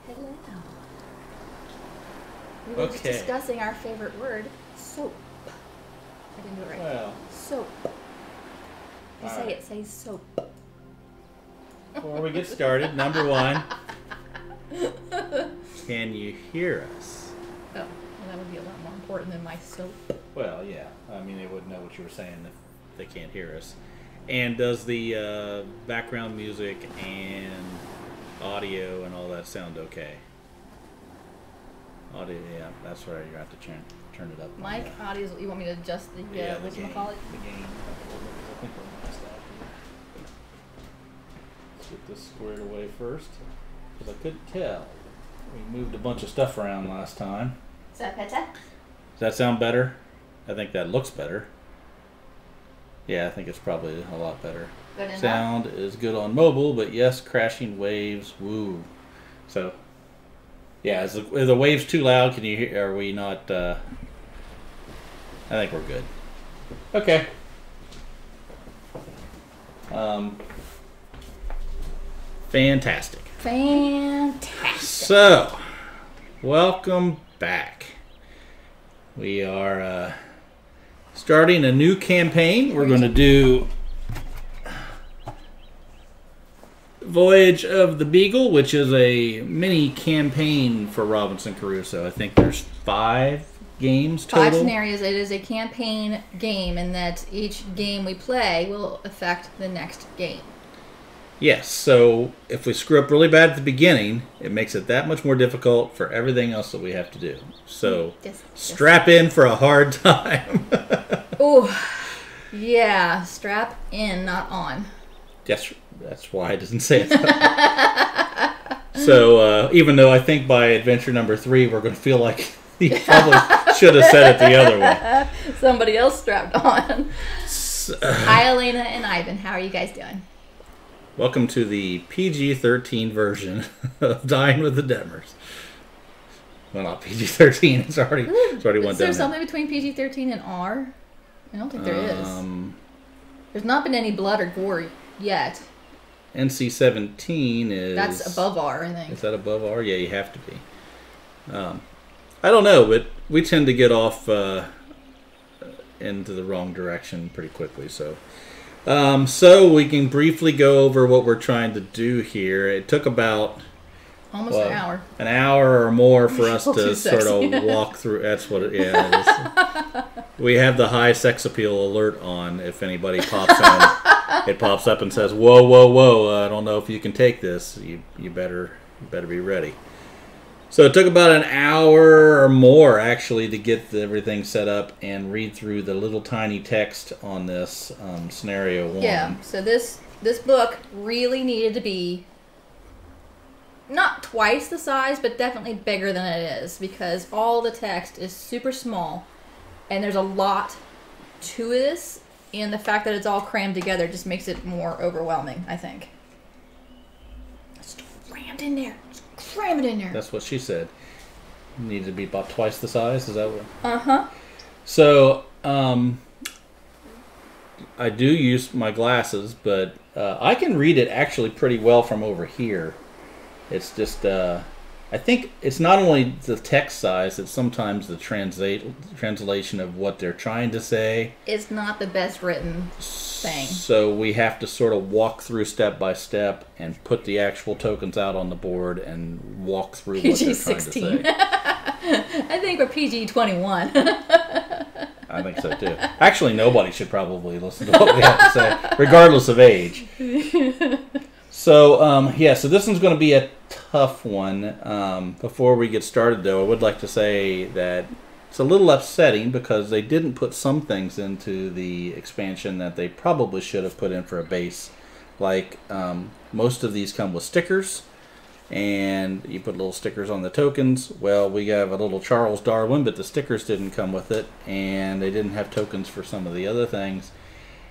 Hello. We were just Okay. discussing our favorite word, soap. I didn't do it right. Well, Soap. You say right. it, say soap. Before we get started, number one, can you hear us? Oh, well, that would be a lot more important than my soap. Well, yeah. I mean, they wouldn't know what you were saying if they can't hear us. And does the background music and audio and all that sound okay? Audio, yeah, that's right. You have to turn it up. Mike, audio, you want me to adjust the, the gain. whatchamacallit? The gain. I think we're messed up here. Let's get this squared away first, because I couldn't tell. We moved a bunch of stuff around last time. Is that better? Does that sound better? I think that looks better. Yeah, I think it's probably a lot better. Good enough? Sound is good on mobile, but yes, crashing waves, woo. So, yeah, is the waves too loud? Can you hear? Are we not? I think we're good. Okay. Fantastic. Fantastic. So, welcome back. We are starting a new campaign. We're going to do Voyage of the Beagle, which is a mini campaign for Robinson Crusoe. I think there's 5 games total. 5 scenarios. It is a campaign game, and that each game we play will affect the next game. Yes, so if we screw up really bad at the beginning, it makes it that much more difficult for everything else that we have to do. So strap in for a hard time. Oh, yeah, strap in, not on. Yes, that's why it doesn't say it. So even though I think by adventure number 3 we're going to feel like you probably should have said it the other way. Somebody else strapped on. Hi, Elena and Ivan. How are you guys doing? Welcome to the PG-13 version of Dying with the Detmers. Well, not PG-13. It's already went down. Is there something between PG-13 and R? I don't think there is. There's not been any blood or gore yet. NC-17 is... That's above R, I think. Is that above R? Yeah, you have to be. I don't know, but we tend to get off into the wrong direction pretty quickly, so... So we can briefly go over what we're trying to do here. It took about... Almost an hour. An hour or more for us to sort of walk through. That's what it is. We have the high sex appeal alert on. If anybody pops in, it pops up and says, "Whoa, whoa, whoa! I don't know if you can take this. You better be ready." So it took about an hour or more actually to get everything set up and read through the little tiny text on this scenario 1. Yeah. So this book really needed to be not twice the size, but definitely bigger than it is, because all the text is super small, and there's a lot to this, and the fact that it's all crammed together just makes it more overwhelming, I think. It's crammed in there. Just cram it in there. That's what she said. Needed to be about twice the size. Is that what? Uh-huh. So, I do use my glasses, but I can read it actually pretty well from over here. It's just, I think it's not only the text size, it's sometimes the translation of what they're trying to say. It's not the best written thing. So we have to sort of walk through step by step and put the actual tokens out on the board and walk through what they're trying to say. I think we're PG-21. I think so too. Actually, nobody should probably listen to what we have to say, regardless of age. So, so this one's going to be a tough one. Before we get started, though, I would like to say that it's a little upsetting because they didn't put some things into the expansion that they probably should have put in for a base. Like, most of these come with stickers, and you put little stickers on the tokens. Well, we have a little Charles Darwin, but the stickers didn't come with it, and they didn't have tokens for some of the other things.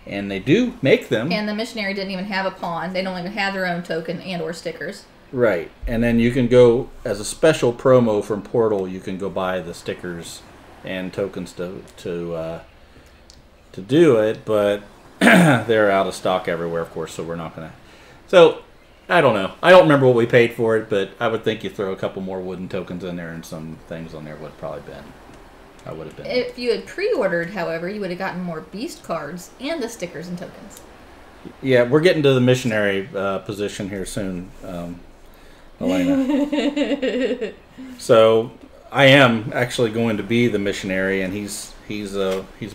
And they do make them. And the missionary didn't even have a pawn. They don't even have their own token and or stickers. Right. And then you can go, as a special promo from Portal, you can go buy the stickers and tokens to do it. But they're out of stock everywhere, of course, so we're not going to. So I don't know. I don't remember what we paid for it, but I would think you throw a couple more wooden tokens in there and some things on there would have probably been. I would have been. If you had pre-ordered, however, you would have gotten more beast cards and the stickers and tokens. Yeah, we're getting to the missionary position here soon, Elena. So I am actually going to be the missionary, and he's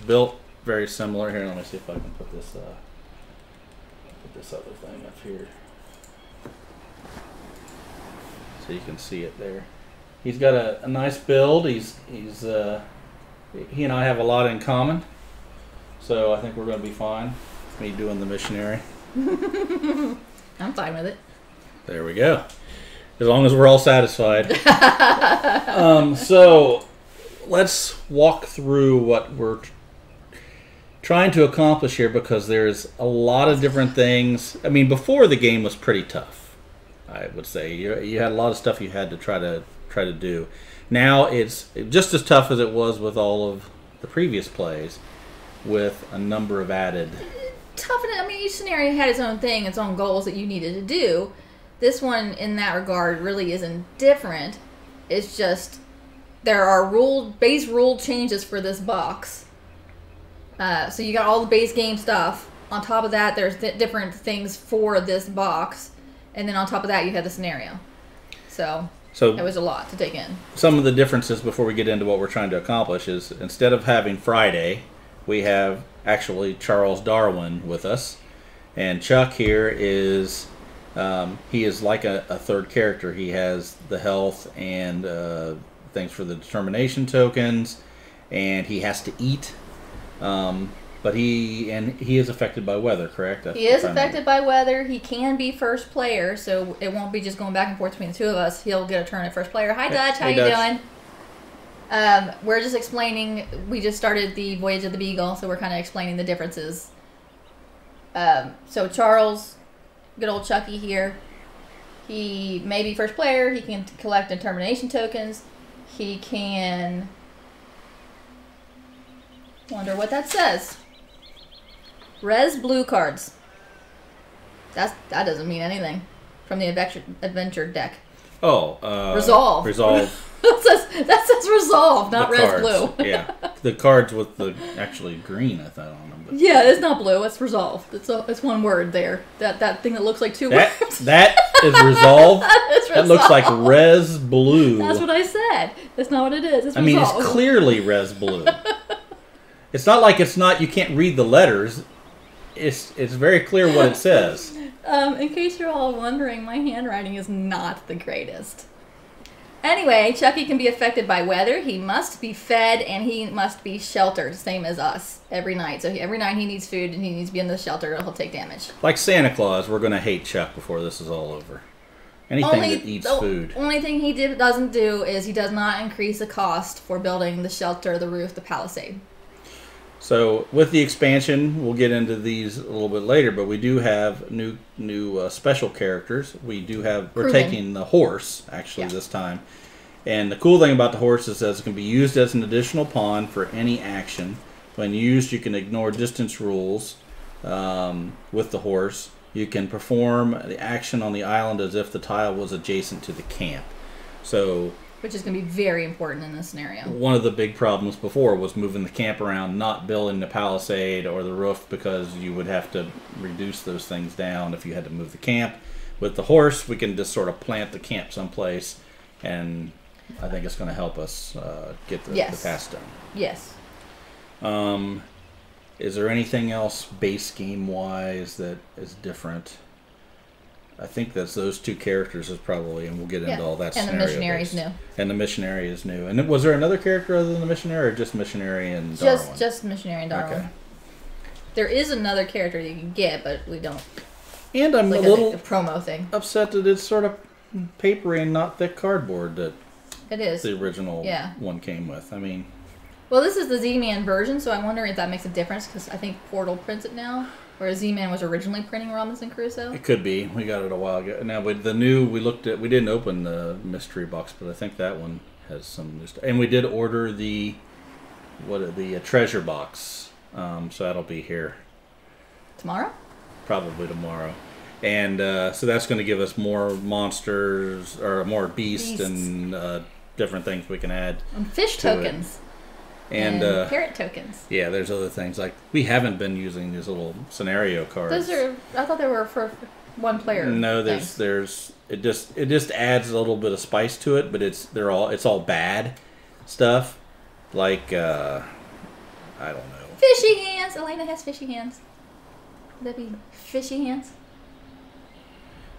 built very similar. Here, let me see if I can put this other thing up here so you can see it there. He's got a nice build. He and I have a lot in common, so I think we're going to be fine. Me doing the missionary. I'm fine with it. There we go. As long as we're all satisfied. So let's walk through what we're trying to accomplish here, because there's a lot of different things. I mean, before the game was pretty tough, I would say. You had a lot of stuff you had to try to do. Now it's just as tough as it was with all of the previous plays, with a number of added. Tough. I mean, each scenario had its own thing, its own goals that you needed to do. This one, in that regard, really isn't different. It's just there are base rule changes for this box. So you got all the base game stuff. On top of that, there's different things for this box, and then on top of that, you have the scenario. So it was a lot to take in. Some of the differences before we get into what we're trying to accomplish is, instead of having Friday, we have actually Charles Darwin with us. And Chuck here is, he is like a third character. He has the health and things for the determination tokens, and he has to eat. But he is affected by weather, correct? He is affected by weather. He can be first player, so it won't be just going back and forth between the two of us. He'll get a turn at first player. Hi, Dutch. How you doing? We're just explaining. We just started the Voyage of the Beagle, so we're kind of explaining the differences. So Charles, good old Chucky here. He may be first player. He can collect determination tokens. He can. Wonder what that says. Res blue cards. That doesn't mean anything from the adventure deck. Oh, resolve. that says resolve, not res blue. Yeah, the cards with the actually green, I thought, on them. But yeah, it's not blue. It's resolve. It's one word there. That thing that looks like two words. That is resolve. That is resolve. That looks like res blue. That's what I said. That's not what it is. It's resolve. I mean, it's clearly res blue. It's not like it's not. You can't read the letters. It's very clear what it says. In case you're all wondering, my handwriting is not the greatest. Anyway, Chucky can be affected by weather. He must be fed and he must be sheltered, same as us, every night. So every night he needs food and he needs to be in the shelter or he'll take damage. Like Santa Claus, we're going to hate Chuck before this is all over. Anything that eats food. The only thing he doesn't do is he does not increase the cost for building the shelter, the roof, the palisade. So with the expansion, we'll get into these a little bit later, but we do have new special characters. We're taking the horse actually this time, and the cool thing about the horse is that it can be used as an additional pawn for any action. When used, you can ignore distance rules with the horse. You can perform the action on the island as if the tile was adjacent to the camp. Which is going to be very important in this scenario. One of the big problems before was moving the camp around, not building the palisade or the roof, because you would have to reduce those things down if you had to move the camp. With the horse, we can just sort of plant the camp someplace, and I think it's going to help us get the task done. Yes. Is there anything else base game-wise that is different? I think that's those two characters is probably, and we'll get into all that scenario. And the missionary is new. And the missionary is new. And was there another character other than the missionary, or just missionary and Darwin? Just missionary and Darwin. Okay. There is another character you can get, but we don't. And I'm a little the promo thing. Upset that it's sort of papery and not thick cardboard that it is. The original one came with. I mean, well, this is the Z-Man version, so I'm wondering if that makes a difference, because I think Portal prints it now. Whereas Z-Man was originally printing Robinson Crusoe. It could be. We got it a while ago. Now, with the new, we didn't open the mystery box, but I think that one has some new stuff. And we did order the treasure box. So that'll be here tomorrow. Probably tomorrow. And so that's going to give us more monsters, or more beasts. And different things we can add. And fish tokens. And parrot tokens. Yeah, there's other things. Like, we haven't been using these little scenario cards. I thought they were for one player. No, it just adds a little bit of spice to it, but it's all bad stuff. Like, I don't know. Fishy hands. Elena has fishy hands. Would that be fishy hands?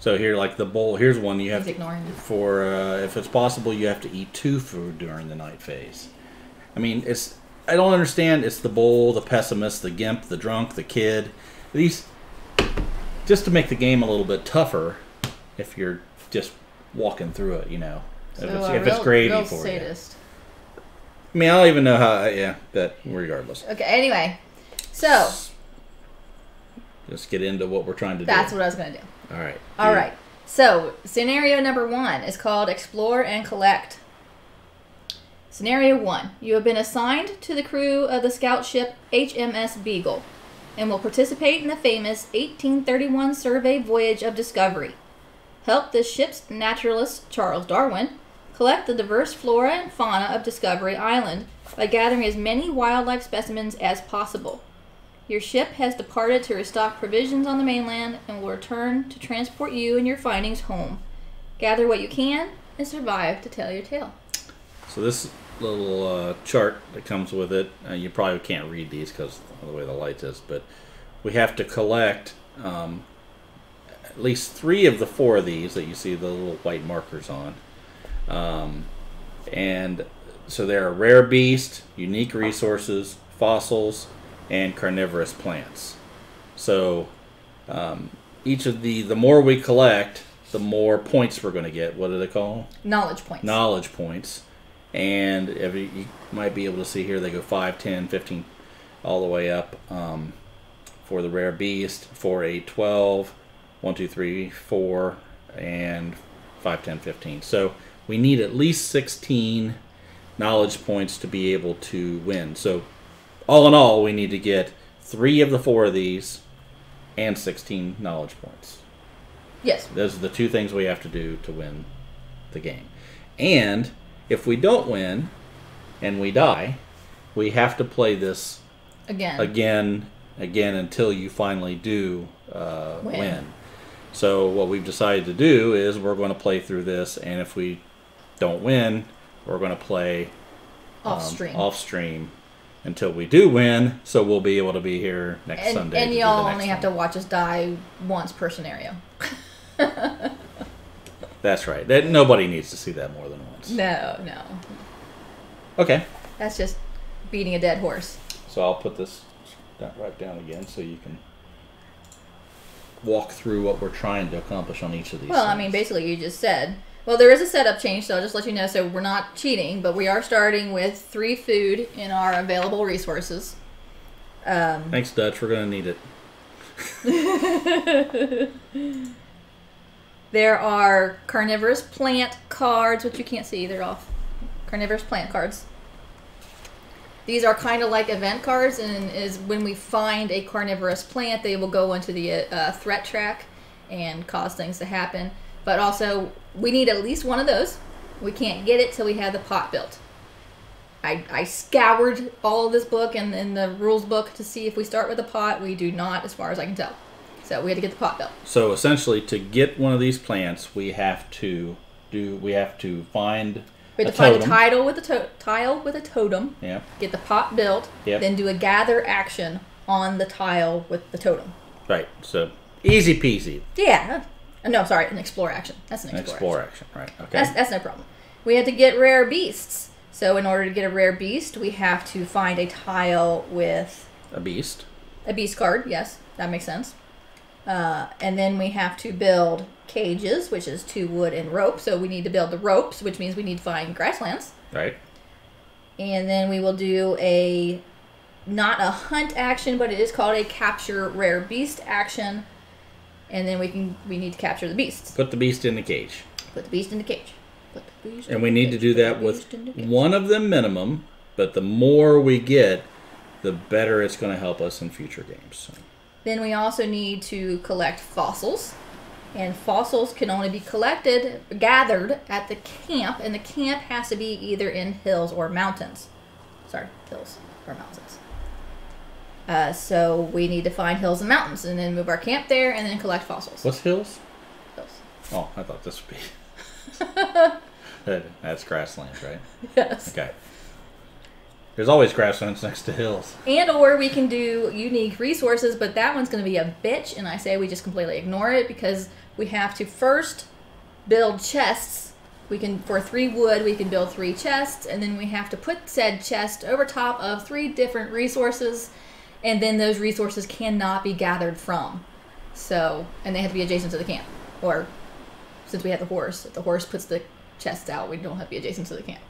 So here, like the bowl, here's one you have He's ignoring me. For if it's possible, you have to eat 2 food during the night phase. I mean, I don't understand. It's the bowl, the pessimist, the gimp, the drunk, the kid. These, just to make the game a little bit tougher, if you're just walking through it, So if it's gravy real for sadist. you. I mean, I don't even know how. Yeah, but regardless. Okay. Anyway, so just get into what we're trying to do. That's what I was going to do. All right. All right. So, scenario number 1 is called Explore and Collect. Scenario 1. You have been assigned to the crew of the scout ship HMS Beagle and will participate in the famous 1831 survey voyage of discovery. Help the ship's naturalist, Charles Darwin, collect the diverse flora and fauna of Discovery Island by gathering as many wildlife specimens as possible. Your ship has departed to restock provisions on the mainland and will return to transport you and your findings home. Gather what you can and survive to tell your tale. So this little chart that comes with it, you probably can't read these because of the way the light is, but we have to collect at least 3 of the 4 of these that you see the little white markers on. And so there are rare beasts, unique resources, fossils, and carnivorous plants. So each of the more we collect, the more points we're going to get. What do they call? Knowledge points. Knowledge points. And you might be able to see here they go 5, 10, 15, all the way up for the rare beast, 4, 8, 12, 1, 2, 3, 4, and 5, 10, 15. So we need at least 16 knowledge points to be able to win. So all in all, we need to get 3 of the 4 of these and 16 knowledge points. Yes. Those are the 2 things we have to do to win the game. And if we don't win and we die, we have to play this again until you finally do win. So what we've decided to do is we're going to play through this, and if we don't win, we're going to play off stream until we do win, so we'll be able to be here next Sunday. And y'all only have to watch us die once per scenario. That's right. Nobody needs to see that more than once. No. Okay. That's just beating a dead horse. So I'll put this right down again so you can walk through what we're trying to accomplish on each of these. Well, things. I mean, basically you just said... Well, there is a setup change, so I'll just let you know. So we're not cheating, but we are starting with 3 food in our available resources. Thanks, Dutch. We're going to need it. There are carnivorous plant cards, which you can't see. They're off. Carnivorous plant cards. These are kind of like event cards, and is when we find a carnivorous plant, they will go into the threat track and cause things to happen. But also, we need at least one of those. We can't get it till we have the pot built. I scoured all of this book and the rules book to see if we start with a pot. We do not, as far as I can tell. So we had to get the pot built. So essentially, to get one of these plants, we have to find. We have to find a tile with a totem. Yeah. Get the pot built. Yep. Then do a gather action on the tile with the totem. Right. So easy peasy. Yeah. No, sorry, an explore action. That's an explore action. Right. Okay. That's no problem. We had to get rare beasts. So in order to get a rare beast, we have to find a tile with a beast. A beast card. Yes, that makes sense. And then we have to build cages, which is 2 wood and rope. So we need to build the ropes, which means we need to find grasslands. Right. And then we will do not a hunt action, but it is called a capture rare beast action. And then we need to capture the beasts. Put the beast in the cage. Put the beast in the cage. And we need to do that with one of them minimum, but the more we get, the better it's going to help us in future games. So. Then we also need to collect fossils. And fossils can only be gathered at the camp, and the camp has to be either in hills or mountains. Sorry, hills or mountains. So we need to find hills and mountains, and then move our camp there, and then collect fossils. What's hills? Hills. Oh, I thought this would be... That's grasslands, right? Yes. Okay. There's always grasslands next to hills. And or we can do unique resources, but that one's going to be a bitch, and I say we just completely ignore it because we have to first build chests. For 3 wood, we can build 3 chests, and then we have to put said chest over top of 3 different resources, and then those resources cannot be gathered from. So, and they have to be adjacent to the camp. Or, since we have the horse, if the horse puts the chests out, we don't have to be adjacent to the camp.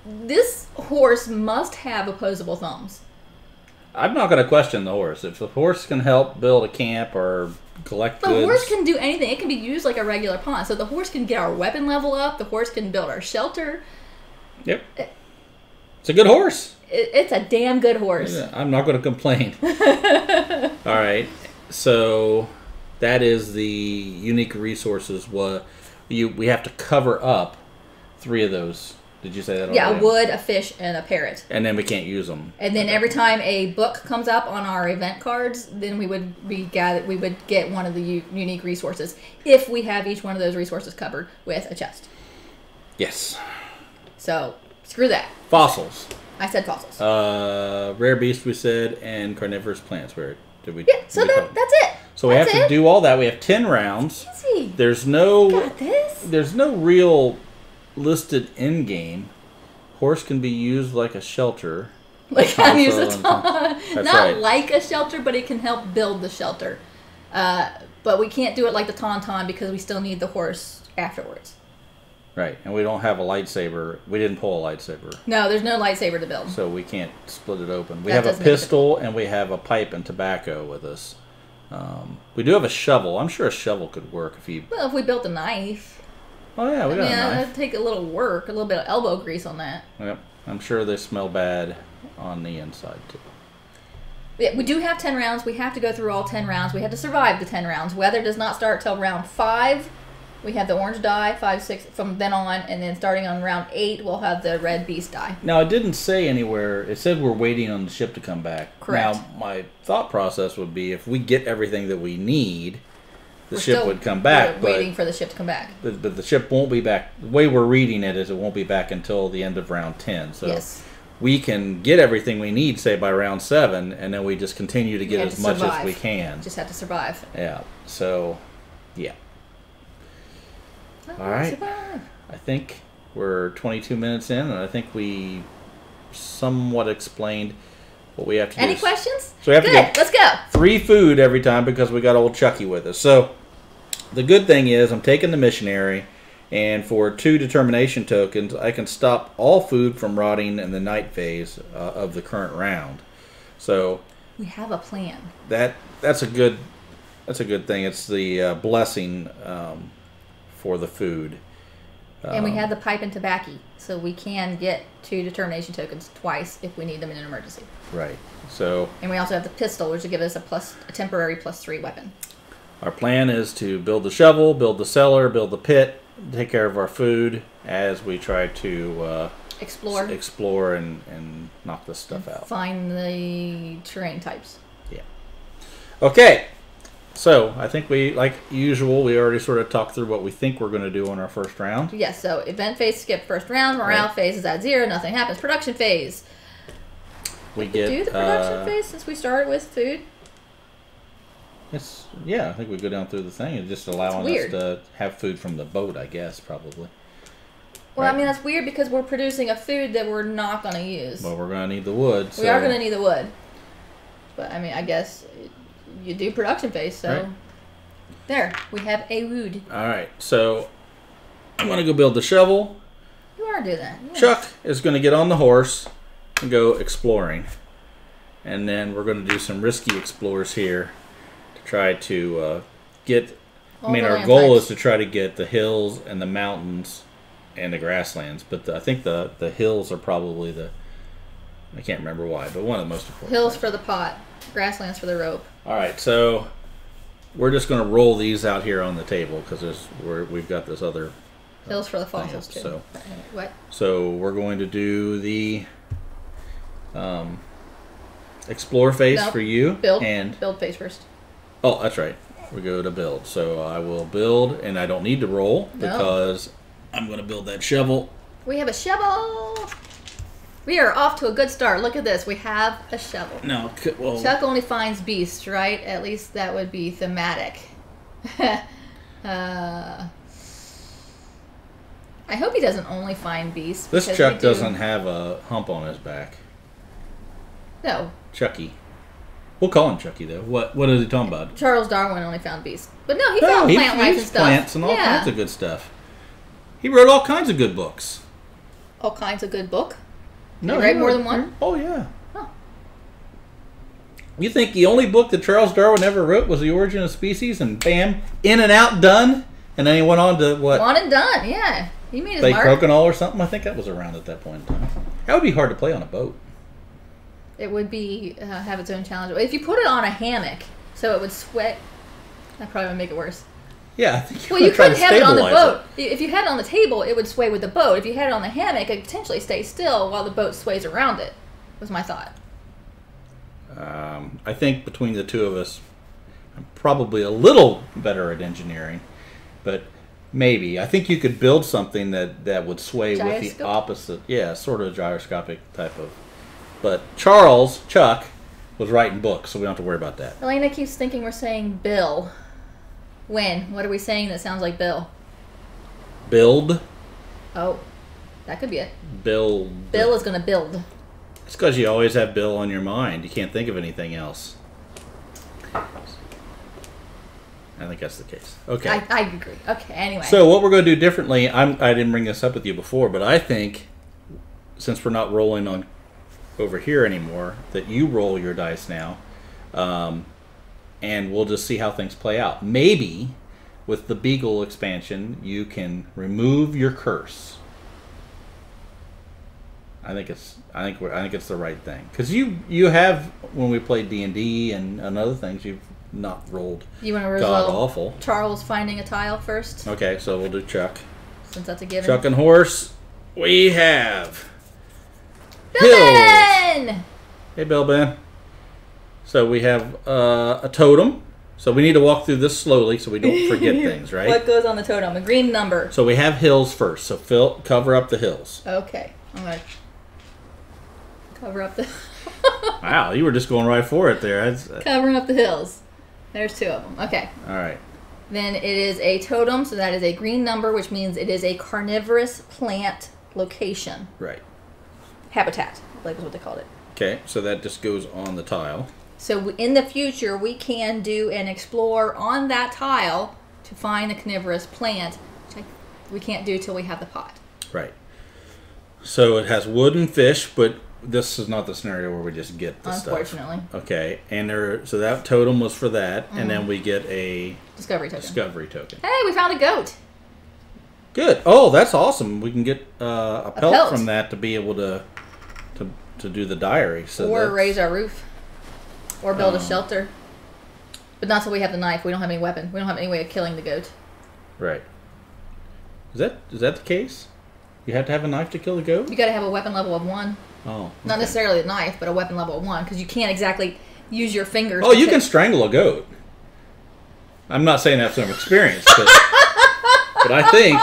This horse must have opposable thumbs. I'm not going to question the horse. If the horse can help build a camp or collect goods... The horse can do anything. It can be used like a regular pawn. So the horse can get our weapon level up. The horse can build our shelter. Yep. It's a good horse. It's a damn good horse. Yeah, I'm not going to complain. All right. So that is the unique resources. We have to cover up 3 of those. Did you say that already? Yeah, a wood, a fish, and a parrot. And then we can't use them. And then every time a book comes up on our event cards, then we would get one of the unique resources if we have each one of those resources covered with a chest. Yes. So screw that. Fossils. I said fossils. Rare beast we said, and carnivorous plants. Where did we? Yeah. So that's it. So we have to do all that. We have 10 rounds. Easy. There's no. Got this. There's no real listed in game. Horse can be used like a shelter. Like I'm used to not right. like a shelter, but it can help build the shelter. But we can't do it like the tauntaun because we still need the horse afterwards. Right, and we don't have a lightsaber. We didn't pull a lightsaber. No, there's no lightsaber to build. So we can't split it open. We have a pistol and we have a pipe and tobacco with us. We do have a shovel. I'm sure a shovel could work if you... Well, if we built a knife. Oh yeah, we got a knife. That'd take a little work, a little bit of elbow grease on that. Yep, I'm sure they smell bad on the inside too. Yeah, we do have 10 rounds. We have to go through all 10 rounds. We have to survive the 10 rounds. Weather does not start till round 5. We have the orange die, 5, 6, from then on, and then starting on round 8, we'll have the red beast die. Now, it didn't say anywhere, it said we're waiting on the ship to come back. Correct. Now, my thought process would be if we get everything that we need, the ship would come back. We're waiting for the ship to come back. But the ship won't be back. The way we're reading it is it won't be back until the end of round 10. So yes. We can get everything we need, say, by round 7, and then we just continue to get as much as we can. Just have to survive. Yeah. So, yeah. All right. I think we're 22 minutes in, and I think we somewhat explained what we have to do. Any questions? So we have to get let's go. 3 food every time because we got old Chucky with us. So the good thing is I'm taking the missionary, and for 2 determination tokens, I can stop all food from rotting in the night phase of the current round. So we have a plan. That's a good thing. It's the blessing for the food. And we have the pipe and tobacco, so we can get 2 determination tokens twice if we need them in an emergency. Right. So. And we also have the pistol, which will give us a temporary +3 weapon. Our plan is to build the shovel, build the cellar, build the pit, take care of our food as we try to explore and knock this stuff out. Find the terrain types. Yeah. Okay. So, I think we, like usual, we already sort of talked through what we think we're going to do on our first round. Yes, so event phase, skip first round. Morale phase is at 0, nothing happens. Production phase. We get do the production phase since we started with food? Yeah, I think we go down through the thing and just allowing us to have food from the boat, I guess, probably. Well, right. I mean, that's weird because we're producing a food that we're not going to use. Well, we're going to need the wood. We are going to need the wood. But, I mean, I guess you do production phase, so right. There, we have a wood. All right, so I'm going to go build the shovel. You are doing that. Yes. Chuck is going to get on the horse and go exploring. And then we're going to do some risky explores here to try to get... our goal is to try to get the hills and the mountains and the grasslands. But I think the hills are probably I can't remember why, but one of the most important. Hills for the pot, grasslands for the rope. All right, so we're just going to roll these out here on the table because we've got this other Hills for the fossils too. So, what? So we're going to do the explore phase for you. Build. And build phase first. Oh, that's right. We go to build. So I will build, and I don't need to roll because I'm going to build that shovel. We have a shovel. We are off to a good start. Look at this. We have a shovel. No, well, Chuck only finds beasts, right? At least that would be thematic. I hope he doesn't only find beasts. This Chuck doesn't have a hump on his back. No. Chucky. We'll call him Chucky, though. What is he talking about? Charles Darwin only found beasts. But no, he found plant life and stuff. Plants and all kinds of good stuff. He wrote all kinds of good books. All kinds of good book? No, he wrote more than one? Oh, yeah. Huh. You think the only book that Charles Darwin ever wrote was The Origin of Species, and bam, in and out, done? And then he went on to what? One and done, yeah. He made his Fake mark. Crokinole or something? I think that was around at that point in time. That would be hard to play on a boat. It would be, have its own challenge. If you put it on a hammock, so it would sweat, that probably would make it worse. Yeah, I think you couldn't have it on the boat. If you had it on the table, it would sway with the boat. If you had it on the hammock, it could potentially stay still while the boat sways around it, was my thought. I think between the two of us, I'm probably a little better at engineering, but maybe. I think you could build something that would sway with the opposite. Yeah, sort of gyroscopic type of. But Chuck, was writing books, so we don't have to worry about that. Elena keeps thinking we're saying Bill. When? What are we saying that sounds like Bill? Build. Oh, that could be it. Build. Bill is going to build. It's because you always have Bill on your mind. You can't think of anything else. I think that's the case. Okay. I agree. Okay, anyway. So what we're going to do differently, I didn't bring this up with you before, but I think since we're not rolling on over here anymore, that you roll your dice now, and we'll just see how things play out. Maybe with the Beagle expansion, you can remove your curse. I think it's the right thing, because you have, when we played D&D and other things, you've not rolled. You want to god awful. Charles finding a tile first? Okay, so we'll do Chuck. Since that's a given. Chuck and horse. We have Bill-Ben! Hills. Hey, Bill-Ben. So we have a totem. So we need to walk through this slowly so we don't forget things, right? What goes on the totem? A green number. So we have hills first. So cover up the hills. Okay. I'm going to cover up the... Wow, you were just going right for it there. Covering up the hills. There's two of them. Okay. All right. Then it is a totem, so that is a green number, which means it is a carnivorous plant location. Right. Habitat, I believe is what they called it. Okay, so that just goes on the tile. So in the future, we can do an explore on that tile to find the carnivorous plant, which we can't do till we have the pot. Right. So it has wood and fish, but this is not the scenario where we just get the Unfortunately. stuff. Okay, and so that totem was for that, and then we get a discovery token. Hey, we found a goat. Good. Oh, that's awesome. We can get a pelt from that to be able to do the diary. So or raise our roof. Or build a shelter. But not till we have the knife. We don't have any weapon. We don't have any way of killing the goat. Right. Is that the case? You have to have a knife to kill the goat? You got to have a weapon level of 1. Oh. Okay. Not necessarily a knife, but a weapon level of 1, because you can't exactly use your fingers. Oh, you can strangle a goat. I'm not saying that's from experience, but I think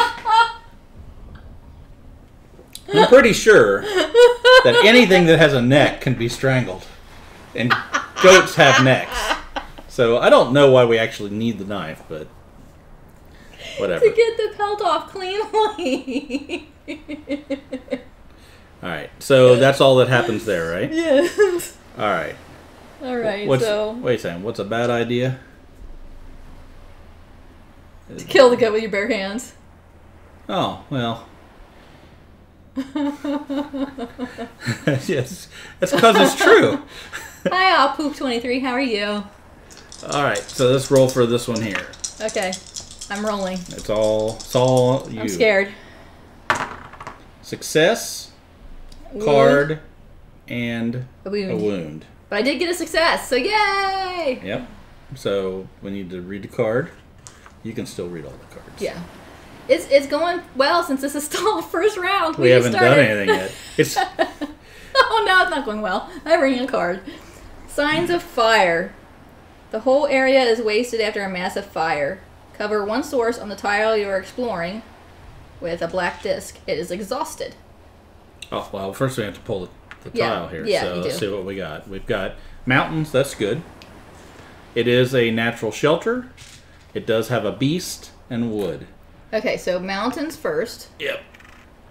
I'm pretty sure that anything that has a neck can be strangled, and goats have necks. So I don't know why we actually need the knife, but whatever. To get the pelt off cleanly. All right, so that's all that happens there, right? Yes. All right. All right, wait a second. What's a bad idea? To kill the goat with your bare hands. Oh, well. Yes, that's because it's true. Hi, Poop23. How are you? All right, so let's roll for this one here. Okay, I'm rolling. It's all you. I'm scared. Success, card, and a wound. But I did get a success, so yay! Yep. So we need to read the card. You can still read all the cards. Yeah. It's going well since this is still first round. We haven't done anything yet. It's oh, no, it's not going well. I bring a card. Signs of fire. The whole area is wasted after a massive fire. Cover one source on the tile you are exploring with a black disc. It is exhausted. Oh, well, first we have to pull the tile here. Yeah, so you let's do. see what we got. We've got mountains. That's good. It is a natural shelter. It does have a beast and wood. Okay, so mountains first. Yep.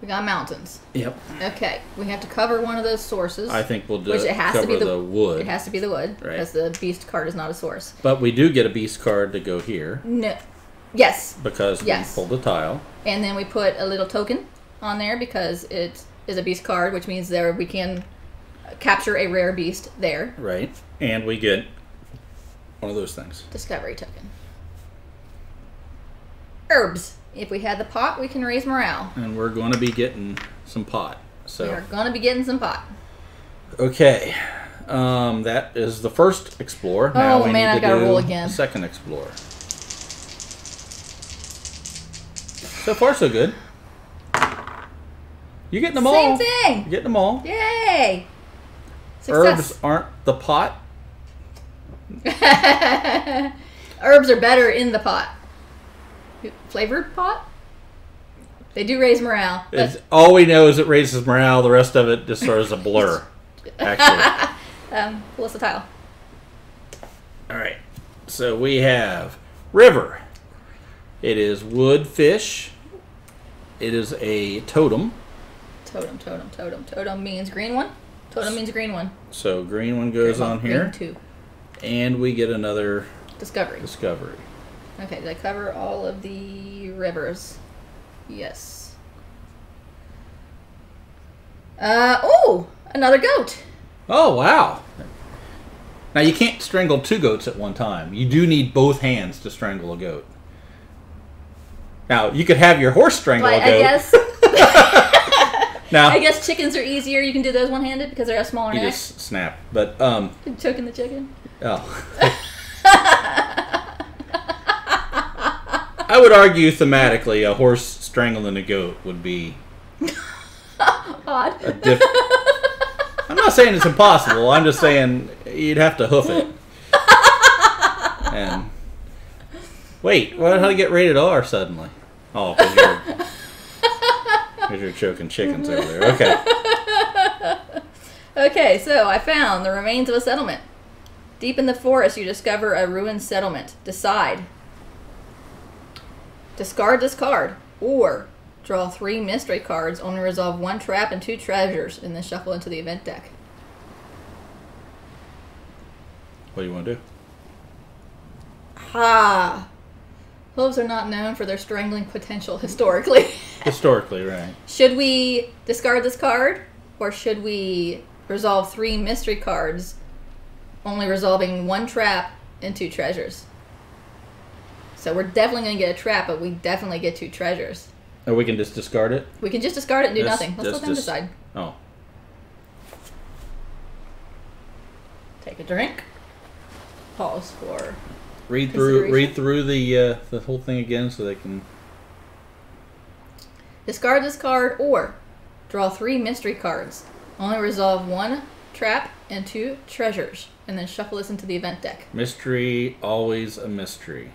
We got mountains. Yep. Okay, we have to cover one of those sources. I think we'll do which it has cover to be the wood. It has to be the wood, Right. because the beast card is not a source. But we do get a beast card to go here. No. Yes. Because Yes. we pulled the tile. And then we put a little token on there because it is a beast card, which means there we can capture a rare beast there. Right. And we get one of those things. Discovery token. Herbs. If we had the pot, we can raise morale. And we're going to be getting some pot. So We are going to be getting some pot. okay. That is the first explore. Now Oh, we man, need I've to gotta do roll again. the second explore. So far, so good. You're getting them all. Same thing. You're getting them all. Yay. Herbs Success. aren't the pot. Herbs are better in the pot. Flavored pot? They do raise morale. It's, all we know is it raises morale. The rest of it just sort of is a blur. Actually. Pull us a tile. All right. So we have river. It is wood, fish. It is a totem. Totem, totem, totem. Totem means green one. Totem means green one. So green one goes on here. Green two. And we get another Discovery. discovery. Okay, did I cover all of the rivers? Yes. Oh! Another goat! Oh, wow. Now, you can't strangle two goats at one time. You do need both hands to strangle a goat. Now, you could have your horse strangle a goat. I guess. Now, I guess chickens are easier. You can do those one-handed because they have smaller you necks. just snap. But, Choking the chicken. oh. I would argue thematically a horse strangling a goat would be Odd. I'm not saying it's impossible. I'm just saying you'd have to hoof it. And wait, how did it get rated R suddenly? Oh, because you're choking chickens over there. Okay. Okay, so I found the remains of a settlement. Deep in the forest, you discover a ruined settlement. Decide. Discard this card, or draw 3 mystery cards, only resolve 1 trap and 2 treasures, and then shuffle into the event deck. What do you want to do? Ha! Hooves are not known for their strangling potential historically. Historically, right. Should we discard this card, or should we resolve 3 mystery cards, only resolving 1 trap and 2 treasures? So we're definitely going to get a trap, but we definitely get 2 treasures. Or we can just discard it? We can just discard it and do Just- nothing. Let's let them decide. Oh. Take a drink. Pause for... Read through Consideration? the whole thing again so they can... Discard this card, or draw 3 mystery cards. Only resolve 1 trap and 2 treasures, and then shuffle this into the event deck. Mystery, always a mystery.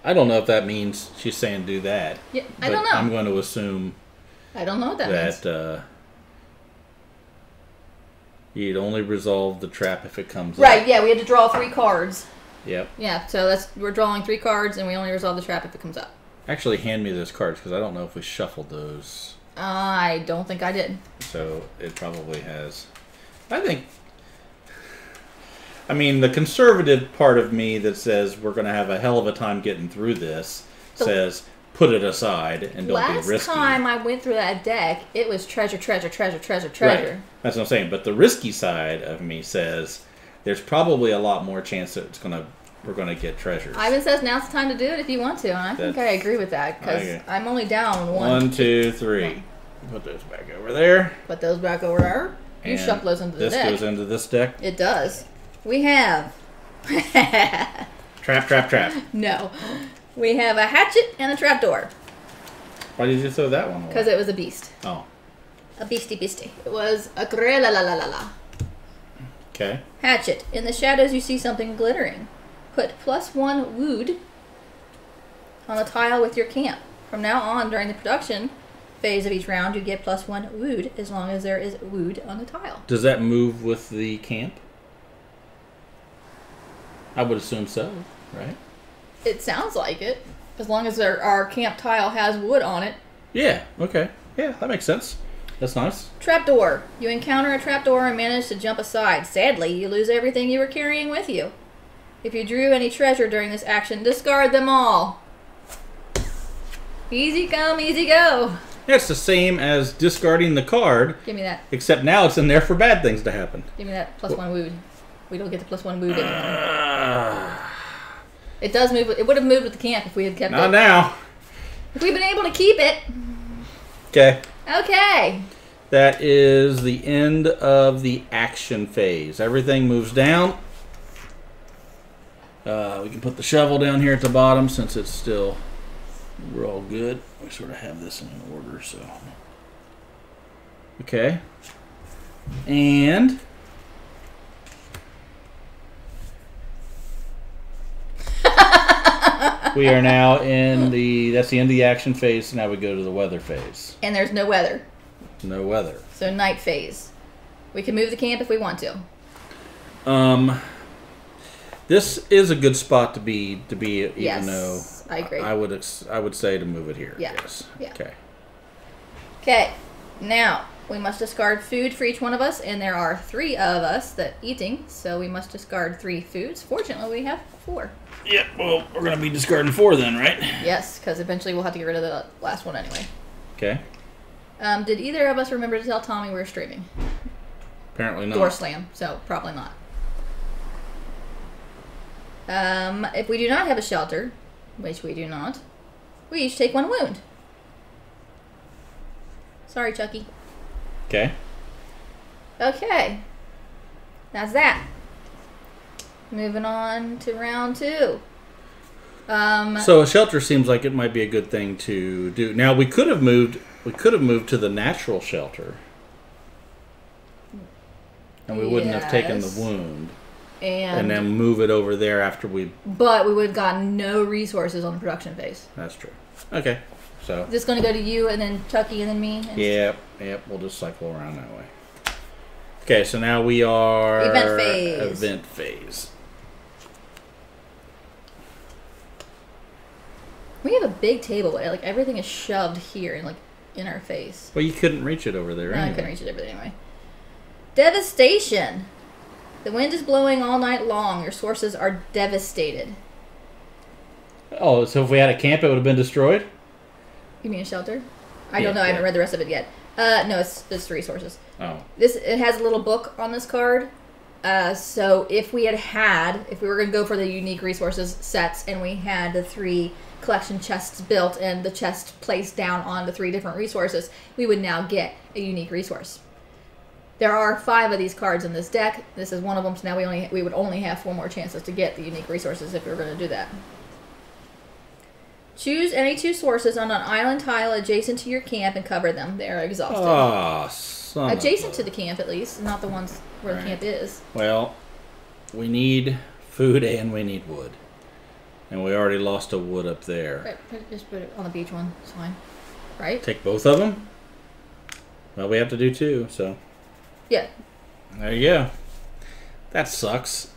I don't know if that means she's saying do that. Yeah, I but don't know. I'm going to assume I don't know what that means. that you'd only resolve the trap if it comes Right, up. yeah, we had to draw 3 cards. Yep. Yeah, so we're drawing 3 cards, and we only resolve the trap if it comes up. Actually, hand me those cards because I don't know if we shuffled those. I don't think I did. So it probably has. I mean, the conservative part of me that says we're going to have a hell of a time getting through this says put it aside and don't be risky. Last time I went through that deck, it was treasure, treasure, treasure, treasure, Right. treasure. That's what I'm saying. But the risky side of me says there's probably a lot more chance that we're going to get treasures. Ivan says now's the time to do it if you want to, and I think I agree with that, because Okay. I'm only down 1. 1, 2, 3. Put those back over there. Put those back over there. You And shuffle those into the this deck. goes into this deck. It does. We have Trap, trap, trap. No. We have a hatchet and a trapdoor. Why did you throw that one away? Because it was a beast. Oh. A beastie beastie. It was a grella-la-la-la-la. Okay. Hatchet. In the shadows you see something glittering. Put +1 wood on the tile with your camp. From now on, during the production phase of each round, you get +1 wood as long as there is wood on the tile. Does that move with the camp? I would assume so, right? It sounds like it. As long as our camp tile has wood on it. Yeah, okay. Yeah, that makes sense. That's nice. Trapdoor. You encounter a trapdoor and manage to jump aside. Sadly, you lose everything you were carrying with you. If you drew any treasure during this action, discard them all. Easy come, easy go. It's the same as discarding the card. Give me that. Except now it's in there for bad things to happen. Give me that +1 wood. We don't get the +1 wood anymore. It does move. It would have moved with the camp if we had kept it. Not now. If we've been able to keep it. Okay. Okay. That is the end of the action phase. Everything moves down. We can put the shovel down here at the bottom since it's still... We're all good. We sort of have this in order, so... Okay. And... we are now in the... That's the end of the action phase, so now we go to the weather phase. And there's no weather. No weather. So night phase. We can move the camp if we want to. This is a good spot to be even yes, though I agree. I would say to move it here. Yeah. Yes. Yeah. Okay. Okay. Now we must discard food for each one of us, and there are 3 of us that eating, so we must discard 3 foods. Fortunately, we have 4. Yep. Well, we're gonna be discarding 4 then, right? Yes, because eventually we'll have to get rid of the last one anyway. Okay. Did either of us remember to tell Tommy we were streaming? Apparently not. Door slam, so probably not. If we do not have a shelter, which we do not, we each take 1 wound. Sorry, Chucky. Okay. Okay. That's that. Moving on to round 2. So a shelter seems like it might be a good thing to do. Now we could have moved to the natural shelter, and we wouldn't have taken the wound. And then move it over there after we... But we would have gotten no resources on the production phase. That's true. Okay, so... Is this going to go to you and then Chucky and then me? Yep, we'll just cycle around that way. Okay, so now we are... Event phase. We have a big table, but like everything is shoved here and like in our face. Well, you couldn't reach it over there No, anyway. I couldn't reach it over there anyway. Devastation. The wind is blowing all night long. Your sources are devastated. Oh, so if we had a camp, it would have been destroyed? You mean a shelter? I don't know. I haven't read the rest of it yet. No, it's 3 sources. Oh. It has a little book on this card. So if we were going to go for the unique resources sets, and we had the 3 collection chests built and the chest placed down on the 3 different resources, we would now get a unique resource. There are 5 of these cards in this deck. This is one of them, so now we would only have 4 more chances to get the unique resources if we were going to do that. Choose any 2 sources on an island tile adjacent to your camp and cover them. They are exhausted. Oh, son adjacent to the camp, at least, not the ones where the camp is. Well, we need food and we need wood. And we already lost a wood up there. Right, just put it on the beach one. It's fine. Right? Take both of them? Well, we have to do 2, so... Yeah. There you go. That sucks.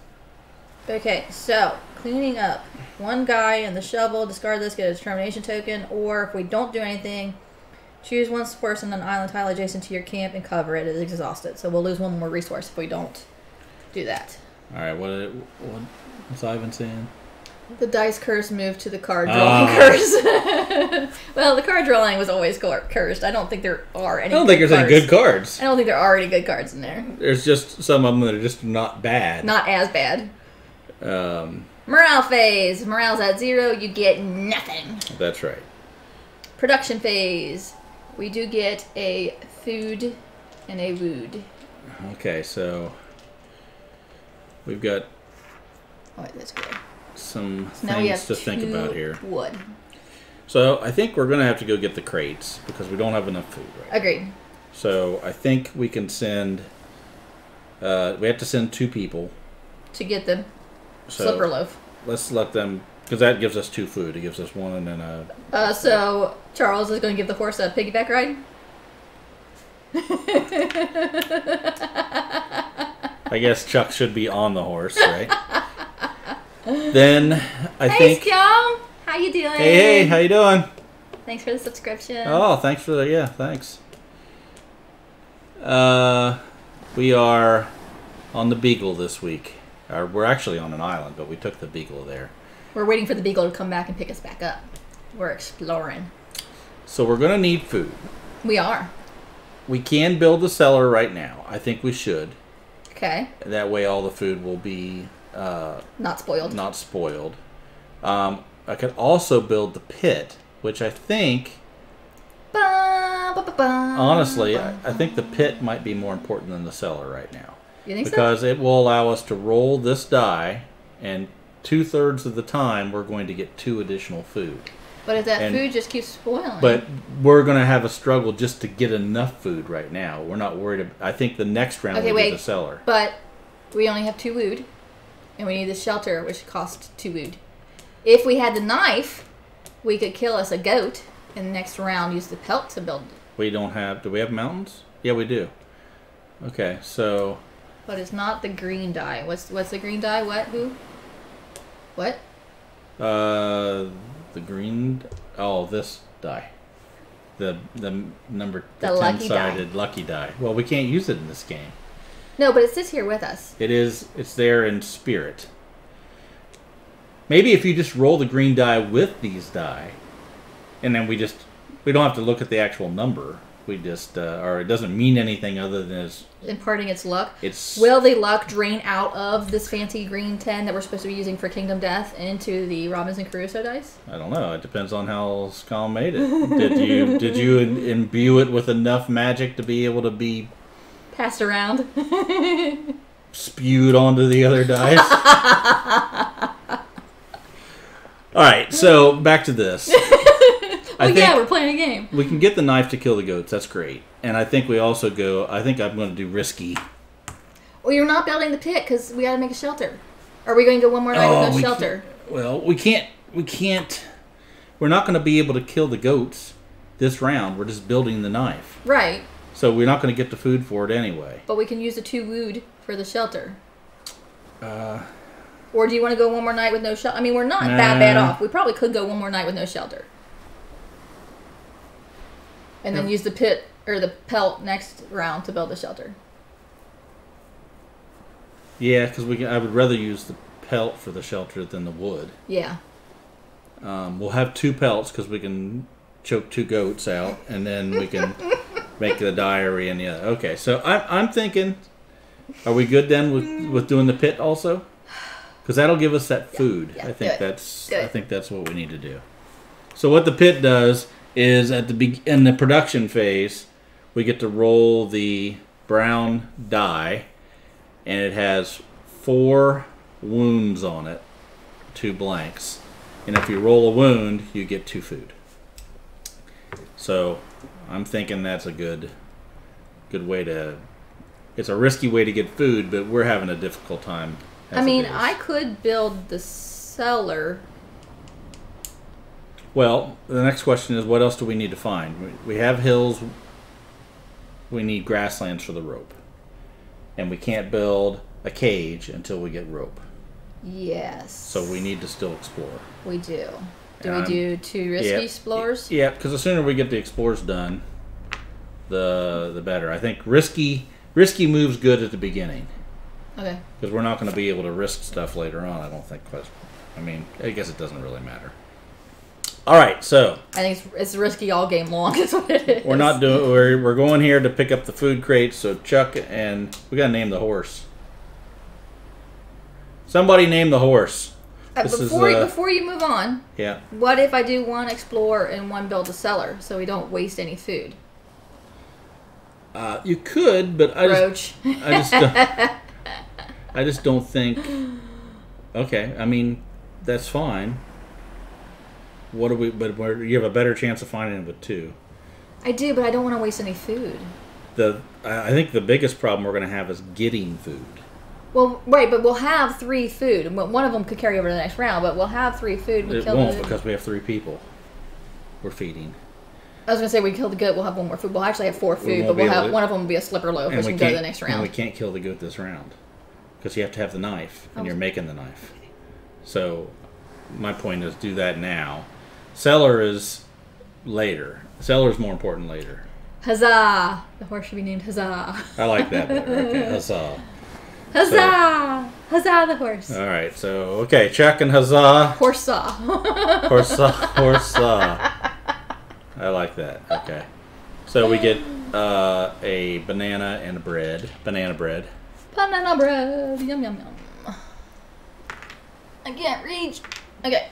Okay, so cleaning up. 1 guy and the shovel. Discard this, get a determination token. Or if we don't do anything, choose 1 source on an island tile adjacent to your camp and cover it. It is exhausted. So we'll lose 1 more resource if we don't do that. All right. What's Ivan saying? The dice curse moved to the card drawing curse. Well, the card drawing was always cursed. I don't think there are any. I don't think there's any good cards. I don't think there are any good cards in there. There's just some of them that are just not bad. Not as bad. Morale phase. Morale's at 0. You get nothing. That's right. Production phase. We do get a food and a wood. Okay, so we've got Oh, wait, that's good. some So now we have things to think about here. Wood. So I think we're going to have to go get the crates because we don't have enough food right now. Agreed. So I think we can send... we have to send 2 people. To get the So slipper loaf. let's let them... Because that gives us 2 food. It gives us 1 and then a... So Charles is going to give the horse a piggyback ride? I guess Chuck should be on the horse, right? Then I Hey, think... Scum! How you doing? Hey, how you doing? Thanks for the subscription. Oh, thanks for the... Yeah, thanks. We are on the Beagle this week. We're actually on an island, but we took the Beagle there. We're waiting for the Beagle to come back and pick us back up. We're exploring. So we're going to need food. We are. We can build a cellar right now. I think we should. Okay. That way all the food will be... Not spoiled. Not spoiled. I could also build the pit, which I think... Honestly, I think the pit might be more important than the cellar right now. You think because so? It will allow us to roll this die, and 2/3 of the time we're going to get 2 additional food. But if that food just keeps spoiling. But we're going to have a struggle just to get enough food right now. We're not worried about... I think the next round will be the cellar. But we only have 2 wood, and we need the shelter, which costs 2 wood. If we had the knife, we could kill us a goat, and the next round use the pelt to build. We don't have... Do we have mountains? Yeah, we do. Okay, so... But it's not the green dye. What's the green dye? What? Who? What? The green... Oh, this die. The number... The 10-sided lucky die. Well, we can't use it in this game. No, but it sits here with us. It is... It's there in spirit. Maybe if you just roll the green die with these die, and then we don't have to look at the actual number. We just... or it doesn't mean anything other than it's... Imparting its luck. It's... Will the luck drain out of this fancy green 10 that we're supposed to be using for Kingdom Death into the Robinson Crusoe dice? I don't know. It depends on how Scum made it. Did you imbue it with enough magic to be able to be... Passed around. Spewed onto the other dice? Alright, so back to this. We're playing a game. We can get the knife to kill the goats. That's great. And I think we also go... I think I'm going to do risky. Well, you're not building the pit because we got to make a shelter. Are we going to go one more night with no shelter? Well, we can't... We're not going to be able to kill the goats this round. We're just building the knife. Right. So we're not going to get the food for it anyway. But we can use the 2 wood for the shelter. Or do you want to go one more night with no shelter? I mean, we're not that bad off. We probably could go one more night with no shelter. And then use the pit or the pelt next round to build the shelter. Yeah, because I would rather use the pelt for the shelter than the wood. Yeah. We'll have 2 pelts because we can choke 2 goats out, and then we can make the diary and the other. Okay, so I'm thinking, are we good then with doing the pit also? Because that'll give us that food. Yeah, I think that's what we need to do. So what the pit does is in the production phase, we get to roll the brown die, and it has 4 wounds on it, 2 blanks. And if you roll a wound, you get 2 food. So I'm thinking that's a good way to... It's a risky way to get food, but we're having a difficult time. I mean, I could build the cellar. Well, the next question is, what else do we need to find? We have hills. We need grasslands for the rope. And we can't build a cage until we get rope. Yes. So we need to still explore. We do. Do we do 2 risky explores? Yeah, because the sooner we get the explores done, the better. I think risky moves good at the beginning. Okay. Because we're not going to be able to risk stuff later on, I don't think. I mean, I guess it doesn't really matter. All right, so I think it's risky all game long. Is what it is. We're going here to pick up the food crates. So Chuck and we got to name the horse. Somebody name the horse. Before you move on, yeah. What if I do 1 explore and 1 build a cellar so we don't waste any food? You could, but I Roach. I just don't think. Okay, I mean, that's fine. What do we? But you have a better chance of finding it with 2. I do, but I don't want to waste any food. I think the biggest problem we're going to have is getting food. Well, right, but we'll have 3 food. One of them could carry over to the next round, but we'll have 3 food. It won't because we have 3 people we're feeding. I was going to say we kill the goat, we'll have 1 more food. We'll actually have 4 food, but one of them will be a slipper loaf, which can go to the next round. And we can't kill the goat this round because you have to have the knife, and you're making the knife. So my point is do that now. Cellar is later. Cellar is more important later. Huzzah! The horse should be named Huzzah. I like that better. Okay, huzzah. Huzzah! Huzzah the horse. All right, so, okay, Chuck and huzzah. Horse-saw. Horse-saw. I like that. Okay. So we get a banana and a bread. Banana bread. Banana bread. Yum, yum, yum. I can't reach. Okay.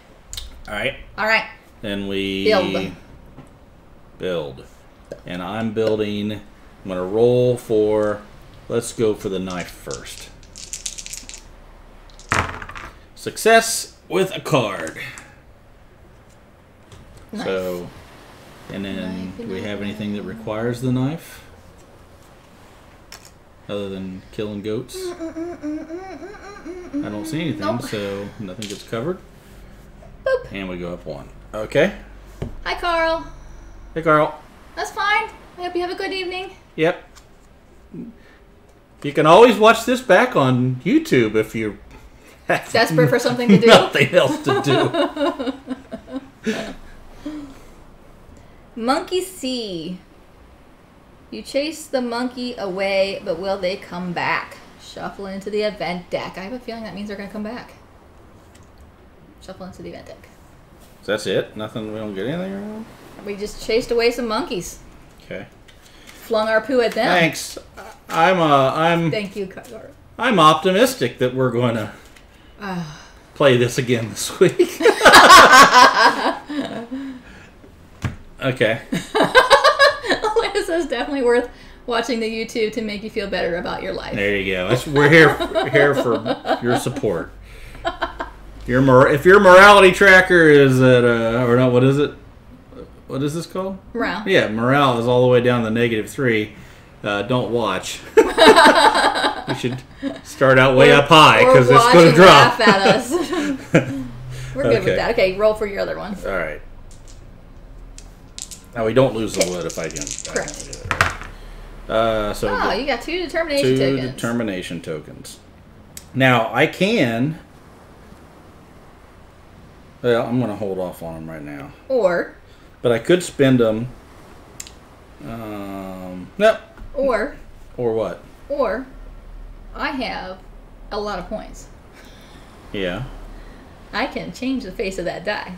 All right. All right. Then we build. And I'm building. I'm going to roll for, let's go for the knife first. Success with a card. Knife. So, and then do we have anything that requires the knife? Other than killing goats? I don't see anything, nope. So nothing gets covered. Boop. And we go up 1. Okay. Hi, Carl. Hey, Carl. That's fine. I hope you have a good evening. Yep. You can always watch this back on YouTube if you're desperate for something to do. Nothing else to do. Monkey C. You chase the monkey away, but will they come back? Shuffle into the event deck. I have a feeling that means they're going to come back. Shuffle into the event deck. So that's it? Nothing? We don't get anything around? We just chased away some monkeys. Okay. Flung our poo at them. Thanks. I'm Thank you, Carl. I'm optimistic that we're going to play this again this week. Okay. Elena says definitely worth watching the YouTube to make you feel better about your life. There you go. We're here for your support. If your morality tracker is at or not, what is it? What is this called? Morale. Yeah, morale is all the way down to -3. Don't watch. You should start out way up high because it's going to drop. Laugh at us. We're good with that. Okay, roll for your other one. All right. Now we don't lose the wood if I can. Correct. So you got 2 determination tokens. 2 determination tokens. Now I can. Well, I'm going to hold off on them right now. But I could spend them. No. Or what? Or I have a lot of points. Yeah. I can change the face of that die.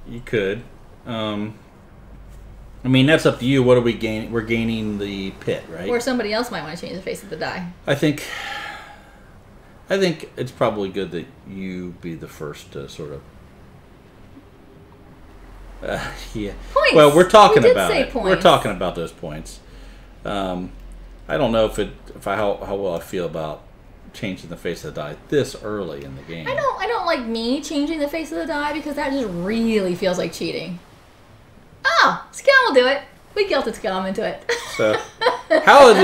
You could. I mean, that's up to you. What are we gaining? We're gaining the pit, right? Or somebody else might want to change the face of the die. I think it's probably good that you be the first to sort of. Yeah. Points. Well, we're talking about it. Points. We're talking about those points. I don't know how well I feel about changing the face of the die this early in the game. I don't like me changing the face of the die because that just really feels like cheating. Oh, Scum will do it. We guilted Scum into it. So, how is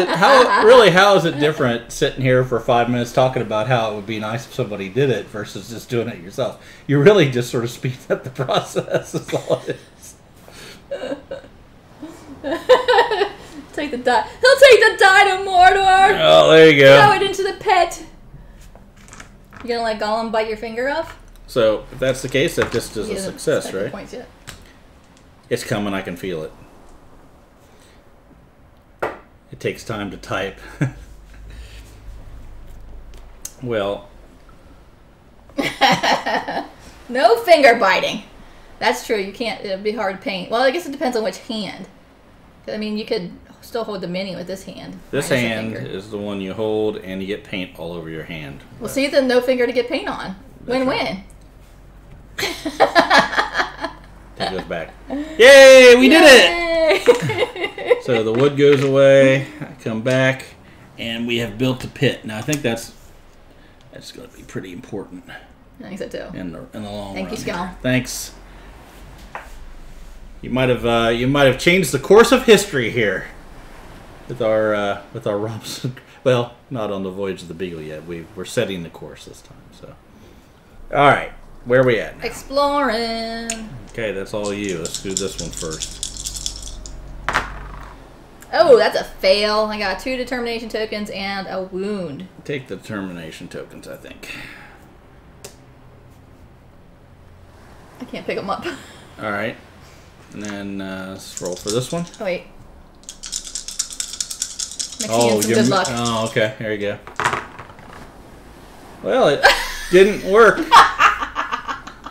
it different sitting here for 5 minutes talking about how it would be nice if somebody did it versus just doing it yourself? You really just sort of speed up the process. Is all it is. Take the die. He'll take the die to Mordor. Oh, there you go. Throw it into the pit. You gonna let Gollum bite your finger off? So, if that's the case, that just is a success, right? Points yet. It's coming. I can feel it. It takes time to type. Well. No finger biting. That's true. You can't. It'd be hard to paint. Well, I guess it depends on which hand. I mean, you could still hold the mini with this hand. This hand is the one you hold, and you get paint all over your hand. Well, see, then no finger to get paint on. Win-win. Take those back. Yay! We did it! So the wood goes away. I come back, and we have built a pit. Now, I think that's That's going to be pretty important. I think so too. In the long run. Thank you, Skull. Thanks. You might have changed the course of history here with our Robinson. Well, not on the Voyage of the Beagle yet. We're setting the course this time. So, all right, where are we at now? Exploring. Okay, that's all you. Let's do this one first. Oh, that's a fail. I got 2 determination tokens and a wound. Take the determination tokens, I think. I can't pick them up. All right, and then let's roll for this one. Oh, wait. Mixing in some good luck. Oh, okay. Here you go. Well, it didn't work.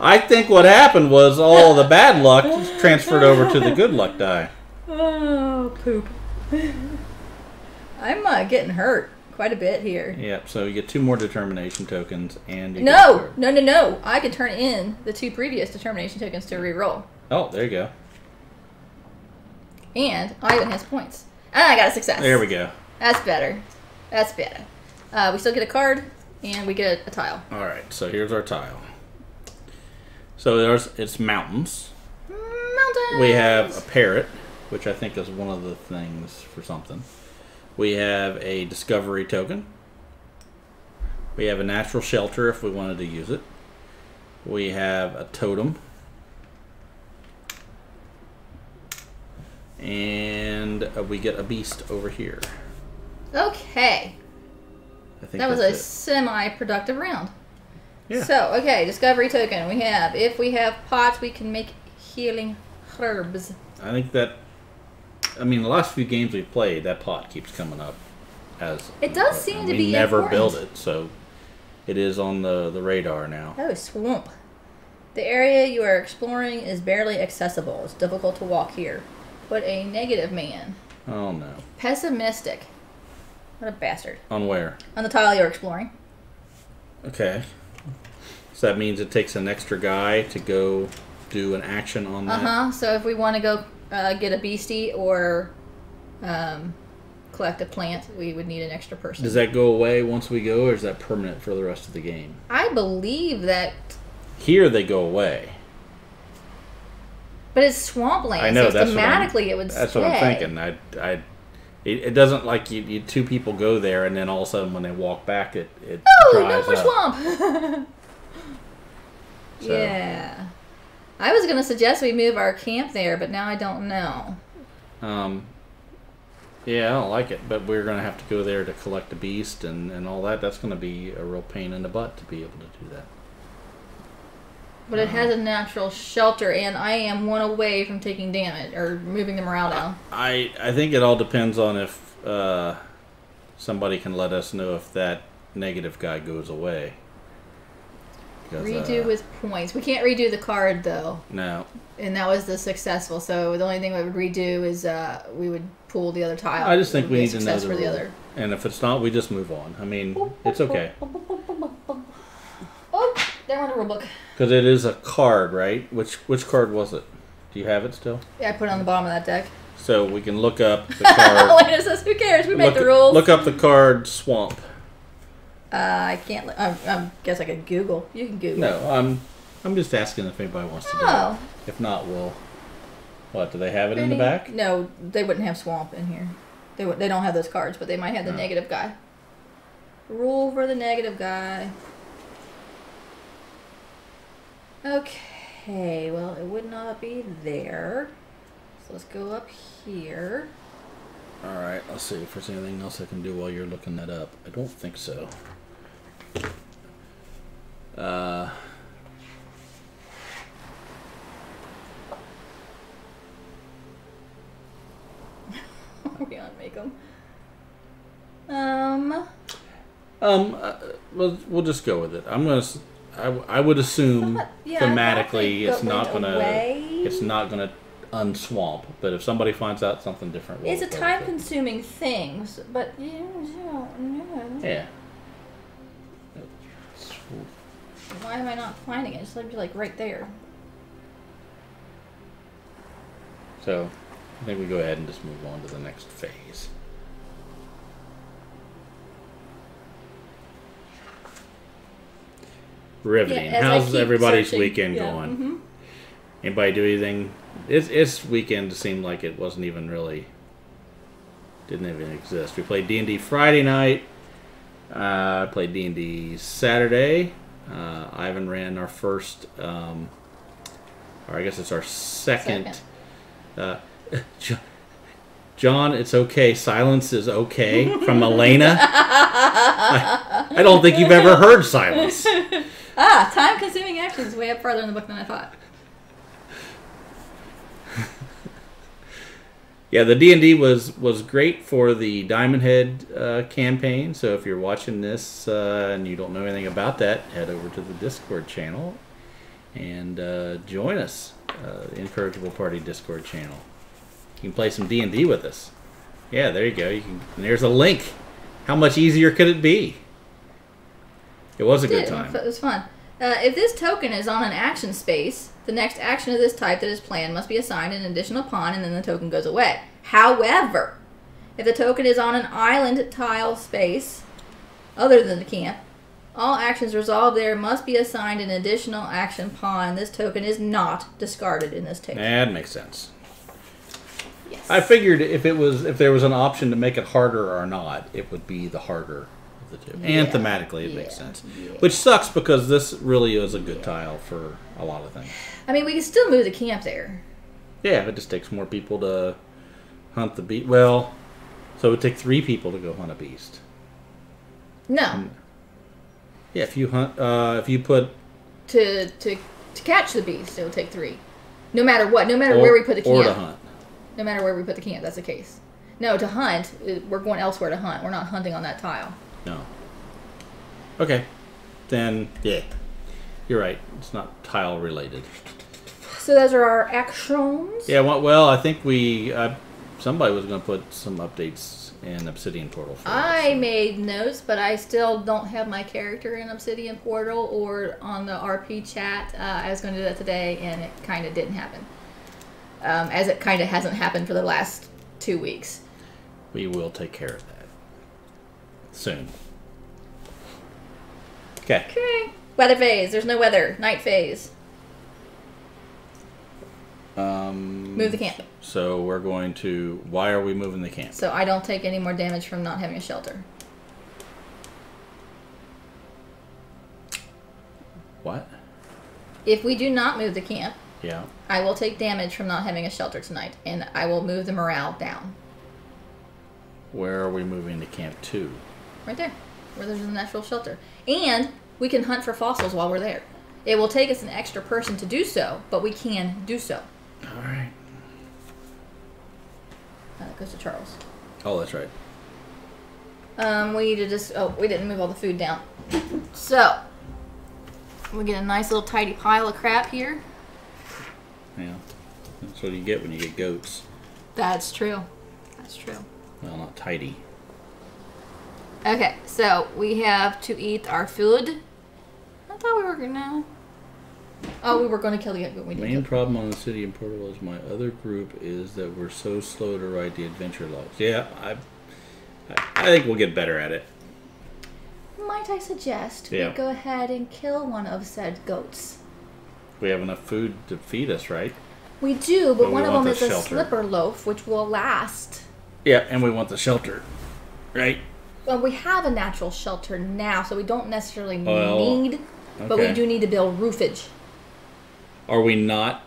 I think what happened was all the bad luck transferred over to the good luck die. Oh, poop. I'm getting hurt quite a bit here. Yep, so you get 2 more determination tokens, and you No! I can turn in the 2 previous determination tokens to re-roll. Oh, there you go. And Ivan has points. And I got a success. There we go. That's better. That's better. We still get a card, and we get a tile. All right, so here's our tile. So it's mountains. Mountains! We have a parrot, which I think is one of the things for something. We have a discovery token. We have a natural shelter if we wanted to use it. We have a totem. And we get a beast over here. Okay. I think that was a that's it. semi-productive round. Yeah. So, okay, discovery token. We have, if we have pots, we can make healing herbs. I think that, the last few games we've played, that pot keeps coming up as... It does seem to be We never important. build it, so it is on the radar now. Oh, swamp. The area you are exploring is barely accessible. It's difficult to walk here. Put a negative man. Oh, no. Pessimistic. What a bastard. On where? On the tile you're exploring. Okay. So that means it takes an extra guy to go do an action on that? Uh-huh. So if we want to go get a beastie or collect a plant, we would need an extra person. Does that go away once we go, or is that permanent for the rest of the game? I believe that... Here they go away. But it's swampland, I know, so thematically it would stay. That's what I'm thinking. It doesn't like you 2 people go there, and then all of a sudden when they walk back, it no more up. swamp! So. Yeah. I was going to suggest we move our camp there, but now I don't know. Yeah, I don't like it, but we're going to have to go there to collect a beast and all that. That's going to be a real pain in the butt to be able to do that. But it has a natural shelter, and I am 1 away from taking damage, or moving the morale down. I think it all depends on if somebody can let us know if that negative guy goes away. Because, redo with points. We can't redo the card, though. No. And that was the successful, so the only thing we would redo is we would pull the other tile. I just think we need to know for the other. And if it's not, we just move on. It's okay. Oh, there went the rulebook. Because it is a card, right? Which card was it? Do you have it still? Yeah, I put it on the bottom of that deck. So we can look up the card. Wait, it says, who cares? We made the rules. Look up the card Swamp. I can't. I guess I could Google. You can Google. No, I'm just asking if anybody wants to do it. If not, we'll... What, do they have it in the back? No, they wouldn't have Swamp in here. They don't have those cards, but they might have the negative guy. Rule for the negative guy. Okay, well, it would not be there. So let's go up here. Alright, let's see if there's anything else I can do while you're looking that up. I don't think so. We don't make them. We'll just go with it. I would assume thematically it's not gonna unswamp, but if somebody finds out something different, it's a time-consuming thing, but you don't know. Yeah. Why am I not finding it? It's like right there. So, I think we go ahead and just move on to the next phase. Riveting. Yeah, as I How's keep everybody's searching. weekend Yeah. going? Mm-hmm. Anybody do anything? Its weekend seemed like it wasn't even really... Didn't even exist. We played D&D Friday night. Played D&D Saturday. Ivan ran our first... or I guess it's our second. John, it's okay. Silence is okay. From Elena. I don't think you've ever heard silence. Time-consuming action is way up further in the book than I thought. Yeah, the D&D was great for the Diamond Head campaign. So if you're watching this and you don't know anything about that, head over to the Discord channel and join us. The Incorrigible Party Discord channel. You can play some D&D with us. Yeah, there you go. And there's a link. How much easier could it be? It was a good time. It was fun. If this token is on an action space, the next action of this type that is planned must be assigned an additional pawn, and then the token goes away. However, if the token is on an island tile space, other than the camp, all actions resolved there must be assigned an additional action pawn. This token is not discarded in this table. That makes sense. Yes. I figured if there was an option to make it harder or not, it would be the harder of the two. Yeah. And thematically, it makes sense. Yeah. Which sucks because this really is a good tile for a lot of things. I mean, we can still move the camp there. Yeah, it just takes more people to hunt the beast. Well, so it would take 3 people to go hunt a beast. No. Yeah, if you hunt, if you put To catch the beast, it will take 3. No matter what. No matter where we put the camp. Or to hunt. No matter where we put the camp, that's the case. No, to hunt, we're going elsewhere to hunt. We're not hunting on that tile. No. Okay. Then, yeah. You're right. It's not tile related. So those are our actions. Yeah, well I think somebody was going to put some updates in Obsidian Portal for us, I so. made notes, but I still don't have my character in Obsidian Portal or on the RP chat. I was going to do that today, and it kind of didn't happen. As it kind of hasn't happened for the last 2 weeks. We will take care of that soon. Okay. Okay. Weather phase. There's no weather. Night phase. Move the camp. So we're going to... Why are we moving the camp? So I don't take any more damage from not having a shelter. What? If we do not move the camp, Yeah. I will take damage from not having a shelter tonight, and I will move the morale down. Where are we moving the camp to? Right there, where there's a natural shelter. And we can hunt for fossils while we're there. It will take us an extra person to do so, but we can do so. All right. That goes to Charles. Oh, that's right. We need to just... Oh, we didn't move all the food down. So, we get a nice little tidy pile of crap here. Yeah. That's what you get when you get goats. That's true. That's true. Well, not tidy. Okay, so we have to eat our food. I thought we were gonna... Oh, we were going to kill the goat. We The didn't main kill problem on the City and Portal is my other group is that we're so slow to write the adventure logs. Yeah, I think we'll get better at it. Might I suggest Yeah. we go ahead and kill one of said goats? We have enough food to feed us, right? We do, but we one of want them the is a shelter. slipper loaf, which will last. Yeah, and we want the shelter, right? Well, we have a natural shelter now, so we don't necessarily Well, need, but we okay. do need to build roofage. Are we not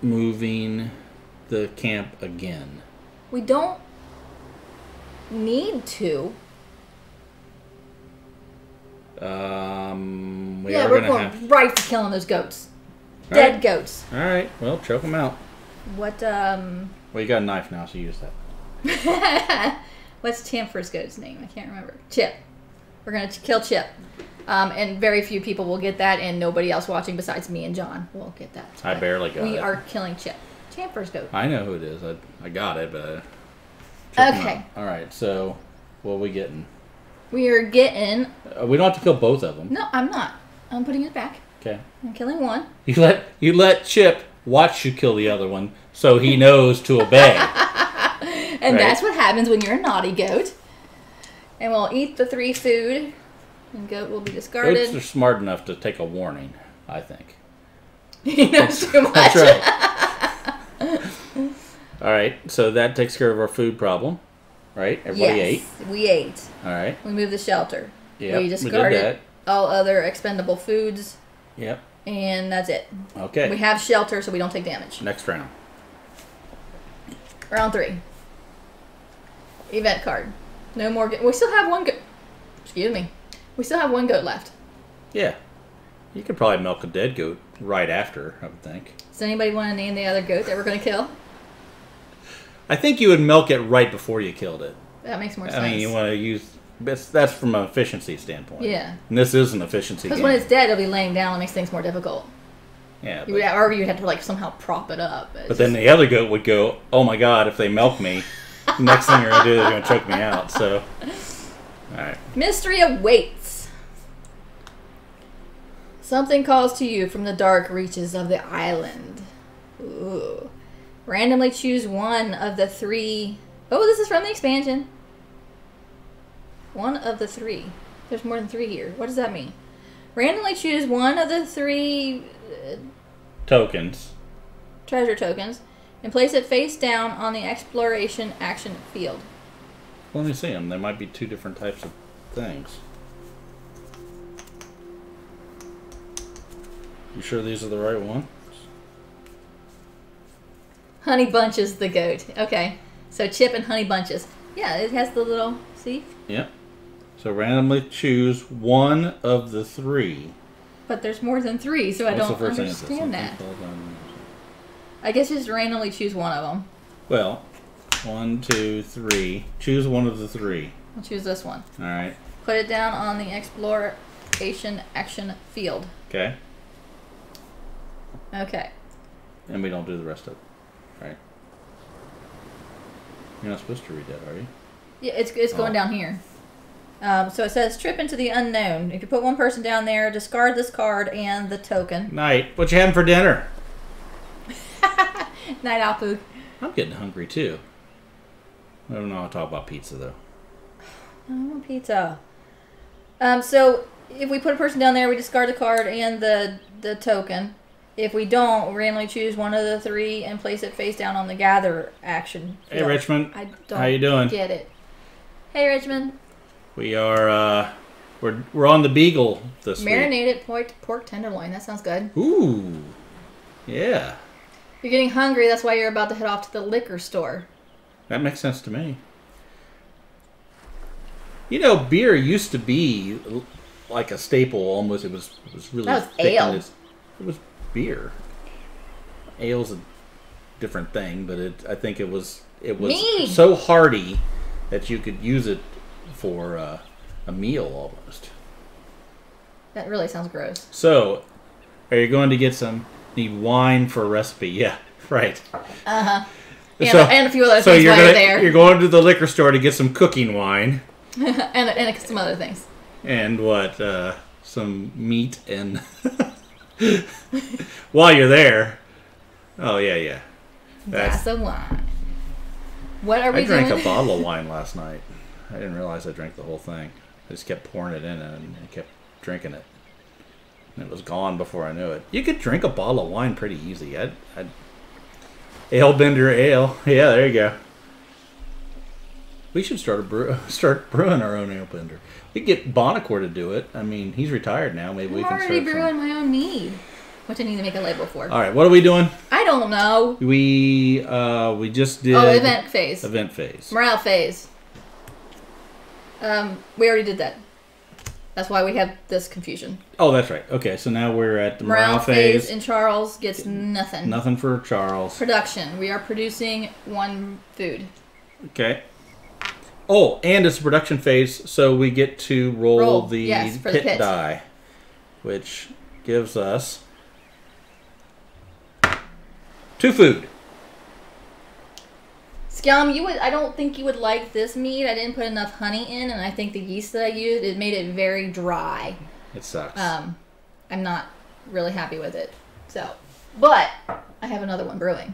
moving the camp again? We don't need to. We Yeah, are we're gonna going have. right for killing those goats. All Dead right. goats. All right. Well, choke them out. What, Well, you got a knife now, so use that. what's Chamfer's goat's name? I can't remember. Chip. We're going to kill Chip. And very few people will get that, and nobody else watching besides me and John will get that. I barely got it. We are killing Chip. Chamfer's goat. I know who it is. I got it, but. Choke 'em Okay. out. All right. So, what are we getting? We are getting... We don't have to kill both of them. No, I'm not. I'm putting it back. Okay. I'm killing one. You let Chip watch you kill the other one, so he knows to obey. And Right. that's what happens when you're a naughty goat. And we'll eat the 3 food. And goat will be discarded. Goats are smart enough to take a warning, I think. He knows too much. That's right. All right, so that takes care of our food problem, right? Everybody ate. We ate. All right. We moved the shelter. Yep, we discarded all other expendable foods. Yep. And that's it. Okay. We have shelter, so we don't take damage. Next round. Round 3. Event card. No more. We still have one goat. Excuse me. We still have one goat left. Yeah. You could probably milk a dead goat right after, I would think. Does anybody want to name the other goat that we're going to kill? I think you would milk it right before you killed it. That makes more sense. I mean, you want to use... That's from an efficiency standpoint. Yeah. And this is an efficiency game. Because when it's dead, it'll be laying down. It makes things more difficult. Yeah. Or you'd have to like somehow prop it up. But then the other goat would go, oh my god, if they milk me, the next thing they're going to do is they're going to choke me out. So, all right. Mystery awaits. Something calls to you from the dark reaches of the island. Ooh. Randomly choose one of the 3. Oh, this is from the expansion. One of the 3. There's more than 3 here. What does that mean? Randomly choose one of the 3 tokens. Treasure tokens and place it face down on the exploration action field. Let me see them. There might be 2 different types of things. You sure these are the right one? Honey Bunches the goat. Okay. So Chip and Honey Bunches. Yeah, it has the little... See? Yep. So randomly choose one of the 3. But there's more than 3, so I don't understand that. I guess just randomly choose one of them. Well, 1, 2, 3. Choose one of the 3. I'll choose this one. All right. Put it down on the exploration action field. Okay. Okay. And we don't do the rest of it. Right. You're not supposed to read that, are you? Yeah, it's going down here. So it says trip into the unknown. If you put one person down there, discard this card and the token. Night. What you having for dinner? Night owl food. I'm getting hungry too. I don't know how to talk about pizza though. I want pizza. So if we put a person down there, we discard the card and the token. If we don't, we randomly choose one of the 3 and place it face down on the gather action field. Hey Richmond. I don't how you doing? Get it. Hey Richmond. We are we're on the Beagle this week. Marinated pork tenderloin. That sounds good. Ooh. Yeah. You're getting hungry. That's why you're about to head off to the liquor store. That makes sense to me. You know, beer used to be like a staple almost. It was really that was thick. ale. It was beer. Ale's a different thing, but I think it was so hearty that you could use it for a meal almost. That really sounds gross. So, are you going to get need wine for a recipe? Yeah, right. Uh-huh. And a few other things while you're there. You're going to the liquor store to get some cooking wine. and some other things. And what? Some meat and... While you're there. Oh, yeah. Glass of wine. What are we doing? I drank a bottle of wine last night. I didn't realize I drank the whole thing. I just kept pouring it in and I kept drinking it. And it was gone before I knew it. You could drink a bottle of wine pretty easy. Ale bender ale. Yeah, there you go. We should start brewing our own ale bender. We could get Bonacore to do it. I mean, he's retired now. Maybe we can start. I'm already brewing my own mead, which I need to make a label for. All right, what are we doing? I don't know. We just did. Oh, event phase. Event phase. Morale phase. We already did that. That's why we have this confusion. Oh, that's right. Okay, so now we're at the morale phase, and Charles gets nothing. Nothing for Charles. Production. We are producing 1 food. Okay. Oh, and it's a production phase, so we get to roll the pit die, which gives us 2 food. Scum, I don't think you would like this mead. I didn't put enough honey in, and I think the yeast that I used, it made it very dry. It sucks. I'm not really happy with it. So, but I have another one brewing.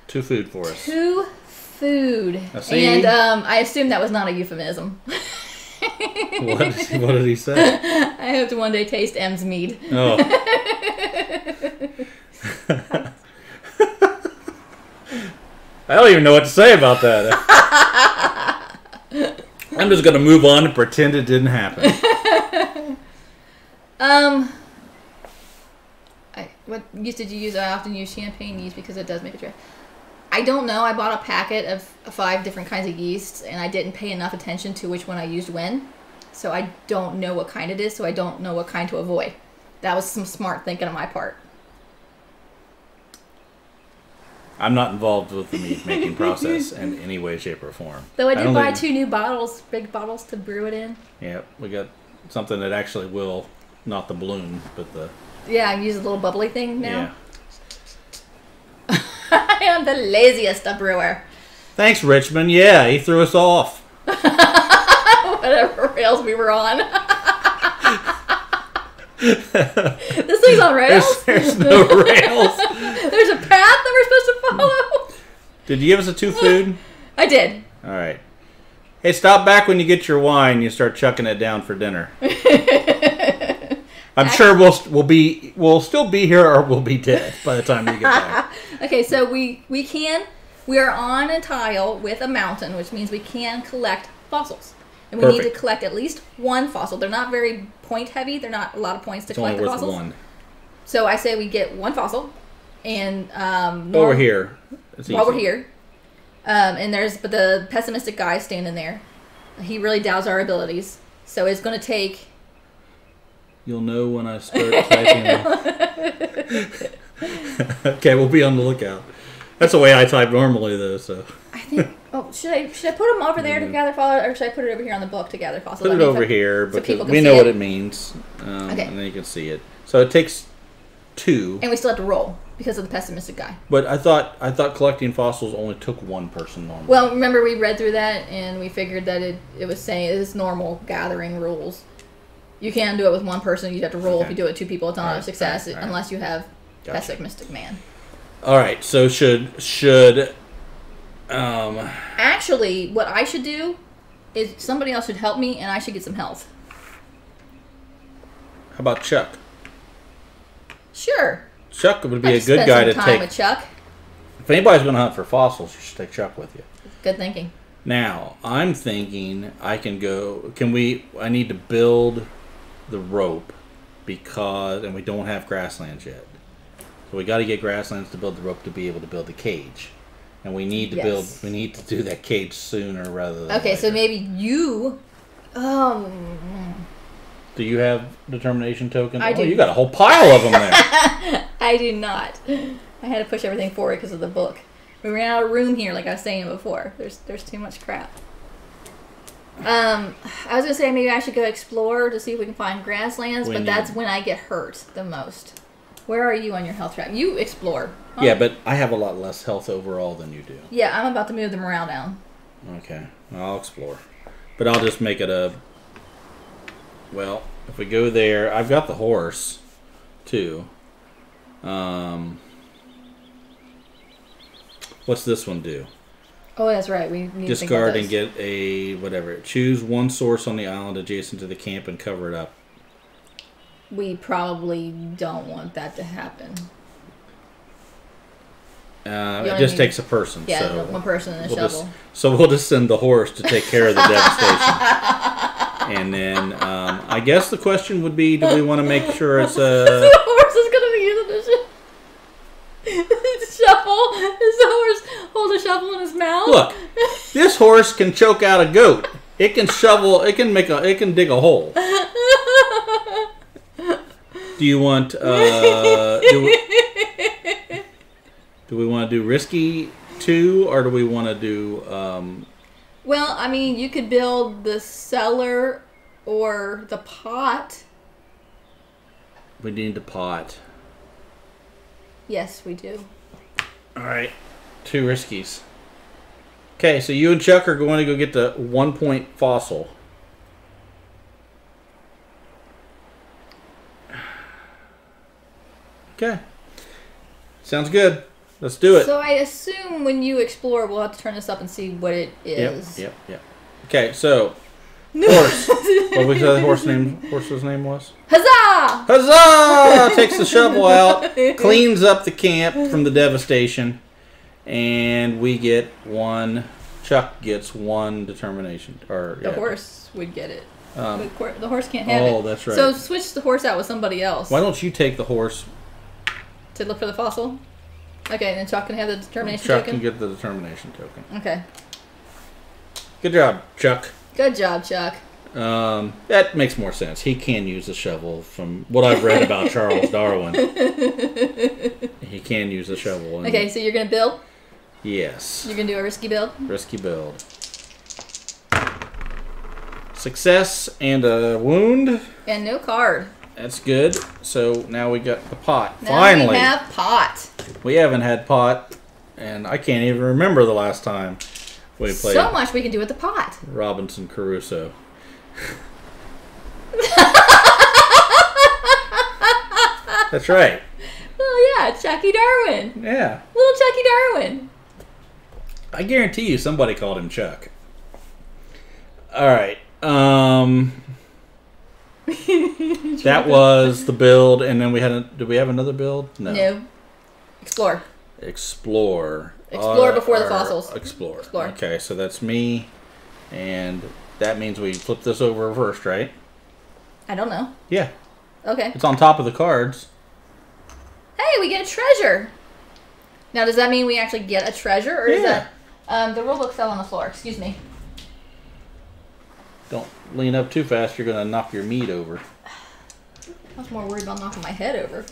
2 food for us. 2 food. And I assume that was not a euphemism. What did he say? I hope to one day taste M's mead. Oh. I don't even know what to say about that. I'm just going to move on and pretend it didn't happen. What yeast did you use? I often use champagne yeast because it does make a drink. I don't know. I bought a packet of 5 different kinds of yeasts, and I didn't pay enough attention to which one I used when. So I don't know what kind it is, so I don't know what kind to avoid. That was some smart thinking on my part. I'm not involved with the mead making process in any way, shape, or form. Though I did buy 2 new bottles, big bottles to brew it in. Yeah, we got something that actually will, not the balloon, but the... Yeah, I use a little bubbly thing now. Yeah. I am the laziest brewer. Thanks, Richmond. Yeah, he threw us off. Whatever rails we were on. This thing's on rails? There's no rails. There's a path that we're supposed to follow. Did you give us a 2 food? I did. All right. Hey, stop back when you get your wine. You start chucking it down for dinner. I'm sure we'll still be here, or we'll be dead by the time you get back. Okay, so we are on a tile with a mountain, which means we can collect fossils. And we need to collect at least 1 fossil. They're not very point heavy. They're not a lot of points to collect the fossils. Only worth 1. So I say we get 1 fossil, and while we're here, but the pessimistic guy standing there, he really doubts our abilities. So it's going to take. You'll know when I start typing. Okay, we'll be on the lookout. That's the way I type normally, though. So I think. Oh, should I put them over there to gather fossils, or should I put it over here on the book to gather fossils? Put it over here because we know what it means, okay. And then you can see it. So it takes 2, and we still have to roll because of the pessimistic guy. But I thought collecting fossils only took 1 person normally. Well, remember we read through that and we figured that it was saying it's normal gathering rules. You can do it with 1 person. You'd have to roll. Okay. If you do it with 2 people, it's not a success unless you have pessimistic man. All right. So should actually, what I should do is somebody else should help me, and I should get some health. How about Chuck? Sure. Chuck would be a good guy to take. With Chuck. If anybody's going to hunt for fossils, you should take Chuck with you. Good thinking. Now I'm thinking I can go. I need to build the rope and we don't have grasslands yet. So we got to get grasslands to build the rope to be able to build the cage. And we need to we need to do that cage sooner rather than later. So maybe you do you have determination token? I do. You got a whole pile of them there. I do not. I had to push everything forward because of the book. We ran out of room here, like I was saying before. There's too much crap. I was gonna say maybe I should go explore to see if we can find grasslands, but that's when I get hurt the most. Where are you on your health track? You explore. Huh? Yeah, but I have a lot less health overall than you do. Yeah, I'm about to move the morale down. Okay, I'll explore, but I'll just make it a. Well, if we go there, I've got the horse, too. What's this one do? Oh, that's right. We need discard and get a whatever. Choose 1 source on the island adjacent to the camp and cover it up. We probably don't want that to happen. It just takes a person. Yeah, so 1 person and a shovel. We'll just send the horse to take care of the devastation. And then I guess the question would be, do we want to make sure it's a... The horse is going to be using this shovel. Does the horse hold a shovel in his mouth? Look, this horse can choke out a goat. It can shovel. It can dig a hole. Do you want? Do we want to do risky 2, or do we want to do? Well, I mean, you could build the cellar or the pot. We need the pot. Yes, we do. All right, 2 riskies. Okay, so you and Chuck are going to go get the 1-point fossil. Okay. Sounds good. Let's do it. So I assume when you explore, we'll have to turn this up and see what it is. Yep. Okay, so Horse. What we said the horse's name was? Huzzah! Huzzah! Takes the shovel out, cleans up the camp from the devastation, and we get one. Chuck gets one determination. The horse would get it. The horse can't have it. Oh, that's right. So switch the horse out with somebody else. Why don't you take the horse to look for the fossil? Okay, and then Chuck can have the determination Chuck token? can get the determination token. Okay. Good job, Chuck. Good job, Chuck. That makes more sense. He can use a shovel from what I've read about Charles Darwin. He can use a shovel. Okay, so you're going to build? Yes. You're going to do a risky build? Risky build. Success and a wound. And no card. That's good. So now we got the pot. Now Finally. we have pot. We haven't had pot, and I can't even remember the last time we played. So much we can do with the pot. Robinson Crusoe. That's right. Oh yeah, Chucky Darwin. Yeah. Little Chucky Darwin. I guarantee you somebody called him Chuck. All right. That was the build, and then we had did we have another build? No. Explore. Explore before the fossils. Explore. Okay, so that's me, and that means we flip this over first, right? I don't know. Yeah. Okay. It's on top of the cards. Hey, we get a treasure. Now, does that mean we actually get a treasure, or is that the rule book fell on the floor? Excuse me. Don't lean up too fast. You're gonna knock your meat over. I was more worried about knocking my head over.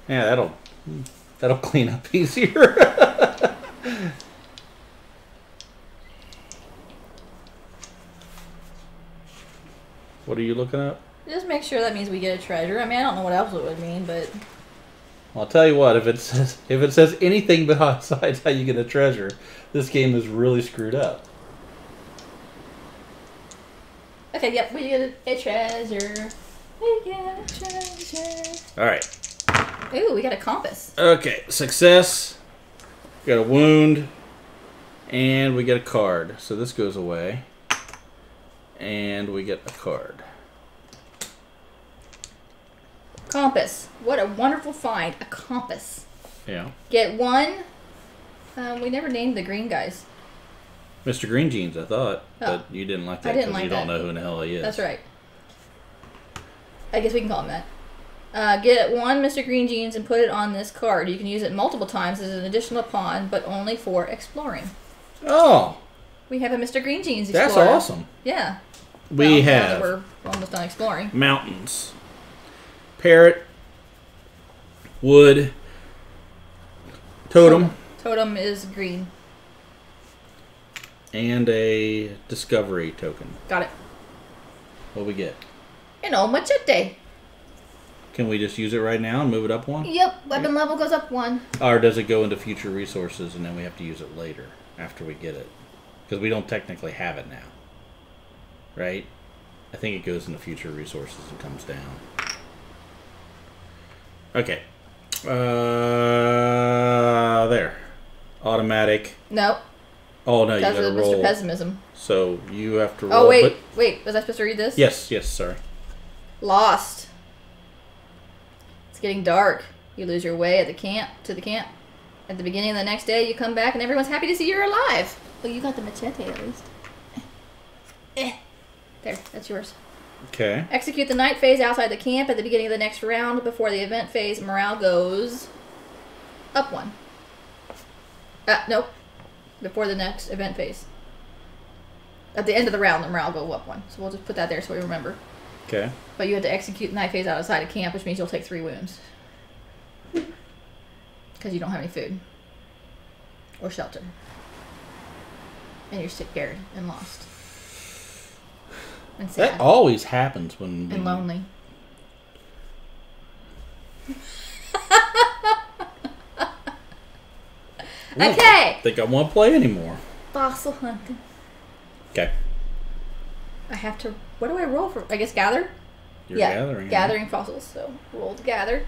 Yeah, that'll clean up easier. What are you looking up? Just make sure that means we get a treasure. I mean, I don't know what else it would mean, but I'll tell you what. If it says anything besides how you get a treasure, this game is really screwed up. okay, yep, we get a treasure. We get a treasure. All right. Ooh, we got a compass. Okay, success. We got a wound, and we get a card. So this goes away, and we get a card. Compass. What a wonderful find. A compass. Yeah. Get one. We never named the green guys. Mr. Green Jeans, I thought, Oh. but you didn't like I that didn't because like you don't that. know who in the hell he is. That's right. I guess we can call him that. Get one Mr. Green Jeans and put it on this card. You can use it multiple times as an additional pawn, but only for exploring. Oh, We have a Mr. Green Jeans explorer. that's awesome. Yeah. We Now that have we're almost done exploring. mountains, parrot, wood, totem, Totem is green. and a discovery token. Got it. What we get? An old machete. Can we just use it right now and move it up one? Yep. Weapon level goes up 1. Or does it go into future resources and then we have to use it later after we get it? Because we don't technically have it now. Right? I think it goes into future resources and comes down. Okay. There. Automatic. Nope. Oh, no, you That's gotta Mr. roll. Pessimism. So you have to roll. Oh, wait. Wait. Was I supposed to read this? Yes, sorry. Lost. It's getting dark. You lose your way to the camp. At the beginning of the next day, you come back and everyone's happy to see you're alive. Well, you got the machete at least. There, that's yours. Okay. Execute the night phase outside the camp at the beginning of the next round. Before the event phase, morale goes up 1. Nope. Before the next event phase. At the end of the round, the morale go up 1. So we'll just put that there so we remember. Okay. But you have to execute the night phase outside of camp, which means you'll take 3 wounds. Because you don't have any food. Or shelter. And you're scared and lost. And sad. That always happens when... And lonely. Okay! I think I won't play anymore. Fossil hunting. Okay. I have to... What do I roll for? I guess gather? You're gathering. Gathering fossils. So, roll to gather.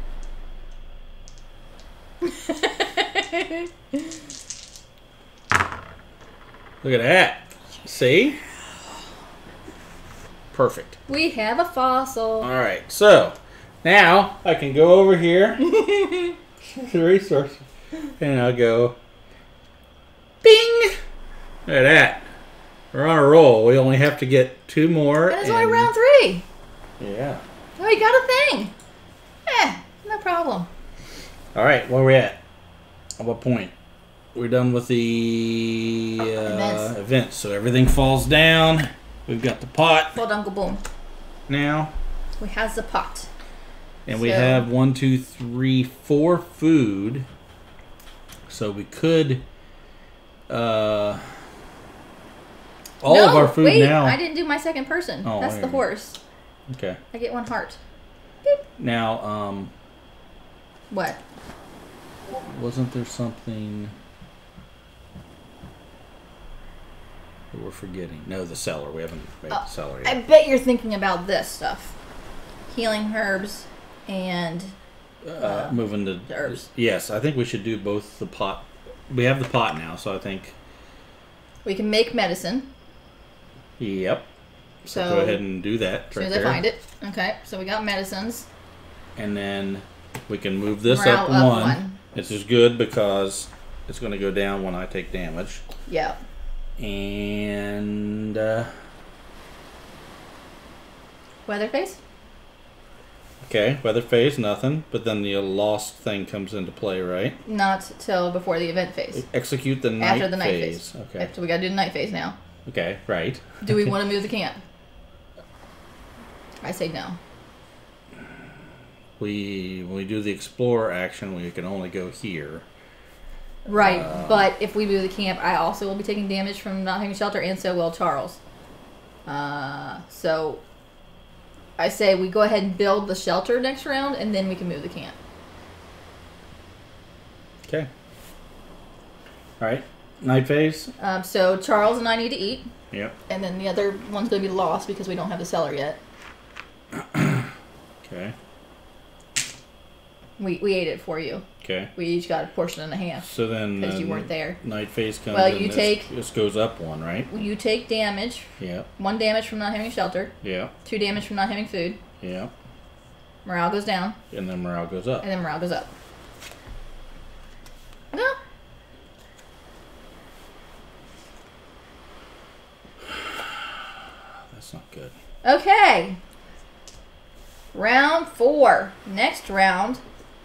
Look at that. See? Perfect. We have a fossil. All right, so now I can go over here to the resource, and I'll go, bing! Look at that. We're on a roll. We only have to get 2 more. And it's only round 3. Yeah. Oh, you got a thing. No problem. All right, where are we at? At what point? We're done with the events, so everything falls down. We've got the pot. Hold Uncle Boom. Now. We has the pot. And we have 1, 2, 3, 4 food. So we could all of our food now. I didn't do my second person. Oh, that's the horse. Okay. I get 1 heart. Beep. Now, what? Wasn't there something that we're forgetting? No, the cellar. We haven't made the cellar yet. I bet you're thinking about this stuff. Healing herbs and moving to herbs. Yes, I think we should do both the pot. We have the pot now, so I think we can make medicine. Yep. So go ahead and do that. As soon as I find it. Okay, so we got medicines. And then we can move this up 1. This is good because it's going to go down when I take damage. Yeah. And weather phase? Okay, weather phase, nothing. But then the lost thing comes into play, right? Not till before the event phase. Execute the night phase. After the night phase. Okay. So we got to do the night phase now. Okay, right. Do we want to move the camp? I say no. When we do the explorer action, we can only go here. Right, but if we move the camp, I also will be taking damage from not having shelter, and so will Charles. So I say we go ahead and build the shelter next round, and then we can move the camp. Okay. All right. Night phase. So Charles and I need to eat. Yep. And then the other one's going to be lost because we don't have the cellar yet. Okay. We ate it for you. Okay. We each got a portion and a half. So then because you weren't there. Night phase comes. Well, you take. This goes up 1, right? You take damage. Yeah. 1 damage from not having shelter. Yeah. 2 damage from not having food. Yeah. Morale goes down. And then morale goes up. And then morale goes up. No. That's not good. Okay. Round 4. Next round,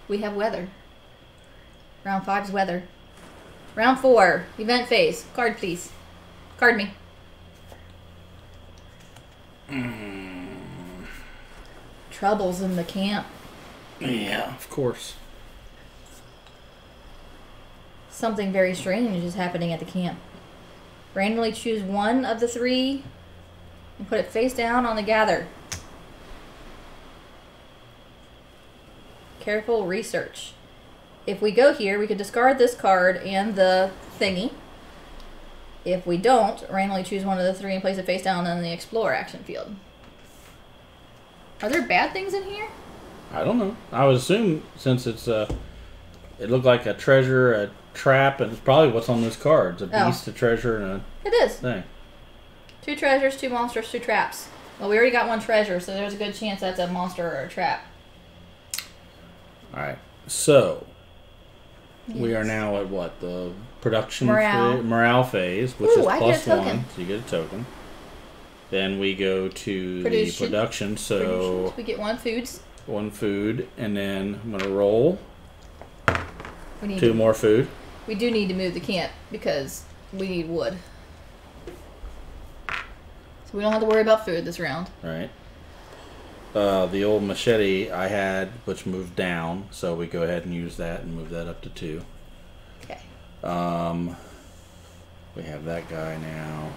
we have weather. Round 5 is weather. Round 4, event phase. Card, please. Card me. Troubles in the camp. Yeah, of course. Something very strange is happening at the camp. Randomly choose 1 of the 3 and put it face down on the gather. Careful research. If we go here, we can discard this card and the thingy. If we don't, randomly choose 1 of the 3 and place it face down on the explore action field. Are there bad things in here? I don't know. I would assume since it's it looked like a treasure, a trap, and it's probably what's on those cards. A beast, a treasure, and a It is. thing. 2 treasures, 2 monsters, 2 traps. Well, we already got 1 treasure, so there's a good chance that's a monster or a trap. Alright, so we are now at what? The production morale phase, which is plus 1, so you get a token. Then we go to the production, so we get 1 foods. 1 food, and then I'm going to roll. We need 2 more food. We do need to move the camp because we need wood. So we don't have to worry about food this round. Right. The old machete I had, which moved down, so we go ahead and use that and move that up to 2. Okay. We have that guy now.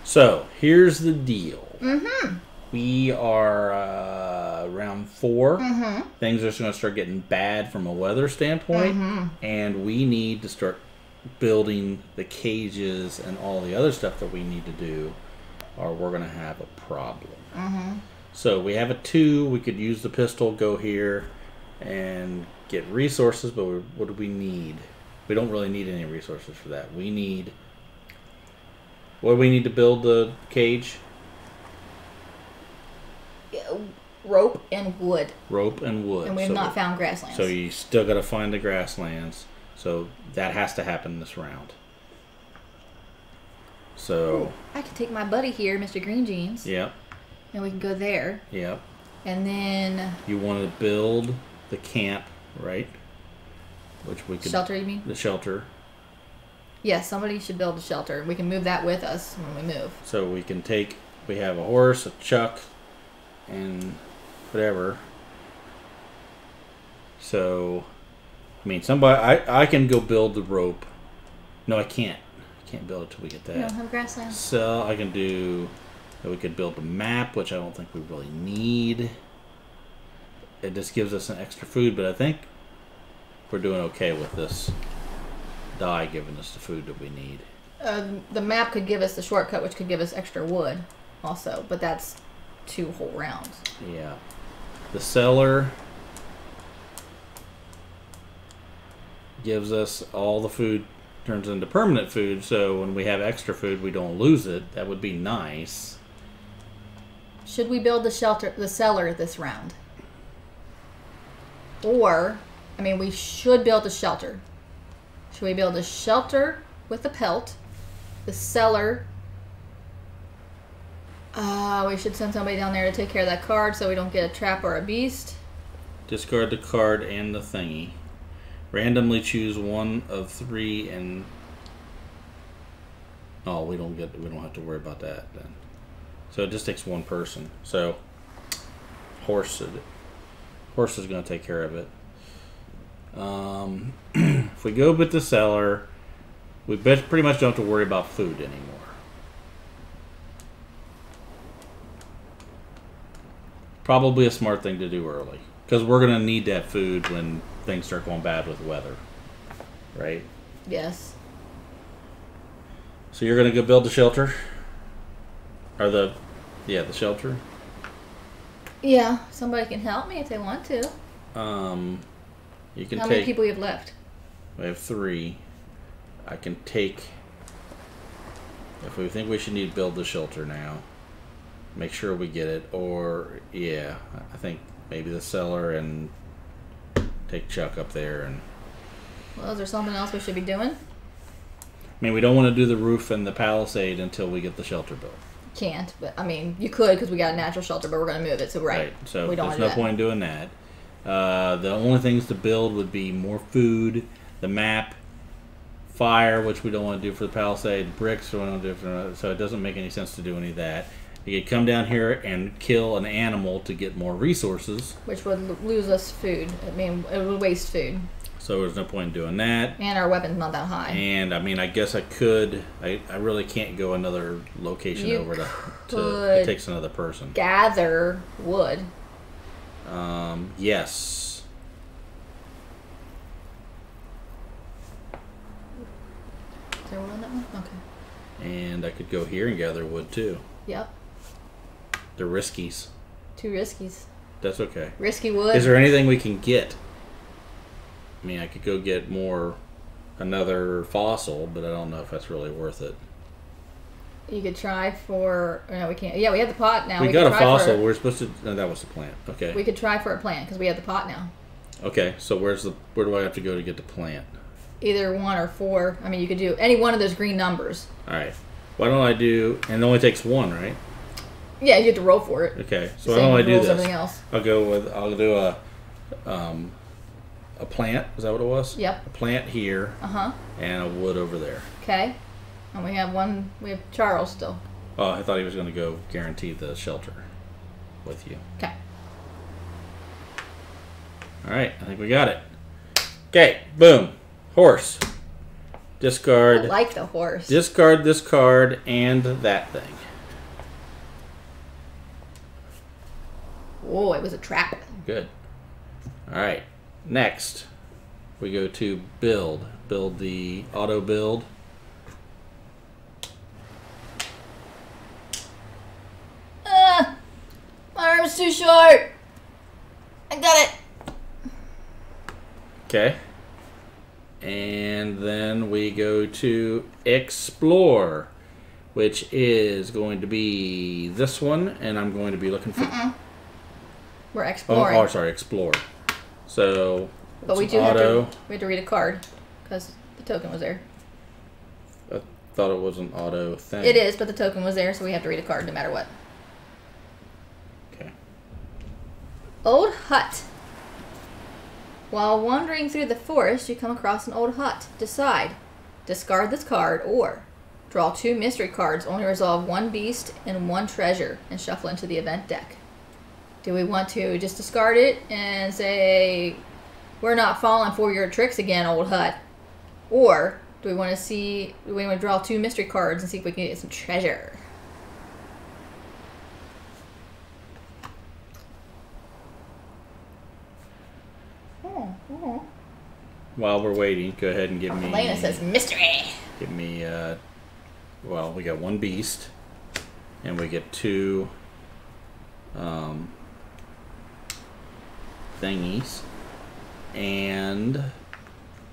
So, here's the deal. Mm-hmm. We are round 4. Mm-hmm. Things are just going to start getting bad from a weather standpoint, and we need to start building the cages and all the other stuff that we need to do, or we're going to have a problem. So we have a 2. We could use the pistol, go here, and get resources, but what do we need? We don't really need any resources for that. We need... What do we need to build the cage? rope and wood. Rope and wood. And we have not found grasslands. So you still got to find the grasslands. So that has to happen this round. So... Ooh, I can take my buddy here, Mr. Green Jeans. Yep. And we can go there. Yep. And then... You want to build the camp, right? Which we could... Shelter, you mean? The shelter. Yes, somebody should build a shelter. We can move that with us when we move. So we can take... We have a horse, a chuck, and whatever. So... I mean, somebody... I can go build the rope. No, I can't. I can't build it till we get that. We don't have grasslands. So I can do... We could build a map, which I don't think we really need. It just gives us an extra food, but I think we're doing okay with this die giving us the food that we need. The map could give us the shortcut, which could give us extra wood also, but that's 2 whole rounds. Yeah. The cellar gives us all the food, turns into permanent food, so when we have extra food, we don't lose it. That would be nice. Should we build the cellar this round? Or, I mean, we should build a shelter. Should we build a shelter with the pelt? The cellar. We should send somebody down there to take care of that card so we don't get a trap or a beast. Discard the card and the thingy. Randomly choose one of 3 and... Oh, we don't have to worry about that then. So it just takes 1 person. So horse is going to take care of it. If we go with the cellar, we pretty much don't have to worry about food anymore. Probably a smart thing to do early, because we're going to need that food when things start going bad with weather, right? Yes. So you're going to go build the shelter? Or the shelter? Yeah, somebody can help me if they want to. You can How take... many people we have left? We have 3. I can take... If we think we should need to build the shelter now, make sure we get it. Or, yeah, I think maybe the cellar and take Chuck up there. And Well, is there something else we should be doing? I mean, we don't want to do the roof and the palisade until we get the shelter built. Can't, but I mean, you could because we got a natural shelter, but we're going to move it, so right. So we don't there's want no to do point in doing that. The only things to build would be more food, the map, fire, which we don't want to do for the palisade, bricks, we don't want to do for, so it doesn't make any sense to do any of that. You could come down here and kill an animal to get more resources. Which would lose us food. I mean, it would waste food. So there's no point in doing that. And our weapon's not that high. And, I mean, I guess I could. I really can't go another location over to... It takes another person. Gather wood. Yes. Is there wood on that one? Okay. And I could go here and gather wood, too. Yep. They're riskies. 2 riskies. That's okay. Risky wood. Is there anything we can get? I mean, I could go get another fossil, but I don't know if that's really worth it. You could try for... No, we can't. Yeah, we have the pot now. We got a fossil. We're supposed to... No, that was the plant. Okay. We could try for a plant because we have the pot now. Okay, so where do I have to go to get the plant? Either 1 or 4. I mean, you could do any one of those green numbers. All right. Why don't I do... And it only takes 1, right? Yeah, you have to roll for it. Okay, so why don't I do this? Everything else. I'll do a plant. Is that what it was? Yep. A plant here. Uh-huh. And a wood over there. Okay. And we have Charles still. Oh, I thought he was going to go guarantee the shelter with you. Okay. All right, I think we got it. Okay, boom. Horse. Discard. I like the horse. Discard this card and that thing. Whoa, it was a trap. Good. All right. Next, we go to build. Build the auto build. My arm's too short. I got it. Okay. And then we go to explore, which is going to be this one, and I'm going to be looking for... We're exploring. Oh, sorry, explore. So, but we do have to read a card because the token was there. I thought it was an auto thing. It is, but the token was there, so we have to read a card no matter what. Okay. Old hut. While wandering through the forest, you come across an old hut. Decide. Discard this card or draw 2 mystery cards. Only resolve 1 beast and 1 treasure and shuffle into the event deck. Do we want to just discard it and say, we're not falling for your tricks again, old hut? Or do we want to draw 2 mystery cards and see if we can get some treasure? While we're waiting, go ahead and give me... Elena says mystery. Give me, well, we got 1 beast, and we get 2 thingies, and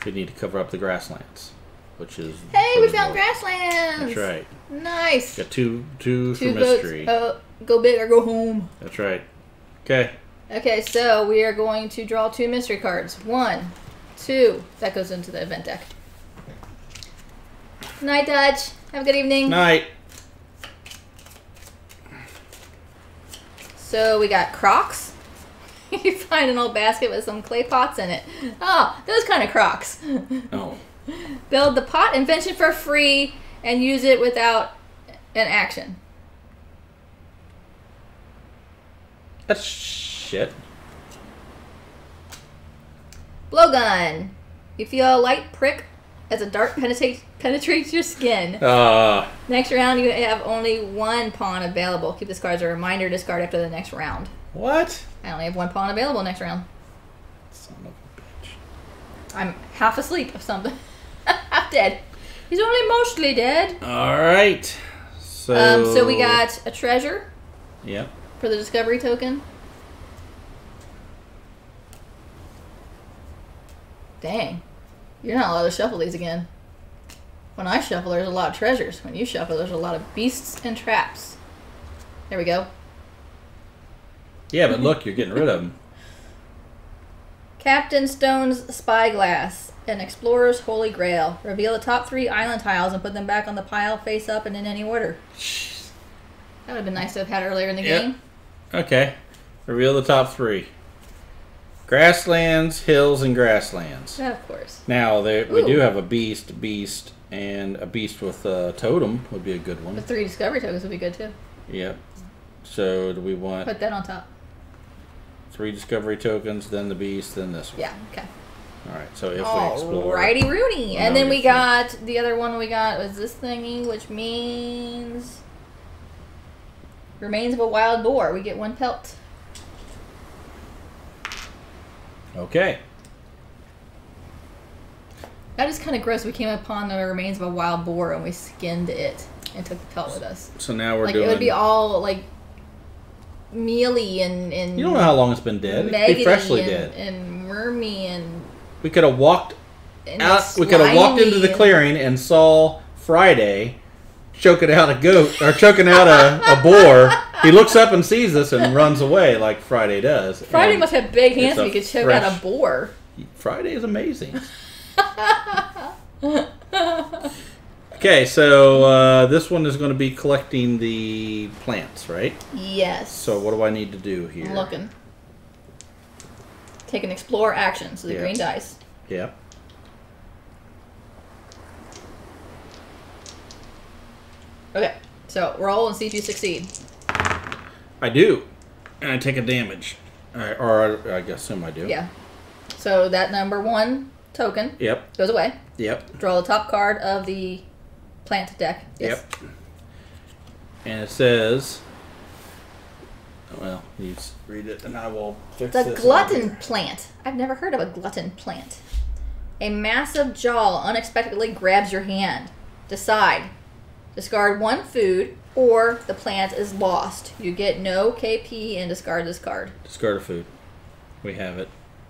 we need to cover up the grasslands, which is... Hey, we found grasslands! That's right. Nice. Got two for mystery. Go big or go home. That's right. Okay. Okay, so we are going to draw 2 mystery cards. 1, 2. That goes into the event deck. Night, Dutch. Have a good evening. Night. So we got Crocs. You find an old basket with some clay pots in it. Oh, those kind of Crocs. Oh. Build the pot invention for free and use it without an action. That's shit. Blowgun. You feel a light prick as a dart penetrates your skin. Next round, you have only 1 pawn available. Keep this card as a reminder. Discard after the next round. What? I only have 1 pawn available next round. Son of a bitch. I'm half asleep or something. Half dead. He's only mostly dead. All right. So we got a treasure. Yep. For the discovery token. Dang. You're not allowed to shuffle these again. When I shuffle, there's a lot of treasures. When you shuffle, there's a lot of beasts and traps. There we go. Yeah, but look, you're getting rid of them. Captain Stone's Spyglass. An explorer's holy grail. Reveal the top 3 island tiles and put them back on the pile face up and in any order. That would have been nice to have had earlier in the game. Okay. Reveal the top 3. Grasslands, hills, and grasslands. Yeah, of course. Now, we do have a beast, and a beast with a totem would be a good one. The 3 discovery tokens would be good too. Yep. So, do we want... Put that on top. 3 discovery tokens, then the beast, then this one. Yeah, okay. Alright, so if we explore... Alrighty Rooney. And then we got... The other one we got was this thingy, which means... Remains of a wild boar. We get 1 pelt. Okay. That is kind of gross. We came upon the remains of a wild boar and we skinned it and took the pelt with us. So now we're like, doing... It would be all, like, mealy and you don't know how long it's been dead. It could be freshly dead. And wormy and... We could have walked out... We could have walked into the clearing and saw Friday choking out a goat, or choking out a boar. He looks up and sees us and runs away like Friday does. Friday must have big hands so he could choke out a boar. Friday is amazing. Okay, so this one is going to be collecting the plants, right? Yes. So what do I need to do here? I'm looking. Take an explore action, so the green dice. Yeah. Okay, so roll and see if you succeed. I do. And I take a damage. Or I assume I do. Yeah. So that number 1 token goes away. Yep. Draw the top card of the plant deck. Yes. Yep. And it says... Well, you read it and I will fix this. The glutton plant. I've never heard of a glutton plant. A massive jaw unexpectedly grabs your hand. Decide. Discard 1 food, or the plant is lost. You get no KP and discard this card. Discard a food. We have it.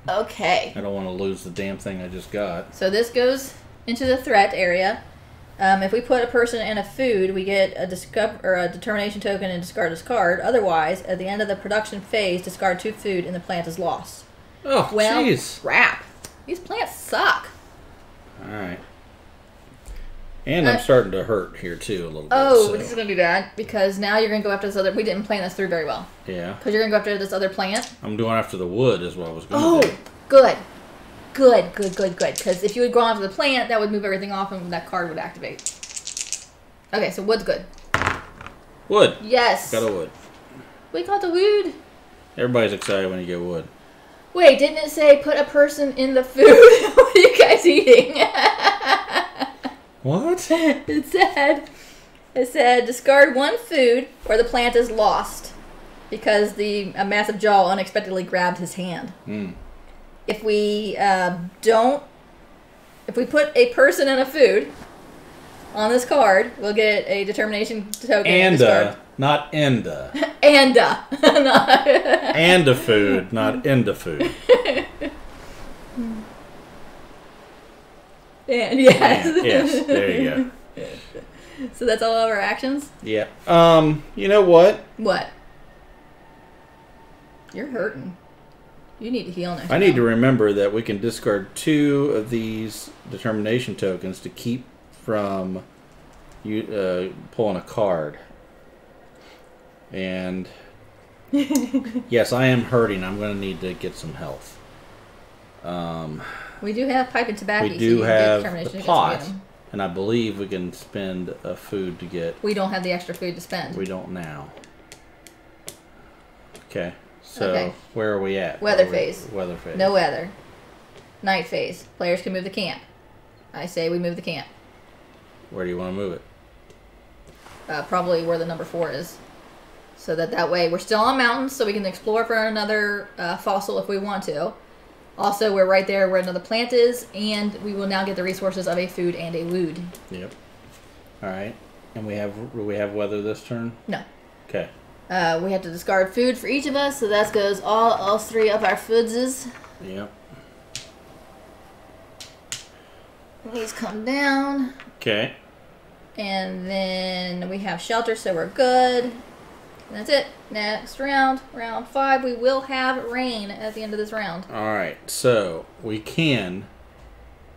Okay. I don't want to lose the damn thing I just got. So this goes into the threat area. If we put a person and a food, we get a determination token and discard this card. Otherwise, at the end of the production phase, discard 2 food and the plant is lost. Oh, well, jeez. crap. These plants suck. All right. And I'm starting to hurt here, too, a little bit. Oh, so. this is going to be bad, because now you're going to go after this other... We didn't plan this through very well. Yeah. Because you're going to go after this other plant. I'm going after the wood is what I was going to do. Good. Good. Because if you had gone after the plant, that would move everything off and that card would activate. Okay, so wood's good. Wood. Yes. Got a wood. We got the wood. Everybody's excited when you get wood. Wait, didn't it say put a person in the food? What are you guys eating? What? It said discard 1 food or the plant is lost because a massive jaw unexpectedly grabbed his hand. If we put a person and a food on this card, we'll get a determination token. Anda, not enda. Anda. And a food, not enda food. And yes. Yes, there you go. So that's all of our actions? Yeah. You know what? What? You're hurting. You need to heal next time. I need to remember that we can discard 2 of these determination tokens to keep from you pulling a card. And yes, I am hurting. I'm going to need to get some health. We do have pipe and tobacco. We do have the pot, and I believe we can spend a food to get... We don't have the extra food to spend. We don't now. Okay. So, where are we at? Weather phase. Weather phase. No weather. Night phase. Players can move the camp. I say we move the camp. Where do you want to move it? Probably where the number 4 is. So that way we're still on mountains, so we can explore for another fossil if we want to. Also, we're right there where another plant is, and we will now get the resources of a food and a wood. Yep. All right. And we have weather this turn? No. Okay. We have to discard food for each of us, so that goes all 3 of our foodses. Yep. These come down. Okay. And then we have shelter, so we're good. And that's it. Next round, round 5, we will have rain at the end of this round. All right. So we can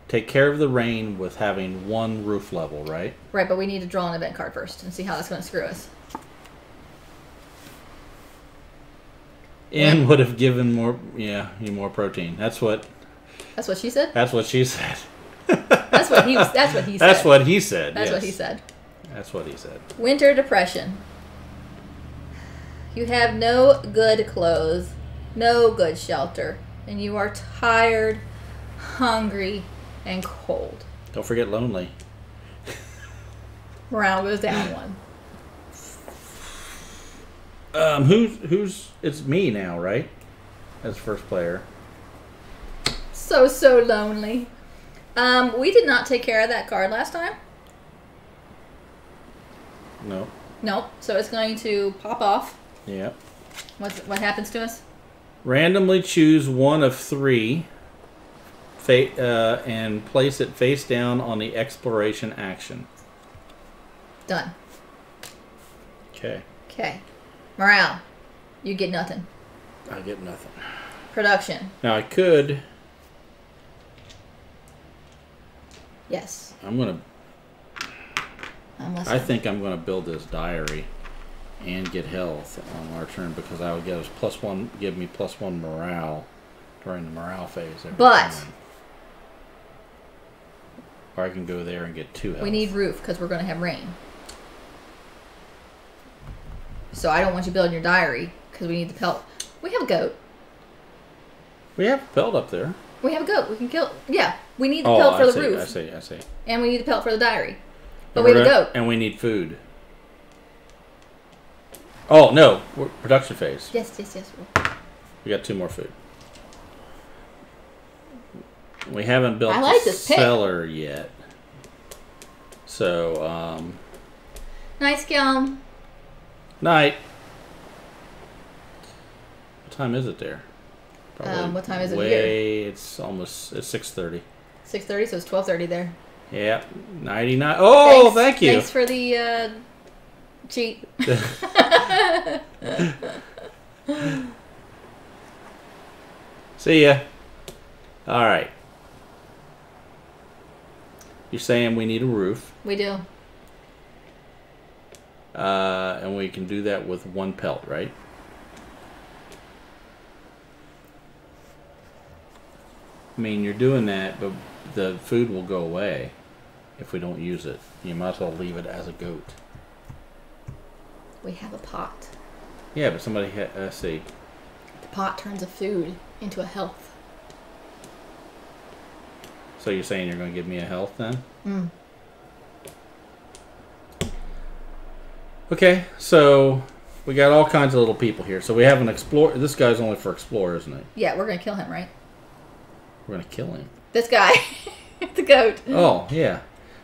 take care of the rain with having 1 roof level, right? Right, but we need to draw an event card first and see how that's going to screw us. And would have given more, you more protein. That's what she said? That's what she said. That's what he said. That's what he said. That's yes. what he said. That's what he said. Winter depression. You have no good clothes, no good shelter, and you are tired, hungry, and cold. Don't forget lonely. Morale goes down 1. Who's it's me now, right? As first player. So lonely. We did not take care of that card last time. No. Nope. So it's going to pop off. Yep. What happens to us? Randomly choose 1 of 3 and place it face down on the exploration action. Done. Okay. Okay. Morale. You get nothing. I get nothing. Production. Now I could... Yes. I think I'm gonna build this diary and get health on our turn because I would get us give me +1 morale during the morale phase. But time. Or I can go there and get 2 health. We need roof because we're going to have rain. So I don't want you building your diary because we need the pelt. We have a goat. We have a pelt up there. We have a goat. We can kill. Yeah, we need the pelt for the roof. I see. And we need the pelt for the diary. But we have a goat. And we need food. Oh, no. We're production phase. Yes. We got 2 more food. We haven't built the cellar yet. So, Night, Skilm. Night. What time is it there? What time is it here? It's 6:30. 6:30, so it's 12:30 there. Yeah, 99. Oh, thank you. Thanks for the cheat. See ya. All right. You're saying we need a roof. We do. And we can do that with 1 pelt, right? I mean, you're doing that, but the food will go away if we don't use it. You might as well leave it as a goat. We have a pot. Yeah, but somebody let's see. The pot turns a food into a health. So you're saying you're going to give me a health then? Mm. Okay, so we got all kinds of little people here. So we have an explorer. This guy's only for explorer, isn't it? Yeah, we're going to kill him, right? We're going to kill him. This guy. The goat. Oh, yeah.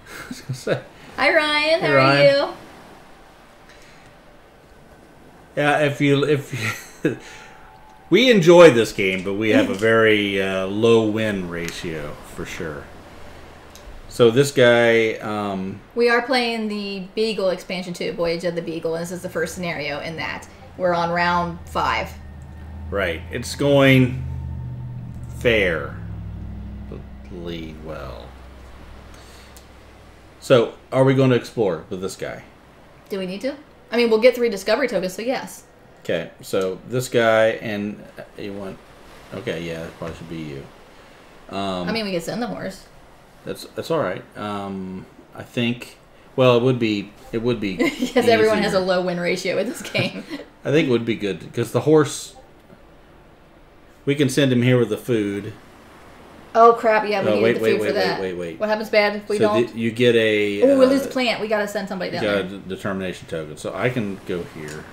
I was going to say. Hi, Ryan. Hey, How Ryan. are you? Yeah, if you we enjoy this game, but we have a very low win ratio for sure. So this guy, We are playing the Beagle expansion 2, Voyage of the Beagle, and this is the first scenario in that. We're on round 5. right? It's going fairly well. So, are we going to explore with this guy? Do we need to? I mean, we'll get 3 discovery tokens, so yes. Okay, so this guy and you want. Okay, yeah, that probably should be you. I mean, we could send the horse. That's all right. I think. Well, it would be. Because everyone has a low win ratio with this game. I think it would be good because the horse. We can send him here with the food. Oh crap! Yeah, we need the food for wait, that. wait. What happens bad if we don't? You get a. Oh, we lose plant. We gotta send somebody down you got there. a determination token, so I can go here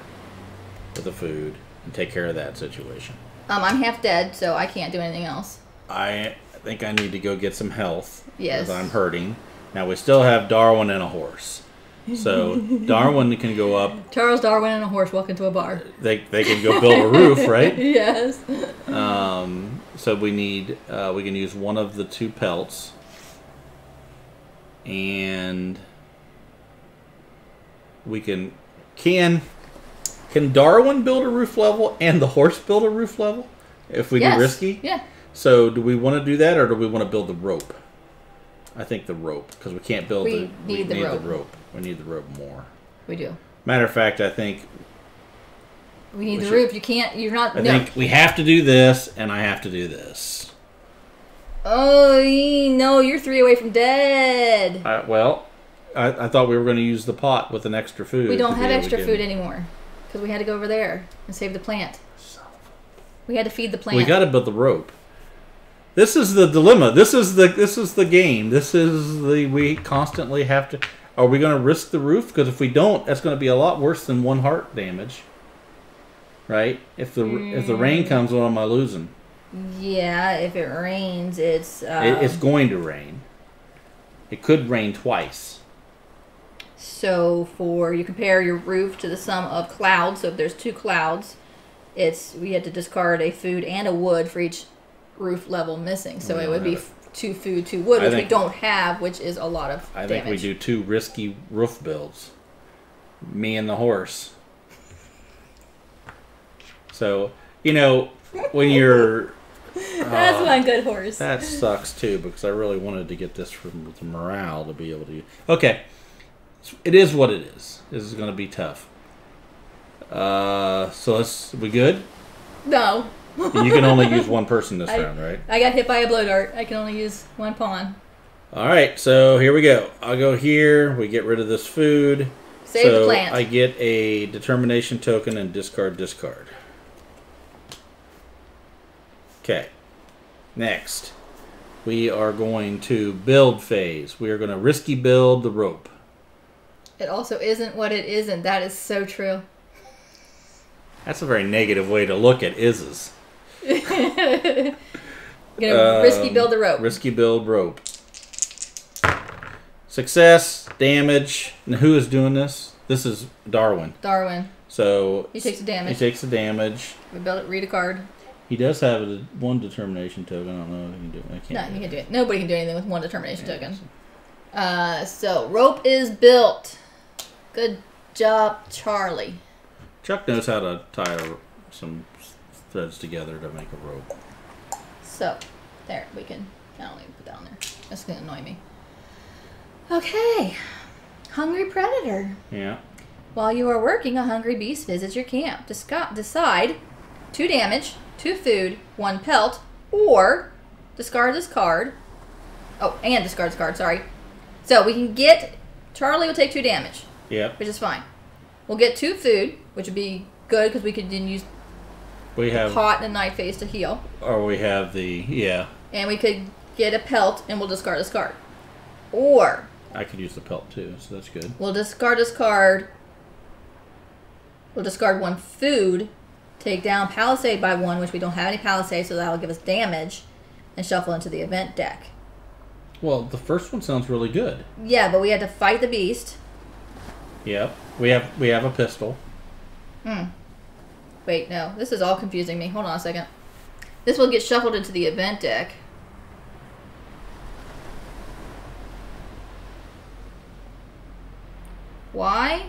with the food and take care of that situation. I'm half dead, so I can't do anything else. I think I need to go get some health. Yes. Because I'm hurting. Now we still have Darwin and a horse. So Darwin can go up. Charles Darwin and a horse walk into a bar. They can go build a roof, right? Yes. So we need we can use one of the 2 pelts, and we can Darwin build a roof level and the horse build a roof level if we get risky? Yeah. So do we want to do that, or do we want to build the rope? I think the rope, because we can't build We need the rope. We need the rope more. We do. Matter of fact, I think We need the roof. You can't. You're not. I think we have to do this, and I have to do this. Oh no! You're 3 away from dead. I thought we were going to use the pot with an extra food. We don't have extra food anymore because we had to go over there and save the plant. We had to feed the plant. We got to build the rope. This is the dilemma. This is the game. We constantly have to. Are we going to risk the roof? Because if we don't, that's going to be a lot worse than 1 heart damage. Right? If the rain comes, what am I losing? Yeah, if it rains, it's going to rain. It could rain twice. So you compare your roof to the sum of clouds. So if there's 2 clouds, we had to discard a food and a wood for each roof level missing. So it would be 2 food, 2 wood, which we don't have, which is a lot of damage. I think we do 2 risky roof builds. Me and the horse. So, when you're... That's one good horse. That sucks, too, because I really wanted to get this from the morale to be able to... Okay. It is what it is. This is going to be tough. So we good? No. And you can only use 1 person this round, right? I got hit by a blow dart. I can only use 1 pawn. All right, so here we go. I'll go here. We get rid of this food. Save the plant. I get a determination token and discard. Okay. Next, we are going to build phase. We are going to risky build the rope. It also isn't what it isn't. That is so true. That's a very negative way to look at ises. Gonna risky build the rope. Risky build rope. Success, damage. And who is doing this? This is Darwin. So he takes the damage. He takes the damage. We build it. Read a card. He does have 1 determination token. I don't know if he can do it. No, he can do it. Nobody can do anything with 1 determination token. So rope is built. Good job, Charlie. Chuck knows how to tie some threads together to make a rope. So, there, we can, I don't even put that on there. That's going to annoy me. Okay. Hungry predator. Yeah. While you are working, a hungry beast visits your camp. Decide 2 damage, 2 food, 1 pelt, or discard this card. Oh, and discard this card, sorry. So we can get, Charlie will take 2 damage. Yep. Which is fine. We'll get 2 food, which would be good because we could then use the pot and a night phase to heal. Or we have yeah. And we could get a pelt and we'll discard this card. Or I could use the pelt too, so that's good. we'll discard this card. We'll discard 1 food, take down Palisade by 1, which we don't have any Palisade, so that'll give us damage, and shuffle into the event deck. Well, the first one sounds really good. Yeah, but we had to fight the beast. Yep. We have a pistol. Wait, no. This is all confusing me. Hold on a second. This will get shuffled into the event deck. Why?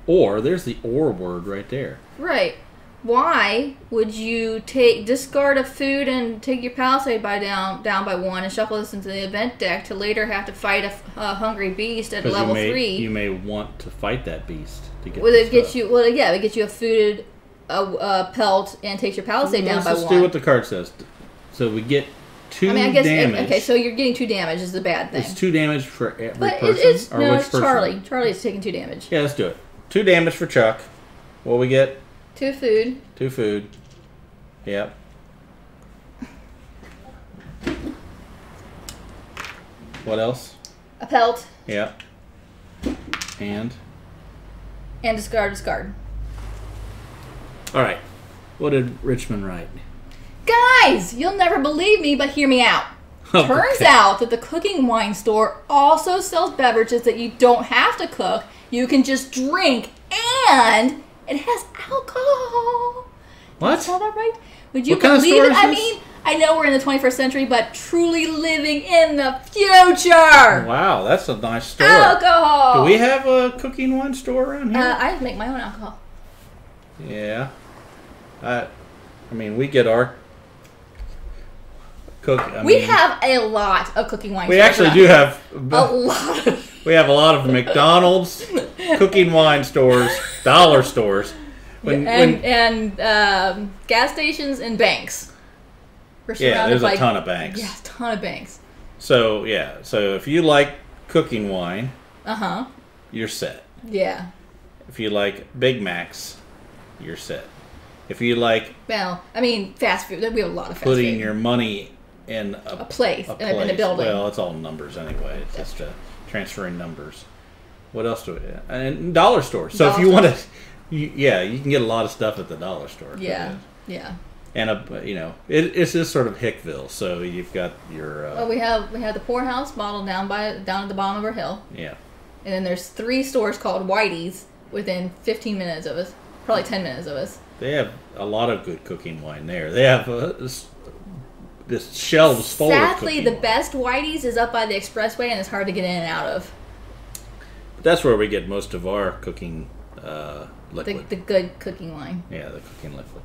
Or there's the or word right there. Right. Why would you discard a food and take your Palisade down by 1 and shuffle this into the event deck to later have to fight a hungry beast at level 3? You may want to fight that beast to get. It gets you a food, a pelt, and takes your Palisade down by 1. Let's do what the card says. So we get 2 damage. Okay, so you're getting 2 damage is the bad thing. It's 2 damage for every but person? It's person? Charlie. Charlie is taking 2 damage. Yeah, let's do it. 2 damage for Chuck. What we get? 2 food. 2 food. Yep. What else? A pelt. Yep. And discard. All right. What did Richmond write? Guys, you'll never believe me, but hear me out. Turns out that the cooking wine store also sells beverages that you don't have to cook. You can just drink, and it has alcohol. What? Did I spell that right? Would you What kind of believe store it? is I this? mean, I know we're in the 21st century, but truly living in the future. Wow, that's a nice store. Alcohol. Do we have a cooking wine store around here? I make my own alcohol. Yeah. I mean, we get our We have a lot of cooking wine. We actually do have a lot. We have a lot of McDonald's, cooking wine stores, dollar stores, and gas stations and banks. Yeah, there's a ton of banks. Yeah, a ton of banks. So yeah, so if you like cooking wine, you're set. Yeah. If you like Big Macs, you're set. If you like, well, I mean, fast food. We have a lot of fast putting food. your money in a place, in a building. Well, it's all numbers anyway. It's just transferring numbers. What else do we have? And dollar stores. So if you want to, you can get a lot of stuff at the dollar store. Yeah, yeah. And it's just sort of Hickville. So you've got your. Well, we have the poorhouse model down at the bottom of our hill. Yeah. And then there's 3 stores called Whitey's within 15 minutes of us, probably 10 minutes of us. They have a lot of good cooking wine there. They have this shelves full of Sadly, the wine. best Whitey's is up by the expressway, and it's hard to get in and out of. But that's where we get most of our cooking liquid. The good cooking wine. Yeah, the cooking liquid.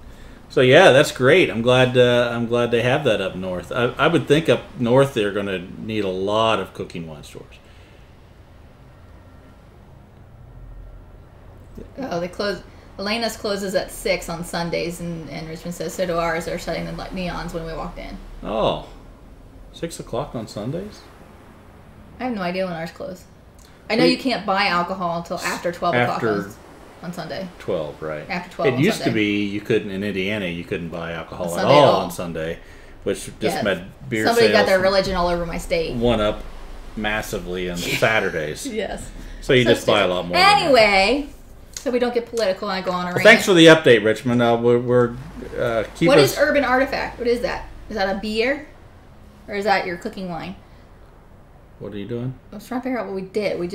So yeah, that's great. I'm glad they have that up north. I would think up north they're going to need a lot of cooking wine stores. Oh, they close. Elena's closes at 6 on Sundays, and Richmond says so do ours. They're shutting the neons when we walked in. Oh, 6 o'clock on Sundays? I have no idea when ours close. I know you can't buy alcohol until after 12 o'clock on Sunday. 12, right. After 12 It on used Sunday. to be you couldn't, in Indiana, you couldn't buy alcohol at Sunday all at all. on Sunday, which just meant beer Somebody sales got their religion all over my state. went up massively on Saturdays. Yes. So you just buy a lot more. Anyway, so we don't get political and I go on a rant. Thanks for the update, Richmond. We're What is Urban Artifact? What is that? Is that a beer? Or is that your cooking wine? What are you doing? I was trying to figure out what we did. We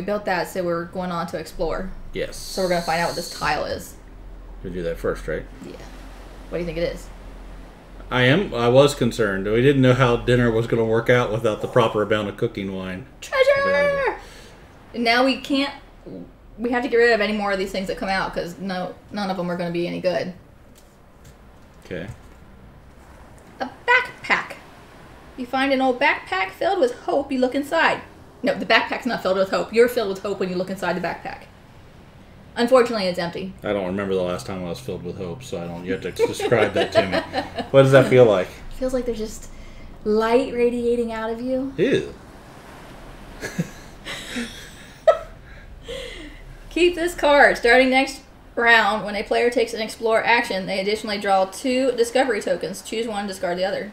built that, so we're going on to explore. Yes. So we're going to find out what this tile is. You do that first, right? Yeah. What do you think it is? I was concerned. We didn't know how dinner was going to work out without the proper amount of cooking wine. Treasure And now we can't. We have to get rid of any more of these things that come out because none of them are going to be any good. Okay. A backpack. You find an old backpack filled with hope. You look inside. No, the backpack's not filled with hope. You're filled with hope when you look inside the backpack. Unfortunately, it's empty. I don't remember the last time I was filled with hope, so I don't. You have to describe that to me. What does that feel like? It feels like there's just light radiating out of you. Ew. Keep this card. Starting next round, when a player takes an explore action, they additionally draw 2 discovery tokens. Choose one, discard the other.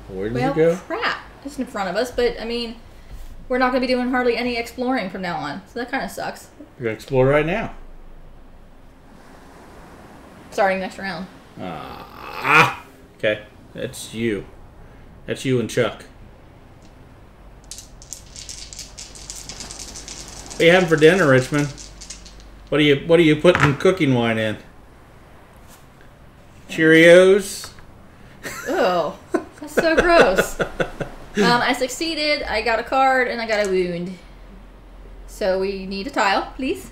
Where does it go? Crap. It's in front of us, but I mean, we're not going to be doing hardly any exploring from now on, so that kind of sucks. We're going to explore right now. Starting next round. Okay. That's you. That's you and Chuck. What are you having for dinner, Richmond? What are you putting cooking wine in? Cheerios? Oh, that's so gross. I succeeded, I got a card, and I got a wound. So we need a tile, please.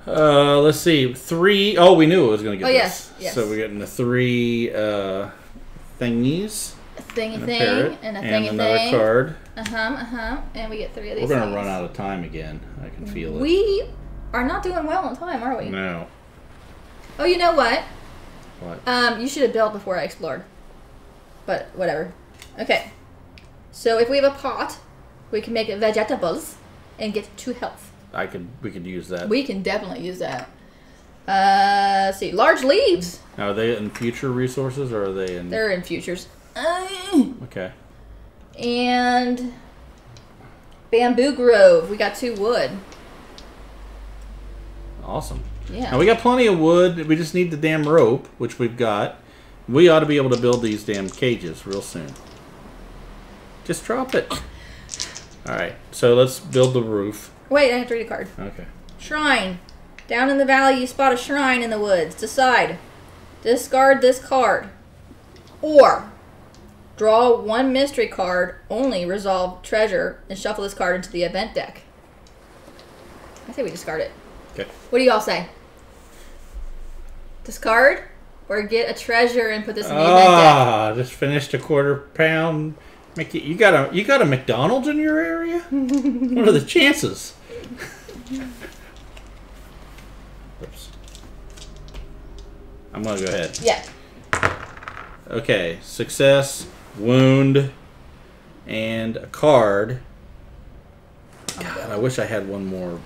Let's see. 3. Oh, we knew it was going to get this. Yes. So we're getting the 3 thingies. A thingy and thing, parrot, and a thingy and another card. And we get 3 of these. We're going to run out of time again. I can feel it. We are not doing well on time, are we? No. Oh, you know what? What? You should have built before I explored. But whatever. Okay. So if we have a pot, we can make vegetables and get 2 health. We could use that. We can definitely use that. Let's see. Large leaves. Now, are they in future resources or are they in... They're in futures. Okay. And bamboo grove. We got 2 wood. Awesome. Yeah. Now, we got plenty of wood. We just need the damn rope, which we've got. We ought to be able to build these damn cages real soon. Just drop it. All right. So let's build the roof. Wait, I have to read a card. Okay. Shrine. Down in the valley, you spot a shrine in the woods. Decide. Discard this card. Or draw 1 mystery card, only resolve treasure, and shuffle this card into the event deck. I say we discard it. Okay. What do you all say? Discard? Or get a treasure and put this in the event deck? Just finished a £1/4. Mickey, you got a McDonald's in your area? What are the chances? Oops. I'm gonna go ahead. Yeah. Okay, success, wound, and a card. God, I wish I had one more.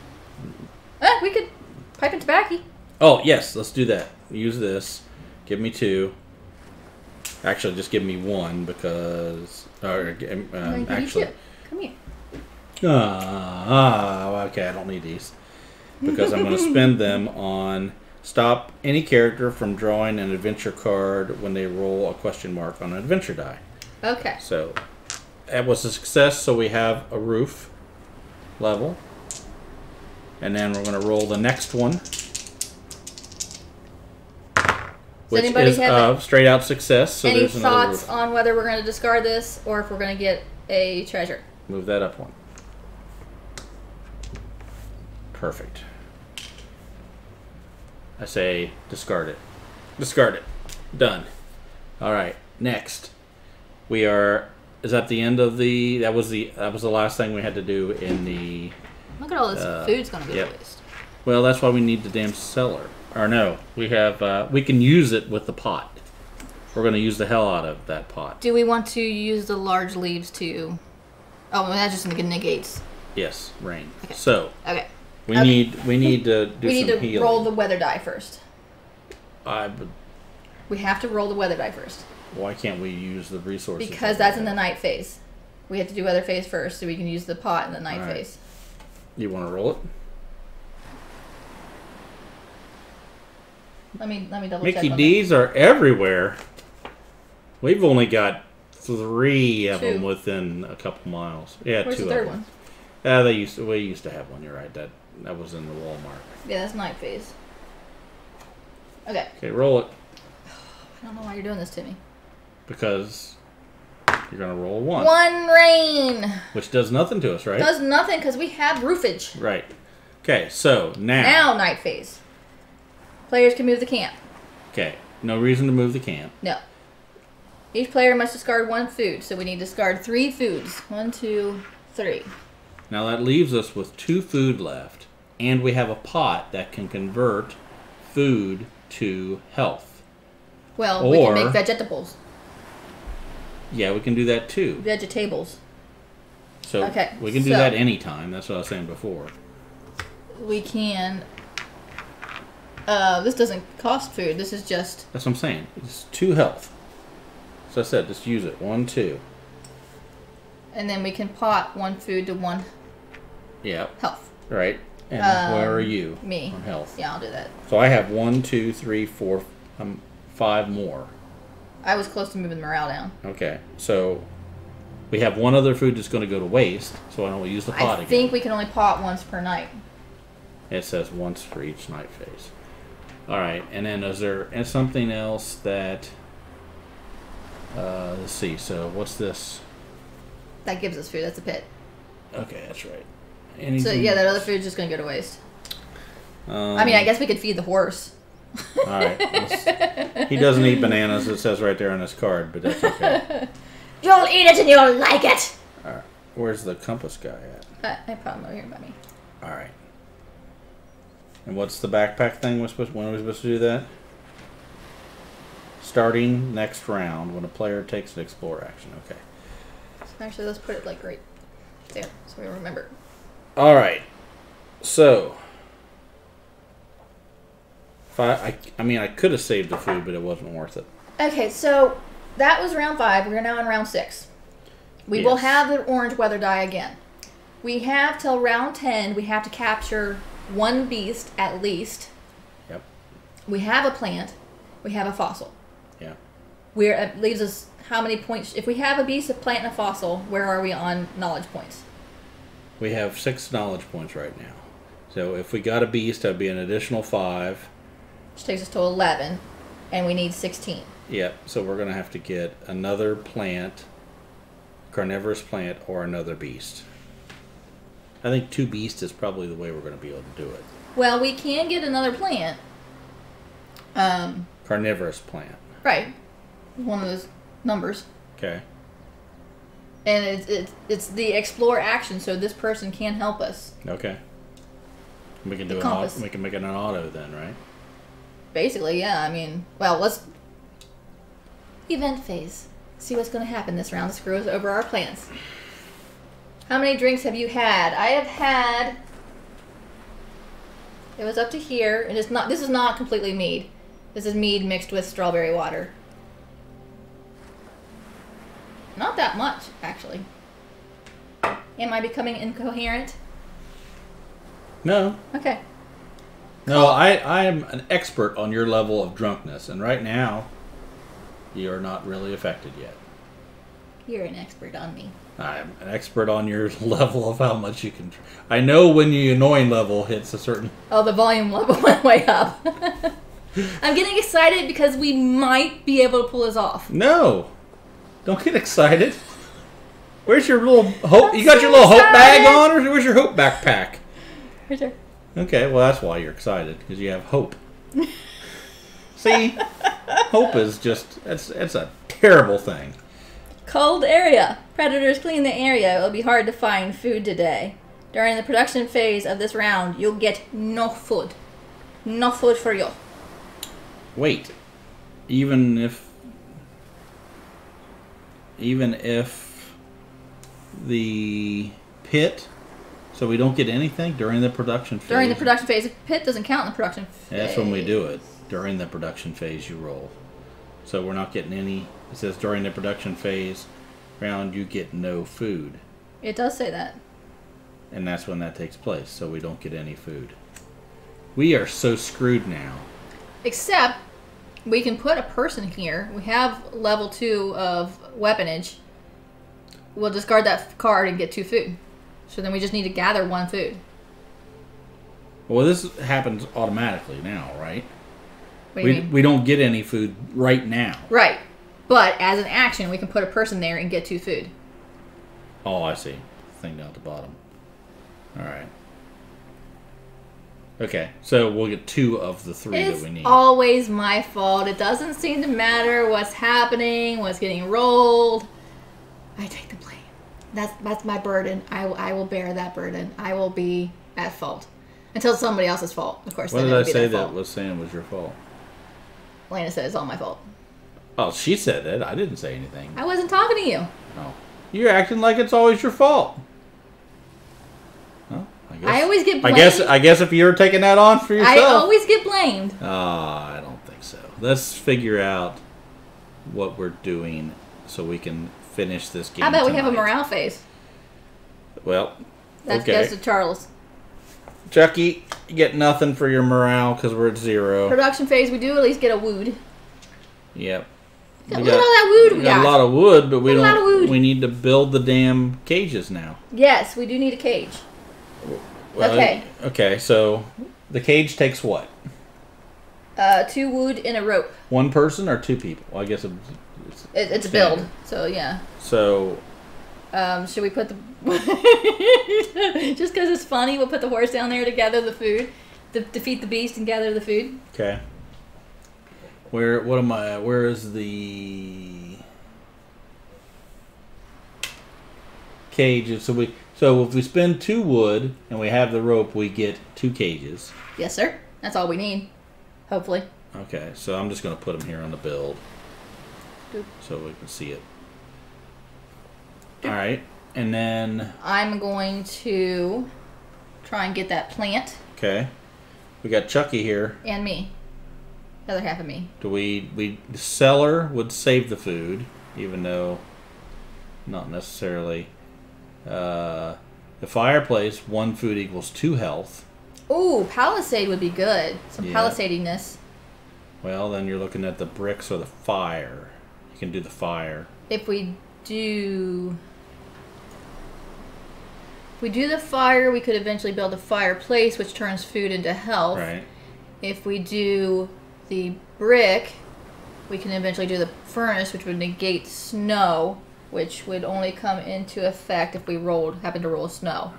We could pipe and tobacco. Oh, yes, let's do that. Use this. Give me 2. Actually, just give me 1 because... actually... Come here. Okay, I don't need these. Because I'm going to spend them on stop any character from drawing an adventure card when they roll a question mark on an adventure die. Okay. So, that was a success, so we have a roof level. And then we're going to roll the next one. Which is straight out success. So any there's another thoughts on whether we're going to discard this or if we're going to get a treasure? Move that up 1. Perfect. I say discard it. Discard it. Done. All right. Next, we are. Is that the end of the? That was the last thing we had to do in the. Look at all this food's going to go to waste. Well, that's why we need the damn cellar. Or no, we have. We can use it with the pot. We're going to use the hell out of that pot. Do we want to use the large leaves to? Oh, that just negates. Yes, rain. Okay. So. Okay. We need to do we need to healing. roll the weather die first. But we have to roll the weather die first. Why can't we use the resources? Because that's in the night phase. We have to do weather phase first, so we can use the pot in the night phase. You want to roll it? Let me double Mickey check. D's are everywhere. We've only got 3 of them within a couple miles. Yeah, Where's 2 the third of them. one? We used to have one. You're right. That was in the Walmart. Yeah, that's night phase. Okay. Okay, roll it. I don't know why you're doing this to me. Because You're going to roll 1. 1 rain. Which does nothing to us, right? Does nothing because we have roofage. Right. Okay, so now. Now night phase. Players can move the camp. Okay, no reason to move the camp. No. Each player must discard 1 food, so we need to discard 3 foods. 1, 2, 3. Now that leaves us with 2 food left, and we have a pot that can convert food to health. Well, we can make vegetables. Yeah, we can do that too. Vegetables. So okay, we can do that anytime. That's what I was saying before. We can. This doesn't cost food. This is just. That's what I'm saying. It's 2 health. So I said, just use it. 1, 2. And then we can pot 1 food to 1. Yep. Health. Right. And where are you? Me. On health. Yeah, I'll do that. So I have 1, 2, 3, 4, 5 more. I was close to moving morale down. Okay. So we have 1 other food that's going to go to waste. So I don't use the pot again. I think we can only pot once per night. It says once for each night phase. All right. And then is there something else that... let's see. So what's this? That gives us food. That's a pit. Okay, that's right. So yeah, that other food's just going to go to waste. I mean, I guess we could feed the horse. All right. He doesn't eat bananas. It says right there on his card, but that's okay. You'll eat it and you'll like it. All right. Where's the compass guy at? I put him over here by me. All right. And what's the backpack thing? When are we supposed to do that? Starting next round when a player takes an explore action. Okay. Actually, let's put it like right there so we remember. All right. So, I mean, I could have saved the food, but it wasn't worth it. Okay, so that was round 5. We're now in round 6. We will have the orange weather die again. We have till round 10. We have to capture 1 beast at least. Yep. We have a plant. We have a fossil. Yeah. It leaves us how many points? If we have a beast, a plant, and a fossil, where are we on knowledge points? We have 6 knowledge points right now. So if we got a beast, that'd be an additional 5. Which takes us to 11, and we need 16. Yep. So we're gonna have to get another plant, carnivorous plant, or another beast. I think 2 beasts is probably the way we're gonna be able to do it. Well, we can get another plant. Carnivorous plant. Right. One of those numbers. Okay. And it's the explore action, so this person can help us. Okay. We can do we can make it an auto then, right? Basically, yeah. I mean, well, let's event phase. See what's going to happen this round. This goes over our plans. How many drinks have you had? I have had. It was up to here, and it's not. This is not completely mead. This is mead mixed with strawberry water. Not that much, actually. Am I becoming incoherent? No. Okay. No, I am an expert on your level of drunkenness, and right now, you're not really affected yet. You're an expert on me. I'm an expert on your level of how much you can... I know when your annoying level hits a certain... Oh, the volume level went way up. I'm getting excited because we might be able to pull this off. No! Don't get excited. Where's your little hope? You got your little hope bag on, or where's your hope backpack? Right there. Okay, well that's why you're excited, because you have hope. See? Hope is just, it's a terrible thing. Cold area. Predators clean the area. It will be hard to find food today. During the production phase of this round, you'll get no food. No food for you. Wait. Even if the pit, so we don't get anything during the production phase? During the production phase. The pit doesn't count in the production phase. That's when we do it. During the production phase, you roll. So we're not getting any... It says during the production phase round, you get no food. It does say that. And that's when that takes place, so we don't get any food. We are so screwed now. Except, we can put a person here. We have level 2 of weaponage. We'll discard that card and get 2 food. So then we just need to gather 1 food. Well, this happens automatically now, right? What do you mean? We don't get any food right now. Right. But as an action, we can put a person there and get 2 food. Oh, I see. Thing down at the bottom. All right. Okay, so we'll get 2 of the 3 that we need. It's always my fault. It doesn't seem to matter what's happening, what's getting rolled. I take the blame. That's my burden. I will bear that burden. I will be at fault until it's somebody else's fault. Of course. What did I say that was saying was your fault? Lena said it's all my fault. Oh, she said it. I didn't say anything. I wasn't talking to you. No, you're acting like it's always your fault. I always get blamed. I guess if you're taking that on for yourself. I always get blamed. I don't think so. Let's figure out what we're doing so we can finish this game. How about tonight. we have a morale phase? Well, that okay. goes to Charles. Chucky, you get nothing for your morale because we're at 0. Production phase, we do at least get a wood. Yep. Look at all that wood we got. A lot of wood, but we don't. A lot of wood. We need to build the damn cages now. Yes, we do need a cage. Well, okay. Okay, so the cage takes what? 2 wood and a rope. 1 person or 2 people? Well, I guess it's a build. So yeah. So. Should we put the just because it's funny? We'll put the horse down there to gather the food, defeat the beast and gather the food. Okay. Where is the cage? So if we spend 2 wood and we have the rope, we get 2 cages. Yes, sir. That's all we need. Hopefully. Okay, so I'm just going to put them here on the build. Doop. So we can see it. All right, and then I'm going to try and get that plant. Okay, we got Chucky here, and me. The other half of me. The seller would save the food, even though not necessarily. The fireplace, 1 food equals 2 health. Ooh, palisade would be good. Some palisadiness. Well, then you're looking at the bricks or the fire. You can do the fire. If we do the fire, we could eventually build a fireplace, which turns food into health. Right. If we do the brick, we can eventually do the furnace, which would negate snow, which would only come into effect if we happened to roll snow.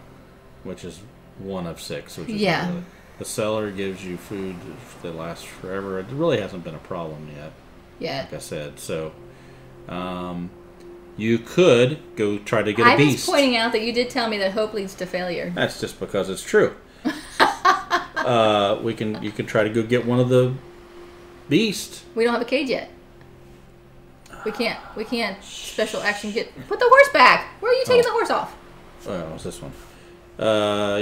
Which is 1 of 6. Which is really, the cellar gives you food that lasts forever. It really hasn't been a problem yet. Yeah. Like I said, so. You could go try to get a beast. I was pointing out that you did tell me that hope leads to failure. That's just because it's true. You can try to go get one of the beasts. We don't have a cage yet. We can't special action put the horse back. Where are you taking the horse off? Oh, it's this one.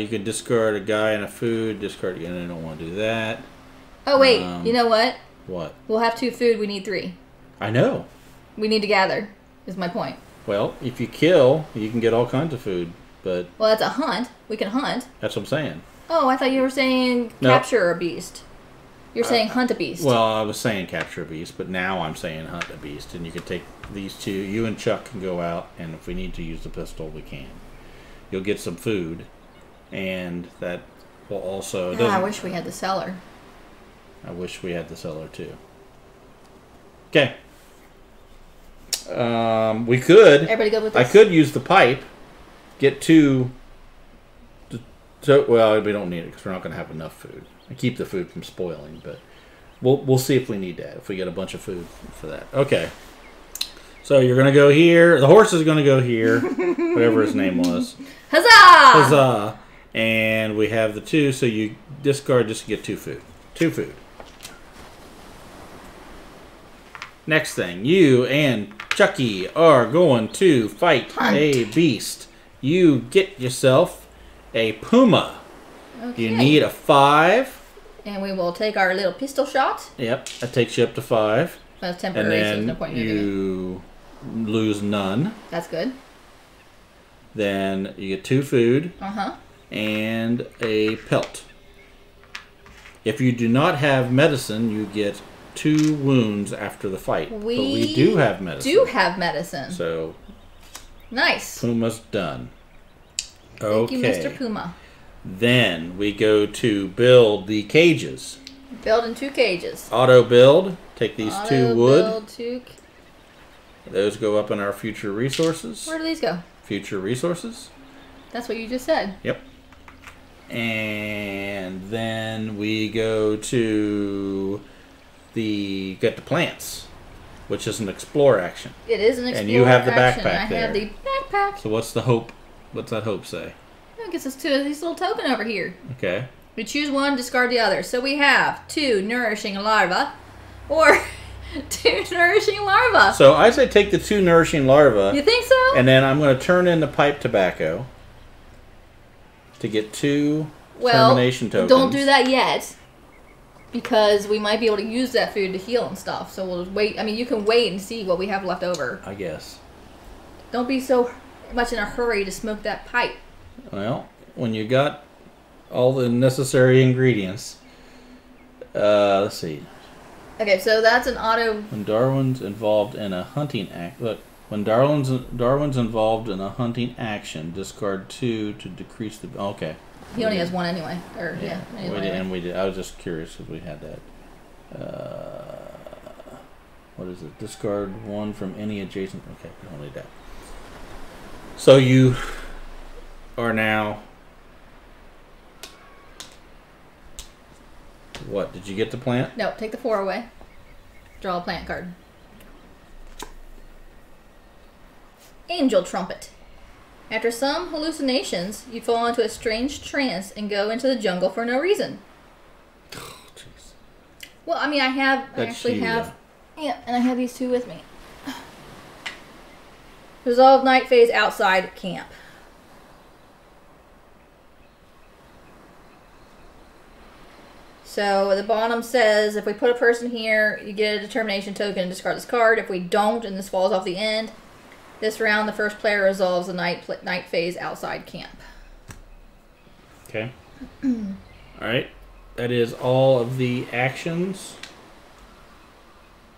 You can discard a guy and a food. Discard again. I don't want to do that. Oh wait, you know what? What? We'll have 2 food. We need 3. I know. We need to gather. Is my point. Well, if you kill, you can get all kinds of food, but... Well, that's a hunt. We can hunt. That's what I'm saying. Oh, I thought you were saying capture a beast. You're saying hunt a beast. Well, I was saying capture a beast, but now I'm saying hunt a beast, and you can take these 2. You and Chuck can go out, and if we need to use the pistol, we can. You'll get some food, and that will also... I wish we had the cellar. I wish we had the cellar, too. Okay. We could. Everybody good with this? I could use the pipe. Get 2. Well, we don't need it because we're not going to have enough food. I keep the food from spoiling, but we'll see if we need that. If we get a bunch of food for that. Okay. So you're going to go here. The horse is going to go here. Whatever his name was. Huzzah! Huzzah! And we have the 2, so you discard just to get 2 food. 2 food. Next thing, you and Chucky are going to fight a beast. You get yourself a puma. Okay. You need a 5. And we will take our little pistol shot. Yep, that takes you up to 5. That's temporary, and then so there's no point in you lose none. That's good. Then you get 2 food. And a pelt. If you do not have medicine, you get 2 wounds after the fight. But we do have medicine. So nice. Puma's done. Thank you, Mr. Puma. Then we go to build the cages. Building 2 cages. Auto build. Take these 2 wood. Those go up in our future resources. Where do these go? Future resources. That's what you just said. Yep. And then we go to get the plants, which is an explore action. It is an explore and you have the action. backpack there. I have the backpack. So what's the hope? What's that hope say? It gets us to these little token over here. Okay. We choose one, discard the other. So we have 2 nourishing larvae, or 2 nourishing larvae. So I say take the 2 nourishing larvae. You think so? And then I'm going to turn in the pipe tobacco to get 2 termination tokens. Don't do that yet, because we might be able to use that food to heal and stuff. So we'll just wait. I mean, you can wait and see what we have left over. I guess. Don't be so much in a hurry to smoke that pipe. Well, when you got all the necessary ingredients, let's see. Okay, so that's an auto. When Darwin's involved in a hunting act, look. When Darwin's involved in a hunting action, discard 2 to decrease the. Okay. He only has 1 anyway. Or yeah. We did. I was just curious because we had that. What is it? Discard 1 from any adjacent. Okay, we only that. So you are now. What? Did you get the plant? No, take the 4 away. Draw a plant card. Angel Trumpet. After some hallucinations, you fall into a strange trance and go into the jungle for no reason. Oh, jeez. Well, I mean, I actually have... Yeah, and I have these 2 with me. Resolve night phase outside camp. So the bottom says, if we put a person here, you get a determination token and discard this card. If we don't, and this falls off the end, this round the first player resolves the night phase outside camp. Okay. Alright. That is all of the actions.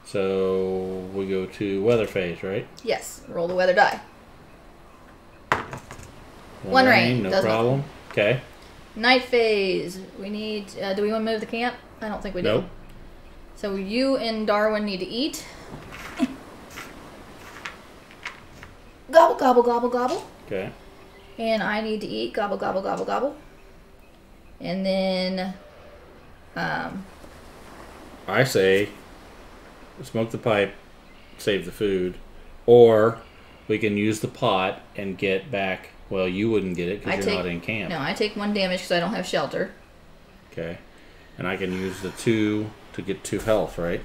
So we go to weather phase, right? Yes. Roll the weather die. 1 rain. No Does problem. nothing. Okay. Night phase. We need... do we want to move the camp? I don't think we do. Nope. So you and Darwin need to eat. Gobble, gobble, gobble, gobble. Okay. And I need to eat. Gobble, gobble, gobble, gobble. And then... I say smoke the pipe, save the food, or we can use the pot and get back. Well, you wouldn't get it because you're not in camp. No, I take 1 damage because I don't have shelter. Okay. And I can use the 2 to get 2 health, right?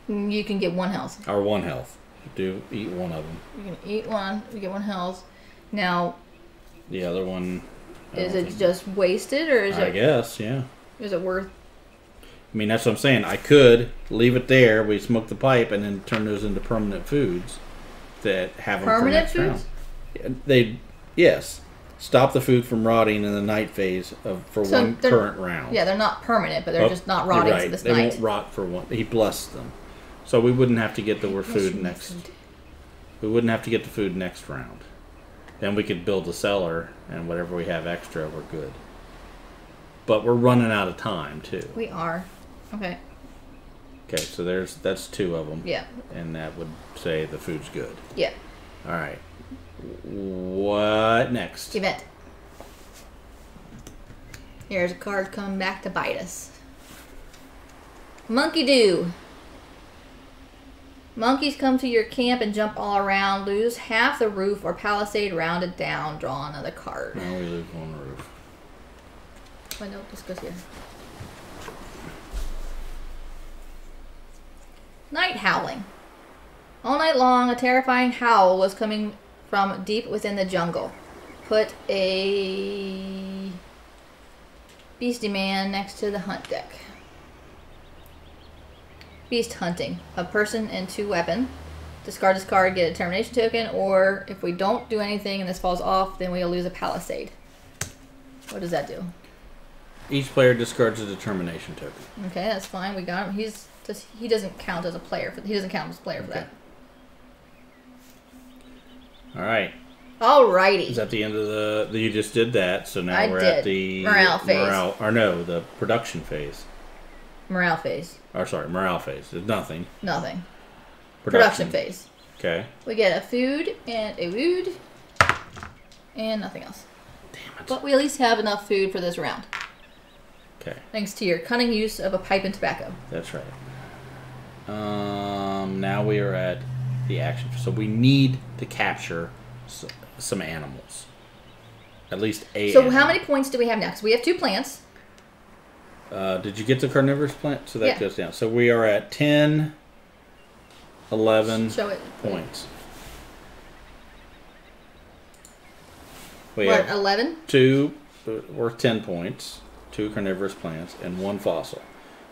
You can get 1 health. Or 1 health. Eat 1 of them. You can eat 1. You get 1 health. Now, the other one. Is it just wasted, or is it? I guess, yeah. Is it worth? I mean, that's what I'm saying. I could leave it there. We smoke the pipe and then turn those into permanent foods that have them for next round. Yes. Stop the food from rotting in the night phase for 1 current round. Yeah, they're not permanent, but they're just not rotting right. for this they night. Won't rot for 1. He blessed them, so we wouldn't have to get the food next. We wouldn't have to get the food next round. Then we could build a cellar, and whatever we have extra, we're good. But we're running out of time too. We are. Okay. Okay, so that's 2 of them. Yeah. And that would say the food's good. Yeah. All right. What next? Event. Here's a card coming back to bite us. Monkey Do. Monkeys come to your camp and jump all around. Lose half the roof or palisade rounded down. Draw another card. Now we lose 1 roof. Oh, no, this goes here. Night Howling. All night long, a terrifying howl was coming from deep within the jungle. Put a beastie man next to the hunt deck. Beast hunting. A person and 2 weapon. Discard this card, get a determination token, or if we don't do anything and this falls off, then we'll lose a palisade. What does that do? Each player discards a determination token. Okay, that's fine. We got him. He doesn't count as a player. He doesn't count as a player for that. All right. Alrighty. Is that the end of the? You just did that, so now we're at the morale phase. the production phase. Morale phase. Or sorry, morale phase. There's nothing. Nothing. Production phase. Okay. We get a food and a wood. And nothing else. Damn it. But we at least have enough food for this round. Okay. Thanks to your cunning use of a pipe and tobacco. That's right. Now we are at the action. So we need to capture some animals. At least a So animal. how many points do we have now? Because we have 2 plants. Did you get the carnivorous plant? So that Yeah. goes down. So we are at 10, 11 Show it. points. We What, have 11? 2 worth 10 points, 2 carnivorous plants, and 1 fossil.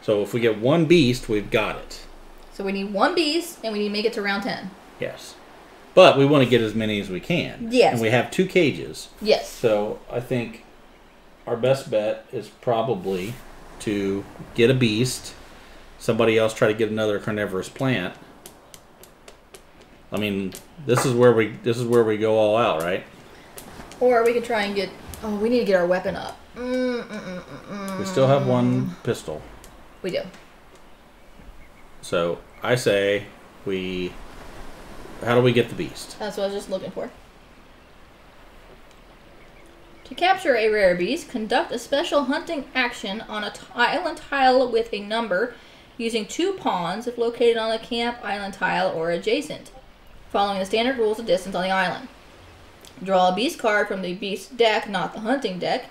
So if we get 1 beast, we've got it. So we need 1 beast, and we need to make it to round 10. Yes. But we want to get as many as we can. Yes. And we have 2 cages. Yes. So I think our best bet is probably to get a beast. Somebody else try to get another carnivorous plant. I mean, this is where we go all out, right? Or we could try and get... Oh, we need to get our weapon up. We still have 1 pistol. We do. So I say we... How do we get the beast? That's what I was just looking for. To capture a rare beast, conduct a special hunting action on an island tile with a number using 2 pawns if located on the camp island tile or adjacent, following the standard rules of distance on the island. Draw a beast card from the beast deck, not the hunting deck,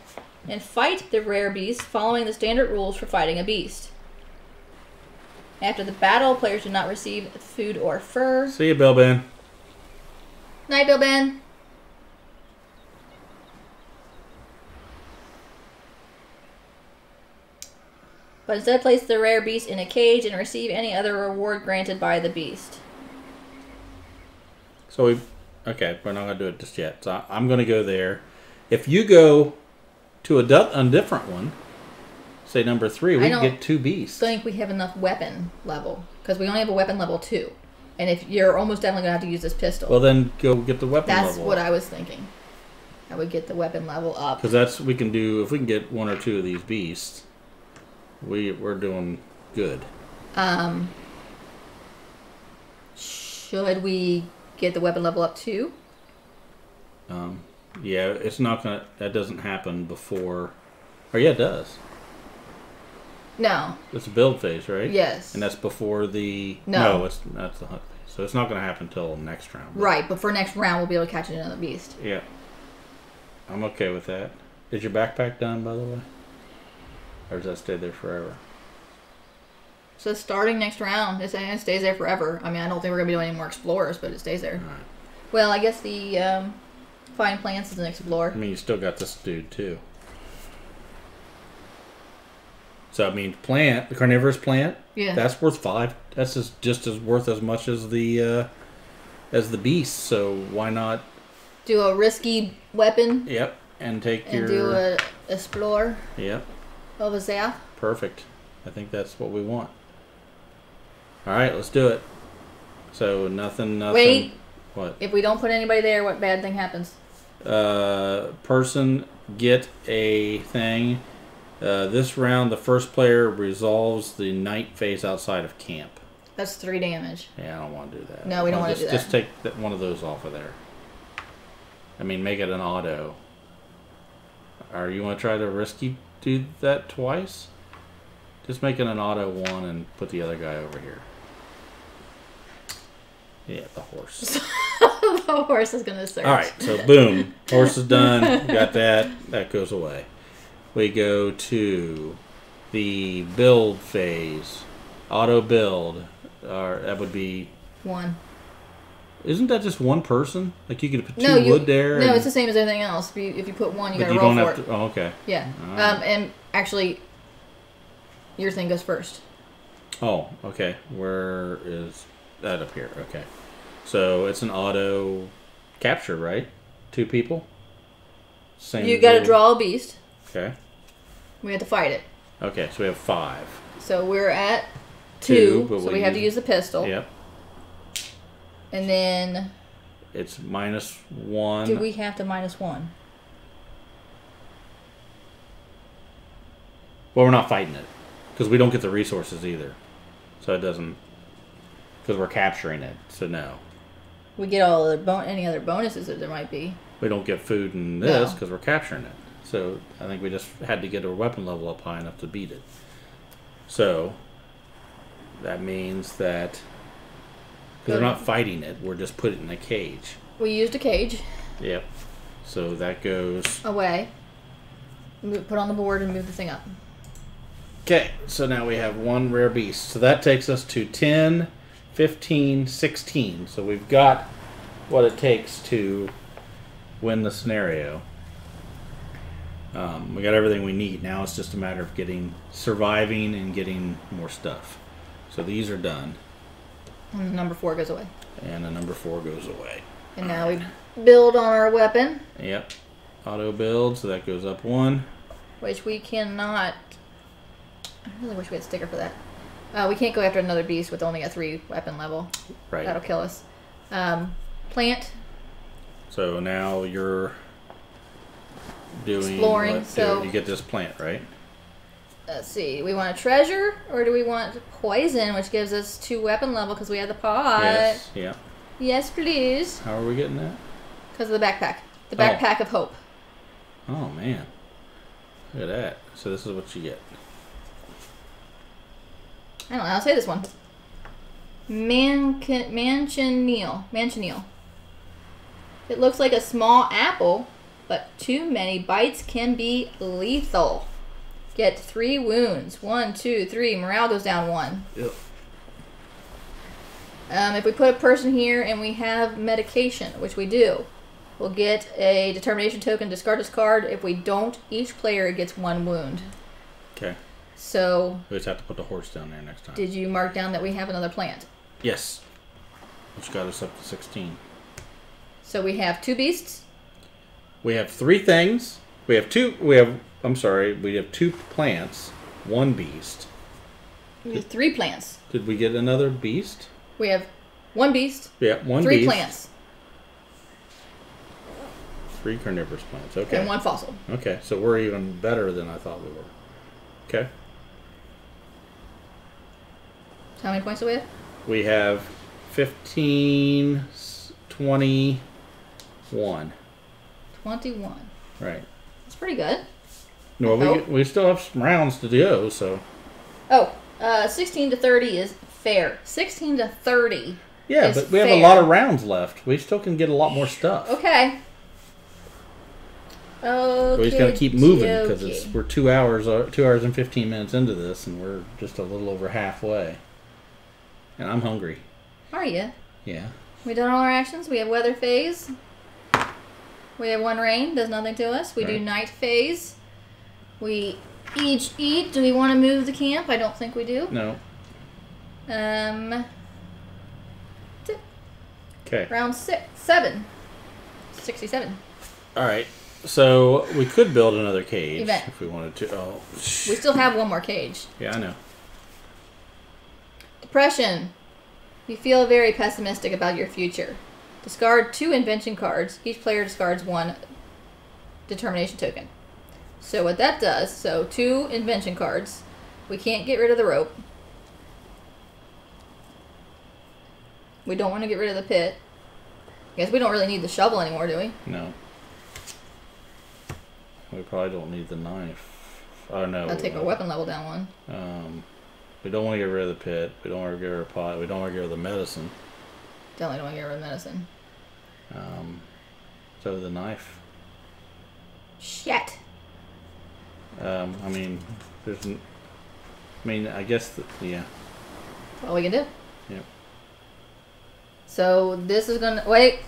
and fight the rare beast following the standard rules for fighting a beast. After the battle, players do not receive food or fur. See you, Bill Ben. Night, Bill Ben. But instead place the rare beast in a cage and receive any other reward granted by the beast. So okay, we're not going to do it just yet. So I'm going to go there. If you go to a different one, say number 3, we can get 2 beasts. I think we have enough weapon level. Because we only have a weapon level 2. And if you're almost definitely going to have to use this pistol. Well, then go get the weapon level That's what I was thinking. I would get the weapon level up. Because that's, we can do, if we can get 1 or 2 of these beasts, we're doing good. Should we get the weapon level up too? Yeah, it's not going to, that doesn't happen before, or yeah, it does. No. It's a build phase, right? Yes. And that's before the... No. That's the hunt phase. So it's not going to happen until next round. Right, but for next round, we'll be able to catch another beast. Yeah. I'm okay with that. Is your backpack done, by the way? Or does that stay there forever? So starting next round, it stays there forever. I mean, I don't think we're going to be doing any more explorers, but it stays there. All right. Well, I guess the find plants is an explorer. I mean, you still got this dude, too. So, I mean, the carnivorous plant, Yeah. that's worth 5. That's just as worth as much as the beast. So, why not? Do a risky weapon. Yep. And take and do a explore. Yep. Over there. Perfect. I think that's what we want. All right, let's do it. So, nothing. Wait. What? If we don't put anybody there, what bad thing happens? Person get a thing. This round, the first player resolves the night phase outside of camp. That's 3 damage. Yeah, I don't want to do that. No, we don't want to do that. Just take one of those off of there. I mean, make it an auto. Or you want to try to risky do that twice? Just make it an auto 1 and put the other guy over here. Yeah, the horse. The horse is going to search. All right, so boom. Horse is done. Got that. That goes away. We go to the build phase. Auto build. That would be... 1. Isn't that just 1 person? Like you could put 2 No, wood there? No, it's the same as everything else. If you put 1, you got to you roll don't for have it. to. Oh, okay. Yeah. Alright. And actually, your thing goes first. Oh, okay. Where is that up here? Okay. So it's an auto capture, right? 2 people? Same. You got to draw a beast. Okay. We have to fight it. Okay, so we have 5. So we're at 2, 2, but so we have to use the pistol. Yep. And then... It's -1. Do we have to -1? Well, we're not fighting it. Because we don't get the resources either. So it doesn't... Because we're capturing it, so no. We get all the any other bonuses that there might be. We don't get food in this No. because we're capturing it. So I think we just had to get our weapon level up high enough to beat it. So that means that... Because we're not fighting it, we're just putting it in a cage. We used a cage. Yep. So that goes... Away. Put on the board and move the thing up. Okay, so now we have one rare beast. So that takes us to 10, 15, 16. So we've got what it takes to win the scenario. We got everything we need. Now it's just a matter of surviving and getting more stuff. So these are done. And number 4 goes away. And the number 4 goes away. And now we build on our weapon. Yep. Auto build, so that goes up 1. Which we cannot... I really wish we had a sticker for that. We can't go after another beast with only a 3 weapon level. Right. That'll kill us. Plant. So now you're doing... Exploring, so... You get this plant, right? Let's see. We want a treasure, or do we want poison, which gives us 2 weapon level because we have the pot? Yes. Yeah. Yes, please. How are we getting that? Because of the backpack. The backpack of hope. Oh, man. Look at that. So this is what you get. I don't know how to say this one. Manchineal. It looks like a small apple, but too many bites can be lethal. Get 3 wounds. 1, 2, 3. Morale goes down 1. Yep. If we put a person here and we have medication, which we do, we'll get a determination token, discard this card. If we don't, each player gets 1 wound. Okay. So... We just have to put the horse down there next time. Did you mark down that we have another plant? Yes. Which got us up to 16. So we have 2 beasts. We have 3 things. We have 2 plants, 1 beast. We have 3 plants. Did we get another beast? We have 1 beast. Yeah, 1 3 beast. 3 plants. 3 carnivorous plants. Okay. And 1 fossil. Okay, so we're even better than I thought we were. Okay. So how many points do we have? We have 15, 21. 21. Right. That's pretty good. No, we still have some rounds to go, so. Oh, 16 to 30 is fair. 16 to 30 Yeah, is but we have fair. a lot of rounds left. We still can get a lot more stuff. Okay. Okay. We just gotta keep moving because we're 2 hours and 15 minutes into this, and we're just a little over halfway. And I'm hungry. Are you? Yeah. We done all our actions. We have weather phase. We have 1 rain. Does nothing to us. We do night phase. We each eat. Do we want to move the camp? I don't think we do. No. Okay. Round 7. 67. All right. So we could build another cage Event. if we wanted to. Oh. We still have 1 more cage. Yeah, I know. Depression. You feel very pessimistic about your future. Discard 2 invention cards. Each player discards 1 determination token. So what that does, 2 invention cards. We can't get rid of the rope. We don't want to get rid of the pit. I guess we don't really need the shovel anymore, do we? No. We probably don't need the knife. Oh, no. That'll take our weapon level down 1. We don't want to get rid of the pit. We don't want to get rid of the pot. We don't want to get rid of the medicine. Definitely don't want to get rid of medicine. So the knife. Shit. I mean, I guess, yeah. That's all we can do. Yep. So this is gonna wait.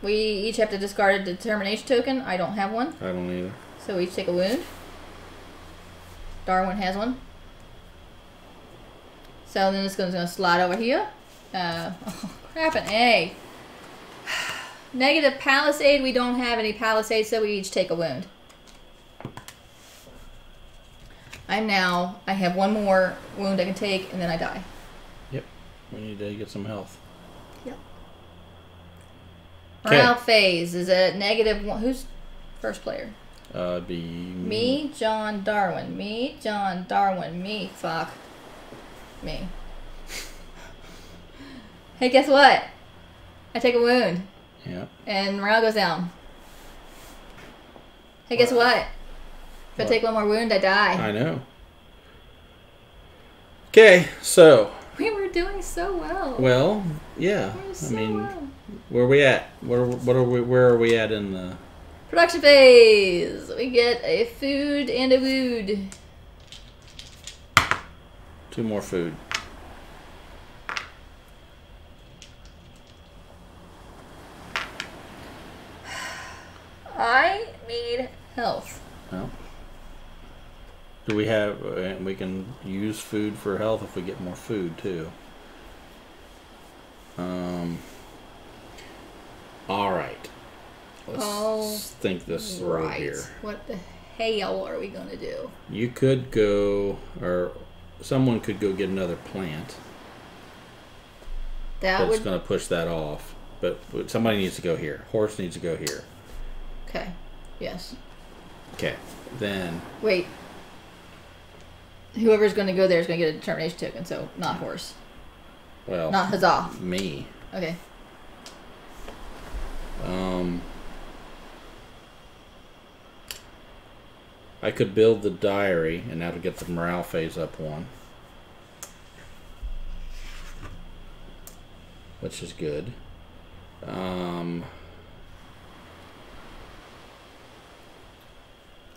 We each have to discard a determination token. I don't have 1. I don't either. So we each take a wound. Darwin has 1. So then this one's gonna slide over here. Oh crap, an A. Negative palisade. We don't have any palisade, so we each take a wound. I have 1 more wound I can take, and then I die. Yep. We need to get some health. Yep. Okay. Morale phase is a -1. Who's first player? Be me, John, Darwin. Me, John, Darwin. Me, fuck. Me. Hey, guess what? I take a wound. Yeah. And morale goes down. Hey, guess what? If I take one more wound, I die. I know. Okay, so. We were doing so well. Well, yeah. So I mean, well. where are we at? Where are we at in the production phase? We get a food and a wood. 2 more food. I need health. Well, do we have? We can use food for health if we get more food too. All right. Let's think this through here. What the hell are we gonna do? You could go, or someone could go get another plant. That's going to push that off. But somebody needs to go here. Horse needs to go here. Okay. Yes. Okay. Then. Wait. Whoever's going to go there is going to get a determination token, so not horse. Well. Not huzzah. Me. Okay. I could build the diary, and that'll get the morale phase up 1. Which is good. We're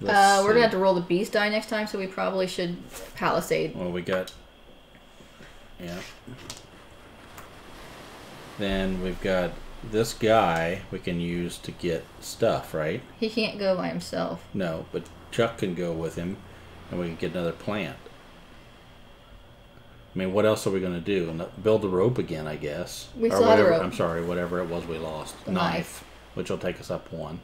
going to have to roll the beast die next time, so we probably should palisade. Well, we got... Yeah. Then we've got this guy we can use to get stuff, right? He can't go by himself. No, but Chuck can go with him, and we can get another plant. I mean, what else are we going to do? Build the rope again, I guess. We still have a rope. I'm sorry, whatever it was we lost. The knife. Which will take us up 1.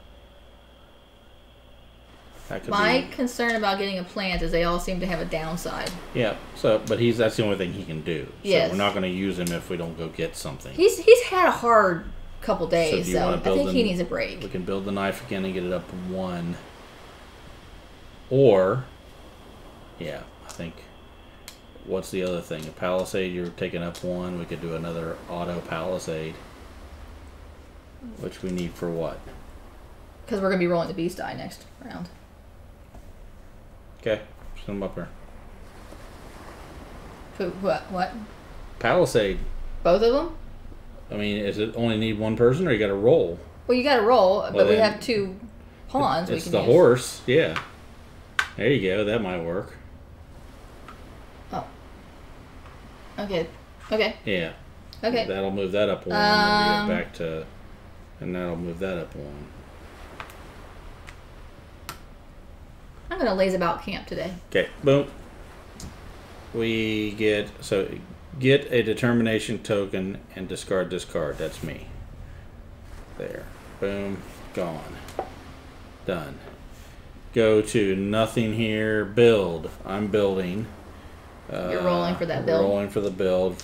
My concern about getting a plant is they all seem to have a downside. Yeah, but that's the only thing he can do. Yes. So we're not going to use him if we don't go get something. He's had a hard couple days, so I think he needs a break. We can build the knife again and get it up 1. Or, yeah, I think... What's the other thing? A palisade, you're taking up 1. We could do another auto palisade. Which we need for what? Because we're going to be rolling the beast die next round. Okay. Send them up here. What? Palisade. Both of them? I mean, is it only need 1 person or you got to roll? Well, you got to roll, but we have 2 pawns. It's the horse, yeah. There you go. That might work. Oh. Okay. Okay. Yeah. Okay. That'll move that up 1 and get back to... And that'll move that up 1. I'm going to laze about camp today. Okay. Boom. We get... So, get a determination token and discard this card. That's me. There. Boom. Gone. Done. Go to nothing here. Build. I'm building. You're rolling for that build. Rolling for the build.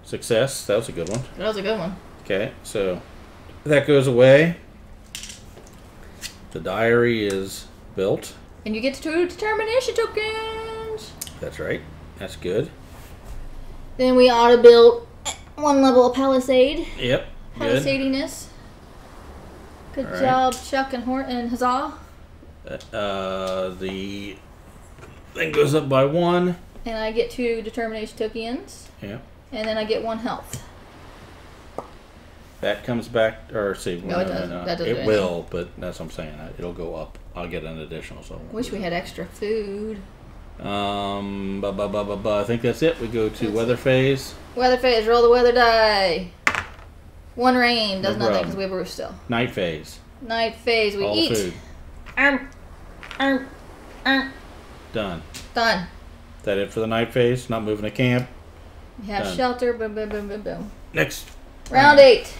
Success. That was a good one. That was a good one. Okay, so that goes away. The diary is built. And you get 2 determination tokens. That's right. That's good. Then we ought to build 1 level of palisade. Yep. Palisadiness. Good right. job, Chuck and Huzzah. The thing goes up by 1. And I get 2 determination tokens. Yeah. And then I get 1 health. That comes back, or see, No, it doesn't. That doesn't do it will, but that's what I'm saying. It'll go up. I'll get an additional. So wish we had extra food. I think that's it. We go to weather phase. Weather phase. Roll the weather die. 1 rain does No nothing problem. because we have a roof still. Night phase. Night phase. We All eat. food. Done. Done. Done. Is that it for the night phase? Not moving to camp. We have Done. shelter. Boom, boom, boom, boom, boom. Next. Round 8.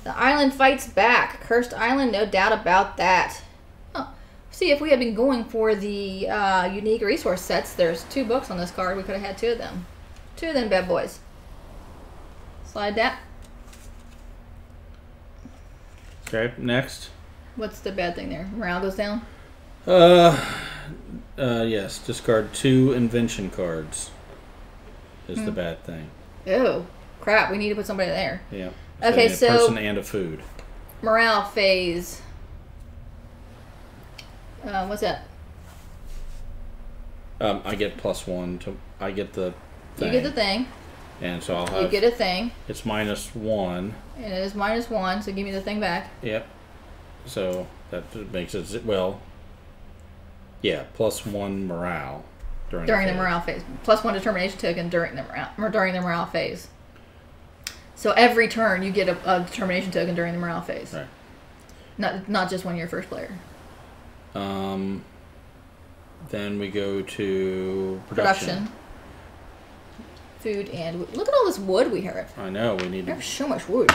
The island fights back. Cursed island, no doubt about that. Oh, see, if we had been going for the unique resource sets, there's 2 books on this card. We could have had 2 of them. 2 of them bad boys. Slide that. Okay, next. What's the bad thing there? Morale goes down? Yes. Discard 2 invention cards is the bad thing. Ew. Crap, we need to put somebody there. Yeah. Okay, a person and a food. Morale phase. What's that? I get +1 to. I get the thing. You get the thing. And so I'll have. You get a thing. It's -1. And it is -1, so give me the thing back. Yep. So that makes it yeah, +1 morale during the morale phase. +1 determination token during the morale phase. So every turn you get a determination token during the morale phase. Right. Not just when you're first player. Then we go to production. Food and look at all this wood we have. I know we need. We have so much wood.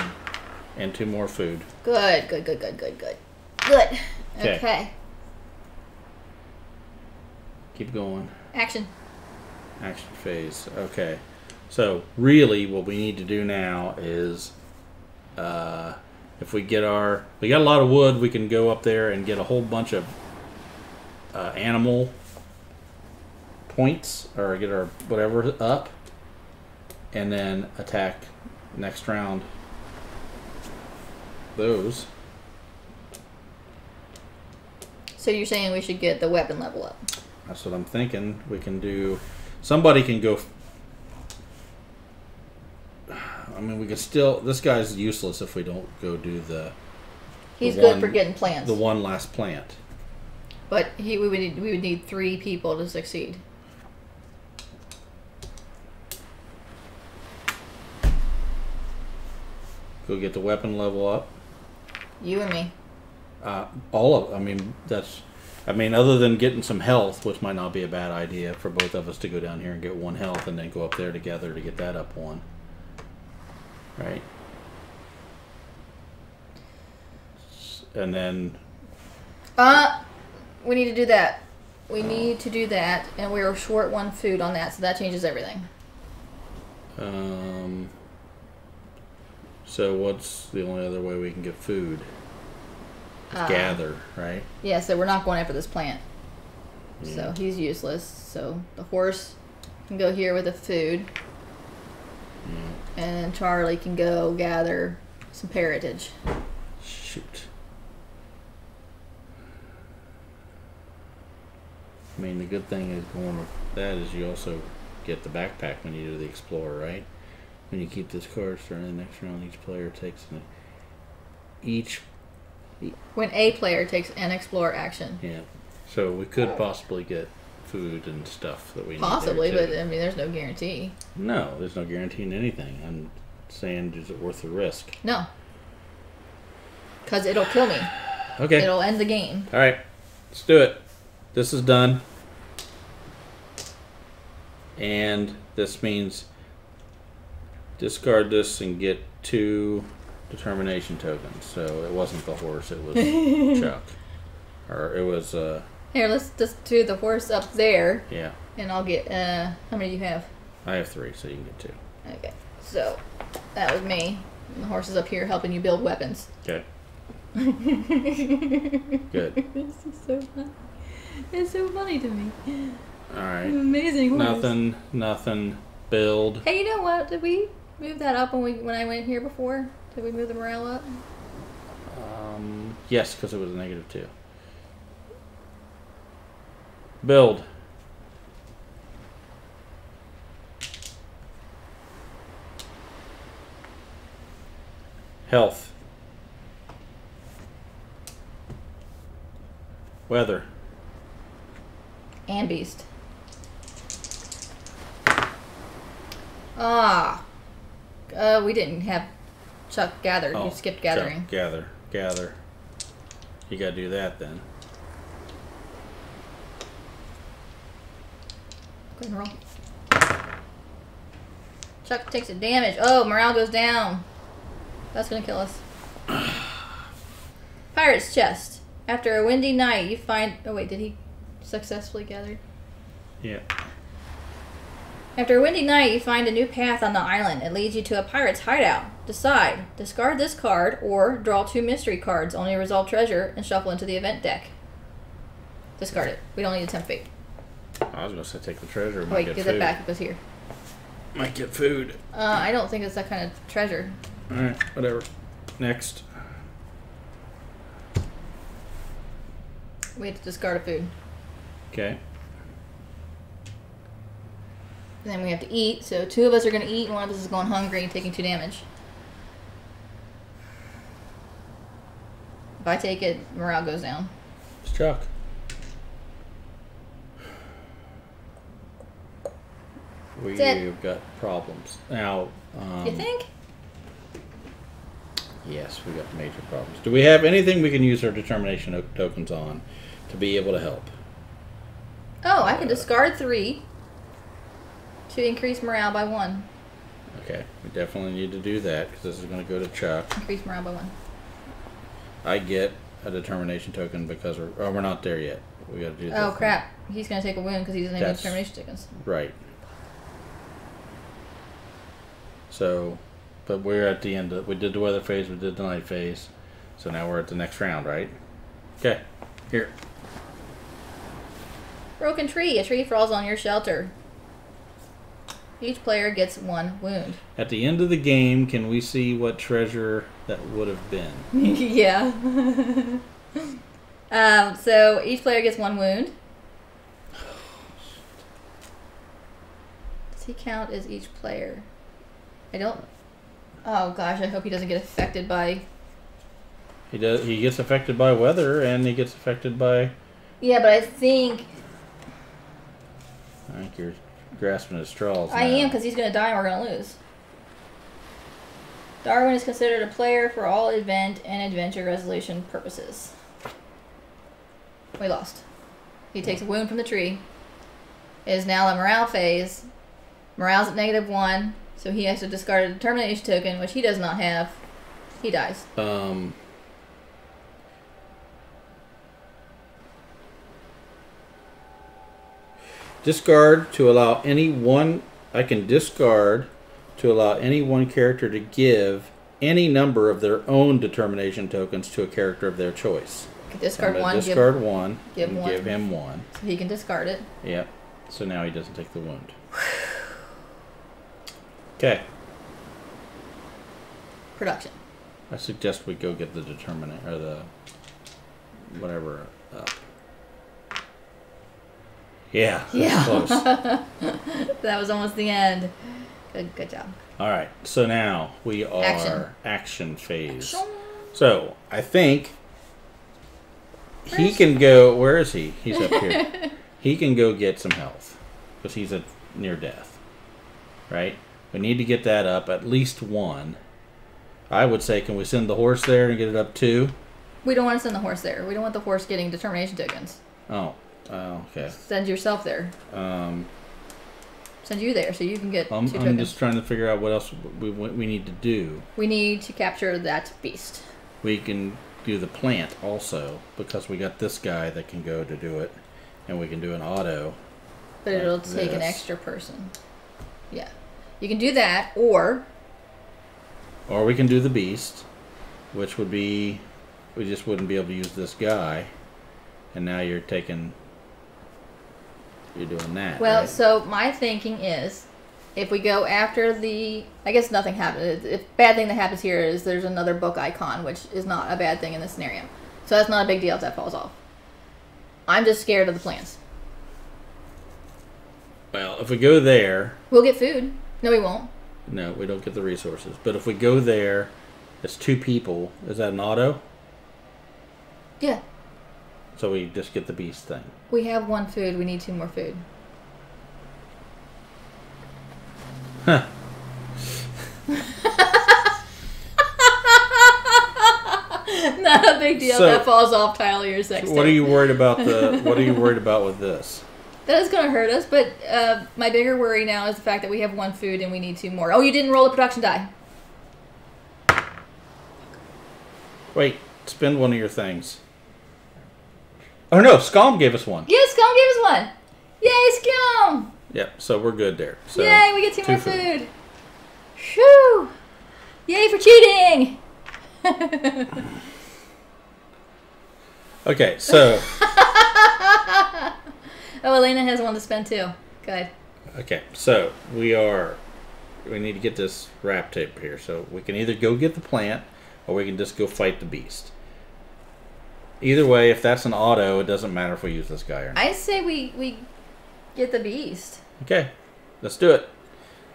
And 2 more food. Good. Okay. Keep going. Action phase. Okay. So really what we need to do now is if we got a lot of wood, we can go up there and get a whole bunch of animal points or get our whatever up and then attack next round those. So you're saying we should get the weapon level up? That's what I'm thinking. We can do. Somebody can go. I mean, we could still. This guy's useless if we don't go do the. He's good for getting plants. The one last plant. But we would need 3 people to succeed. Go get the weapon level up. You and me. Other than getting some health, which might not be a bad idea for both of us to go down here and get 1 health and then go up there together to get that up 1. Right? And then... we need to do that. We need to do that, and we were short 1 food on that, so that changes everything. So what's the only other way we can get food? Gather, right? Yeah, so we're not going after this plant. Yeah. So he's useless. So the horse can go here with the food. Yeah. And Charlie can go gather some heritage. Shoot. I mean, the good thing is going with that is you also get the backpack when you do the Explorer, right? When you keep this card starting the next round, each player takes when a player takes an Explorer action. Yeah. So we could possibly get food and stuff that we need. Possibly, but I mean, there's no guarantee. No, there's no guarantee in anything. I'm saying, is it worth the risk? No. Because it'll kill me. Okay. It'll end the game. All right. Let's do it. This is done. And this means discard this and get 2 determination tokens. So it wasn't the horse, it was Chuck. Or it was... Here, let's just do the horse up there. Yeah. And I'll get... how many do you have? I have 3, so you can get 2. Okay. So, that was me. And the horse is up here helping you build weapons. Okay. Good. This is so funny. It's so funny to me. Alright. Amazing horse. Nothing. Build. Hey, you know what? Did we move that up when I went here before? Did we move the morale up? Yes, because it was -2. Build. Health. Weather. And beast. We didn't have Chuck gather. You skipped gathering. Chuck, gather. You gotta do that then. Go ahead and roll. Chuck takes a damage. Oh, morale goes down. That's gonna kill us. Pirate's chest. After a windy night, you find... Oh, wait, did he successfully gather? Yeah. After a windy night, you find a new path on the island. It leads you to a pirate's hideout. Decide. Discard this card or draw 2 mystery cards. Only resolve treasure and shuffle into the event deck. Discard it. We don't need a temp fate. I was going to say take the treasure. Wait, get that back. It was here. Might get food. I don't think it's that kind of treasure. Alright, whatever. Next. We have to discard a food. Okay. And then we have to eat. So 2 of us are going to eat and 1 of us is going hungry, taking 2 damage. If I take it, morale goes down. It's Chuck. We've got problems. Now, you think? Yes, we got major problems. Do we have anything we can use our determination tokens on to be able to help? Oh, I can discard 3 to increase morale by 1. Okay, we definitely need to do that because this is going to go to Chuck. Increase morale by 1. I get a determination token because we're not there yet. We got to do that. Oh crap! He's going to take a wound because he doesn't have any determination tokens. Right. So, but we're at the end. We did the weather phase. We did the night phase. So now we're at the next round, right? Okay. Here. Broken tree. A tree falls on your shelter. Each player gets 1 wound. At the end of the game, can we see what treasure that would have been? Yeah. So each player gets 1 wound. Does he count as each player? I don't... Oh gosh, I hope he doesn't get affected by... He does. He gets affected by weather, and he gets affected by... Yeah, but I think you're grasping at straws now. I am, because he's going to die and we're going to lose. Darwin is considered a player for all event and adventure resolution purposes. We lost. He takes a wound from the tree. It is now the morale phase. Morale's at -1, so he has to discard a determination token, which he does not have. He dies. Discard to allow any one... I can discard to allow any one character to give any number of their own determination tokens to a character of their choice. Discard so 1. Discard 1. Give him 1. So he can discard it. Yep. So now he doesn't take the wound. Okay. Production. I suggest we go get the determinant or the whatever up. Yeah. Yeah. Close. That was almost the end. Good job. All right. So now we are action phase. Action. So I think he can go. Where is he? He's up here. He can go get some health because he's at near death. Right. We need to get that up at least 1. I would say, can we send the horse there and get it up 2? We don't want to send the horse there. We don't want the horse getting determination tokens. Oh, okay. Send yourself there. Send you there so you can get 2 tokens. I'm just trying to figure out what else we need to do. We need to capture that beast. We can do the plant also because we got this guy that can go to do it, and we can do an auto. But it'll take an extra person. Yeah. You can do that, or we can do the beast, which would be, we just wouldn't be able to use this guy, and now you're doing that. Well, right? So my thinking is, if we go after I guess nothing happens. The bad thing that happens here is there's another book icon, which is not a bad thing in this scenario. So that's not a big deal if that falls off. I'm just scared of the plants. Well, if we go there... We'll get food. No, we won't. No, we don't get the resources. But if we go there, it's 2 people. Is that an auto? Yeah. So we just get the beast thing. We have 1 food. We need 2 more food. Huh. Not a big deal. So, that falls off, Tyler. You're sexy. So what are you worried about? What are you worried about with this? That is going to hurt us, but my bigger worry now is the fact that we have 1 food and we need 2 more. Oh, you didn't roll a production die. Wait, spend one of your things. Oh no, Scum gave us 1. Yeah, Scum gave us 1. Yay, Scum! Yep, so we're good there. So yay, we get 2 more food. Shoo! Yay for cheating! Okay, so... Oh, Elena has one to spend too. Good. Okay, so we need to get this wrap tape here. So we can either go get the plant, or we can just go fight the beast. Either way, if that's an auto, it doesn't matter if we use this guy or not. I say we get the beast. Okay, let's do it.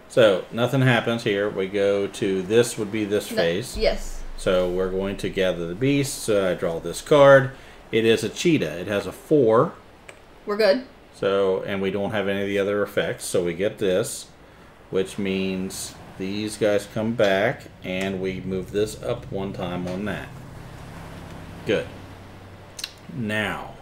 So nothing happens here. We go to this would be this phase. Yes. So we're going to gather the beast. So I draw this card. It is a cheetah. It has a 4. We're good. So, and we don't have any of the other effects. So we get this, which means these guys come back, and we move this up 1 time on that. Good. Now,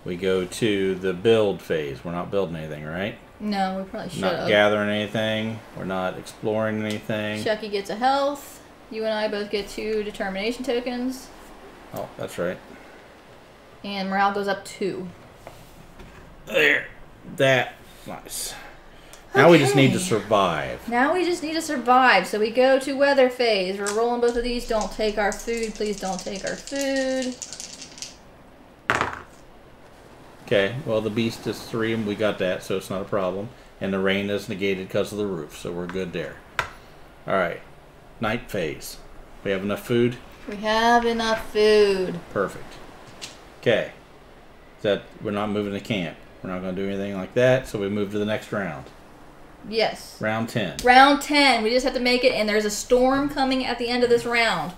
we go to the build phase. We're not building anything, right? No, we probably should Not have. gathering anything. We're not exploring anything. Chucky gets a health. You and I both get 2 determination tokens. Oh, that's right. And morale goes up 2. There. That. Nice. Now we just need to survive. Now we just need to survive. So we go to weather phase. We're rolling both of these. Don't take our food. Please don't take our food. Okay, well the beast is 3 and we got that, so it's not a problem. And the rain is negated because of the roof, so we're good there. Alright. Night phase. We have enough food? We have enough food. Perfect. Okay. That we're not moving to camp. We're not going to do anything like that, so we move to the next round. Yes. Round 10. Round 10. We just have to make it, and there's a storm coming at the end of this round,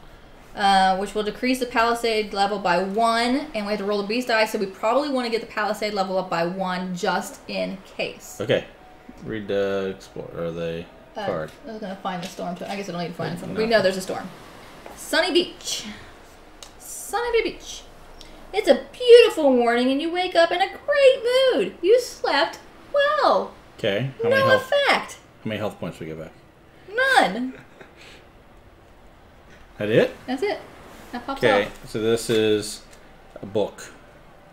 which will decrease the palisade level by 1, and we have to roll the beast die, so we probably want to get the palisade level up by 1 just in case. Okay. Read the card. I was going to find the storm. I guess I don't need to find it. No. We know there's a storm. Sunny Beach. Sunny Beach. It's a beautiful morning, and you wake up in a great mood. You slept well. Okay. No effect. How many health points we get back? None. That it? That's it. That pops Okay. off. So this is a book.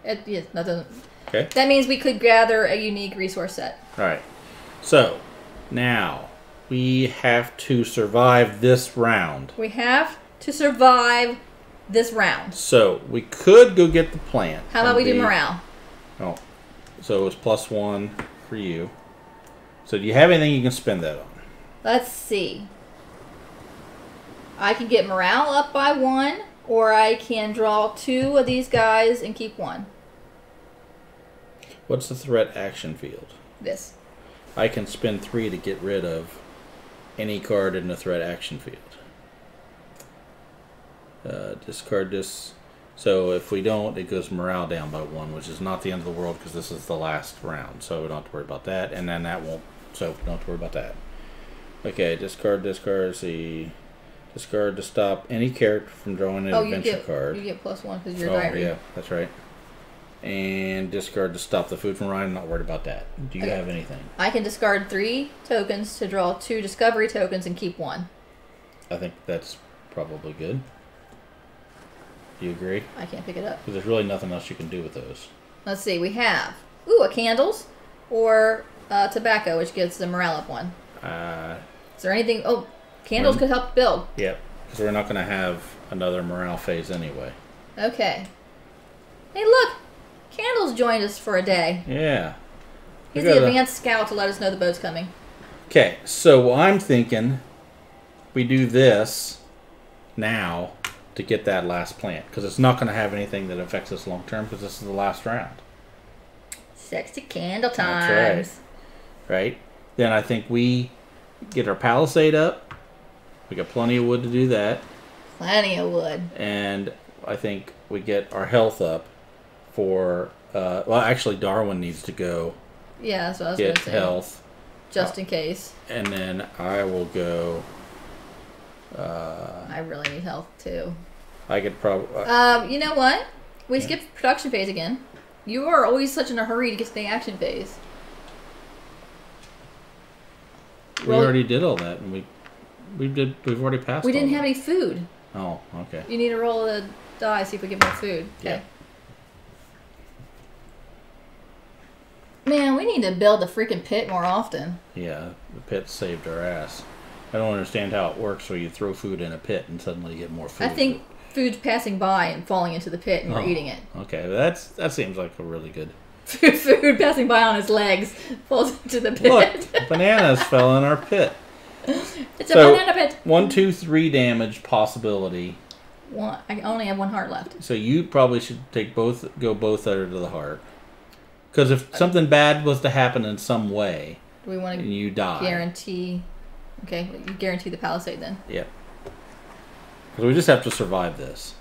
Yes, that doesn't. Okay. That means we could gather a unique resource set. All right. So now we have to survive this round. We have to survive this round. So we could go get the plant. How about we do morale? Oh, so it's +1 for you. So do you have anything you can spend that on? Let's see. I can get morale up by 1, or I can draw 2 of these guys and keep 1. What's the threat action field? This. I can spend 3 to get rid of any card in the threat action field. Discard this. So if we don't, it goes morale down by 1, which is not the end of the world because this is the last round. So we don't have to worry about that. And then that won't. So we don't have to worry about that. Okay, discard. See. Discard to stop any character from drawing an adventure card. You get +1 because you're Oh, diary. yeah, that's right. And discard to stop the food from Ryan. I'm not worried about that. Do you have anything? I can discard 3 tokens to draw 2 discovery tokens and keep 1. I think that's probably good. Do you agree? I can't pick it up. Because there's really nothing else you can do with those. Let's see. We have a candles or tobacco, which gives the morale up 1. Is there anything? Oh, candles could help build. Yep. Because we're not going to have another morale phase anyway. Okay. Hey, look! Candles joined us for a day. Yeah. He's the advanced scout to let us know the boat's coming. Okay, so I'm thinking we do this now to get that last plant. Because it's not going to have anything that affects us long term because this is the last round. Sexy candle times. That's right. Right? Then I think we get our palisade up. We got plenty of wood to do that. Plenty of wood. And I think we get our health up for... well, actually, Darwin needs to go Yeah, that's what I was going get to say. health. Just in case. And then I will go... I really need health, too. I could probably... You know what? We skipped production phase again. You are always such in a hurry to get to the action phase. we already did all that, and we've already passed. We didn't all have any food. Oh, okay. You need to roll a die, see if we get more food. Okay. Yeah. Man, we need to build the freaking pit more often. Yeah, the pit saved our ass. I don't understand how it works where you throw food in a pit and suddenly you get more food. I think food's passing by and falling into the pit and we're eating it. Okay, that seems like a really good... Food passing by on his legs falls into the pit. Look, bananas fell in our pit. It's a banana pit. 1, 2, 3 damage possibility. I only have 1 heart left. So you probably should go both out to the heart. Because if something bad was to happen in some way, do we want to you die. Guarantee? Okay, you guarantee the palisade then. Yep. Because we just have to survive this.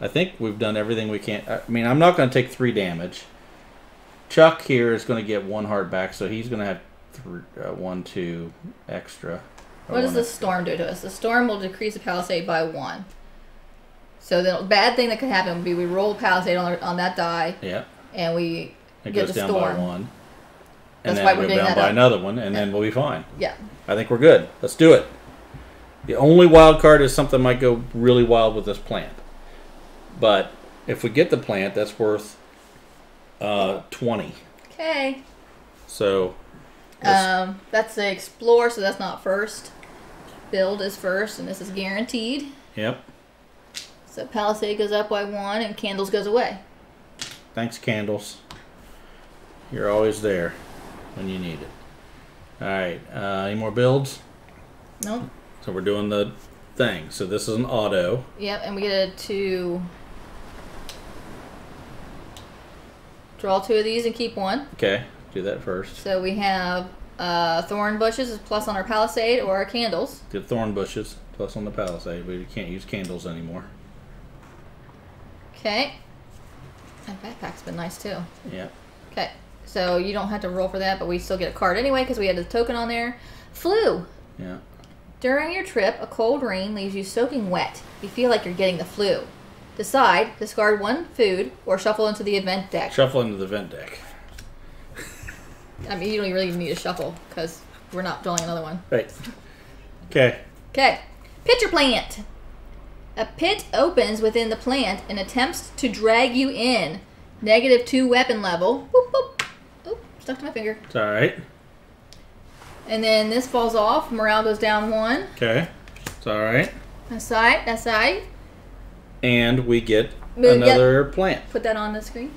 I think we've done everything we can. I mean, I'm not going to take 3 damage. Chuck here is going to get 1 heart back, so he's going to have 1, 2 extra. What does the storm do to us? The storm will decrease the palisade by 1. So the bad thing that could happen would be we roll a palisade on that die. Yeah. And we it get goes the down storm. by 1. And That's then why it we're goes getting down that by up. another one, and then we'll be fine. Yeah. I think we're good. Let's do it. The only wild card is something might go really wild with this plant. But if we get the plant, that's worth 20. Okay. So that's the explore, so that's not first. Build is first, and this is guaranteed. Yep. So palisade goes up by 1, and candles goes away. Thanks, candles. You're always there when you need it. All right. Any more builds? Nope. So we're doing the thing. So this is an auto. Yep, and we get to draw 2 of these and keep 1. Okay. Do that first. So we have thorn bushes is plus on our palisade or our candles. Get thorn bushes plus on the palisade. We can't use candles anymore. Okay. That backpack's been nice too. Yeah. Okay. So you don't have to roll for that, but we still get a card anyway because we had the token on there. Flu. Yeah. During your trip, a cold rain leaves you soaking wet. You feel like you're getting the flu. Decide, discard 1 food, or shuffle into the event deck. Shuffle into the event deck. I mean, you don't really need a shuffle because we're not drawing another one. Right. Okay. Okay. Pitcher plant. A pit opens within the plant and attempts to drag you in. -2 weapon level. Boop, boop. Oop, stuck to my finger. It's all right. And then this falls off. Morale goes down 1. Okay. It's all right. That side. And we get another plant. Put that on the screen.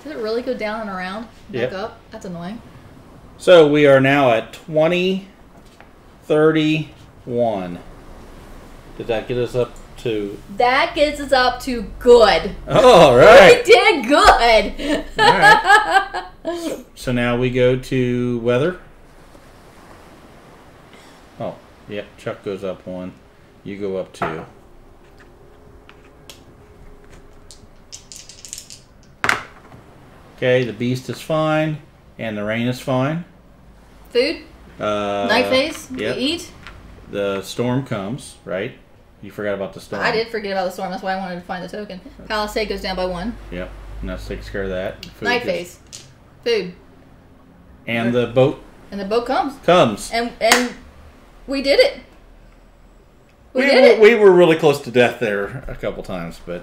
Does it really go down and around? Back up? That's annoying. So we are now at 20, 31. Did that get us up to... That gets us up to good. Oh, all right. We did good. All right. So now we go to weather. Oh, yeah. Chuck goes up 1. You go up 2. Okay, the beast is fine, and the rain is fine. Food? Night phase? Yep. We eat? The storm comes, right? You forgot about the storm. I did forget about the storm. That's why I wanted to find the token. Palisade goes down by 1. Yep, and that takes care of that. Food Night phase. Food. And the boat And the boat comes. comes. And we did it. We were really close to death there a couple times, but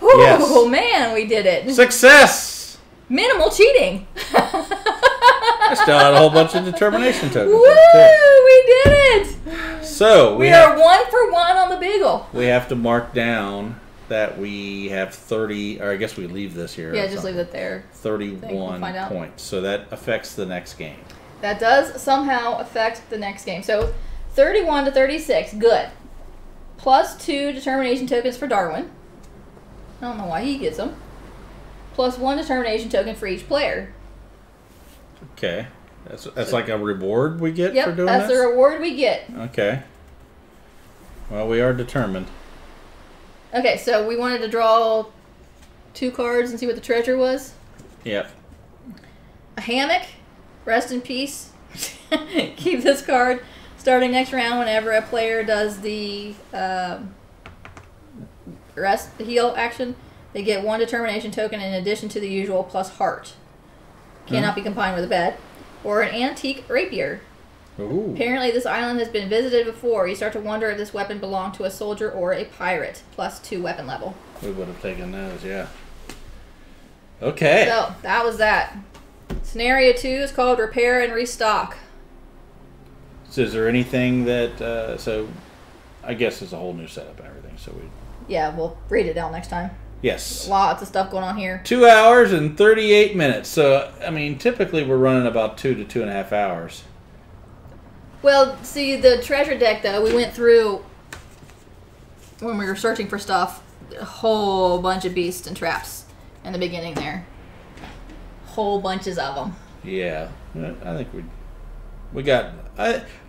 Oh yes. man, we did it. Success! Minimal cheating. I still had a whole bunch of determination tokens. Woo! left, too. We did it. So We are 1 for 1 on the Beagle. we have to mark down that we have 30, or I guess we leave this here. Yeah, just leave it there. 31 find out. points. So that affects the next game. That does somehow affect the next game. So 31 to 36, good. +2 determination tokens for Darwin. I don't know why he gets them. +1 determination token for each player. Okay. That's like a reward we get for Yep, doing that's this? the reward we get. Okay. Well, we are determined. Okay, so we wanted to draw 2 cards and see what the treasure was. Yep. A hammock, rest in peace. Keep this card. Starting next round, whenever a player does the heal action, they get 1 determination token in addition to the usual plus heart. Cannot be combined with a bed. Or an antique rapier. Ooh. Apparently this island has been visited before. You start to wonder if this weapon belonged to a soldier or a pirate. +2 weapon level. We would have taken those, yeah. Okay. So, that was that. Scenario 2 is called Repair and Restock. So is there anything that... so I guess it's a whole new setup and everything. So we... Yeah, we'll read it out next time. Yes. Lots of stuff going on here. 2 hours and 38 minutes. So, I mean, typically we're running about 2 to 2.5 hours. Well, see, the treasure deck, though, we went through when we were searching for stuff, a whole bunch of beasts and traps in the beginning there. Whole bunches of them. Yeah. I think we got...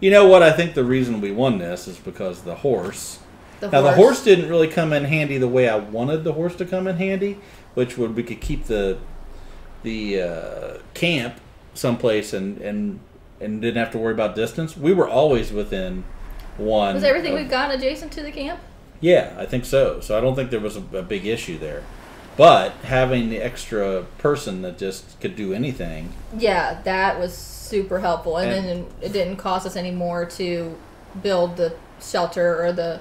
you know what? I think the reason we won this is because the horse... The horse didn't really come in handy the way I wanted the horse to come in handy, which would we could keep the camp someplace and didn't have to worry about distance. We were always within one. Was everything we've gotten adjacent to the camp? Yeah, I think so. So I don't think there was a big issue there. But having the extra person that just could do anything. Yeah, that was super helpful. And then it didn't cost us any more to build the shelter or the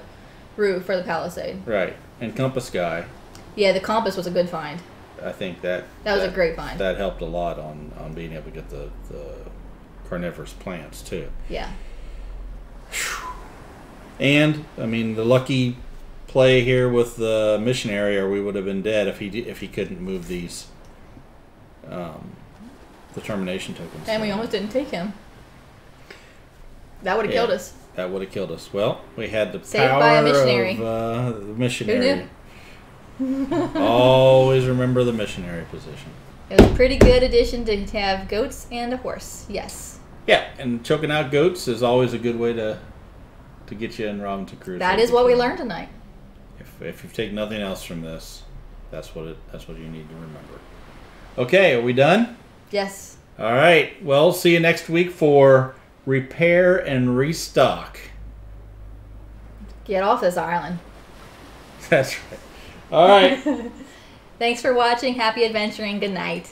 roof or the palisade. Right. And compass guy. Yeah, the compass was a good find. I think that was a great find. That helped a lot on being able to get the carnivorous plants too. Yeah. And I mean the lucky play here with the missionary, or we would have been dead if he couldn't move these the termination tokens. And we almost didn't take him. That would have killed us. That would have killed us. Well, we had the Saved power by a missionary. of the missionary. Who knew? Always remember the missionary position. It was a pretty good addition to have goats and a horse. Yes. Yeah, and choking out goats is always a good way to get you in Robinson Crusoe. That is what we learned tonight. If you take nothing else from this, that's what you need to remember. Okay, are we done? Yes. All right. Well, see you next week for repair and restock. Get off this island. That's right. All right. Thanks for watching. Happy adventuring. Good night.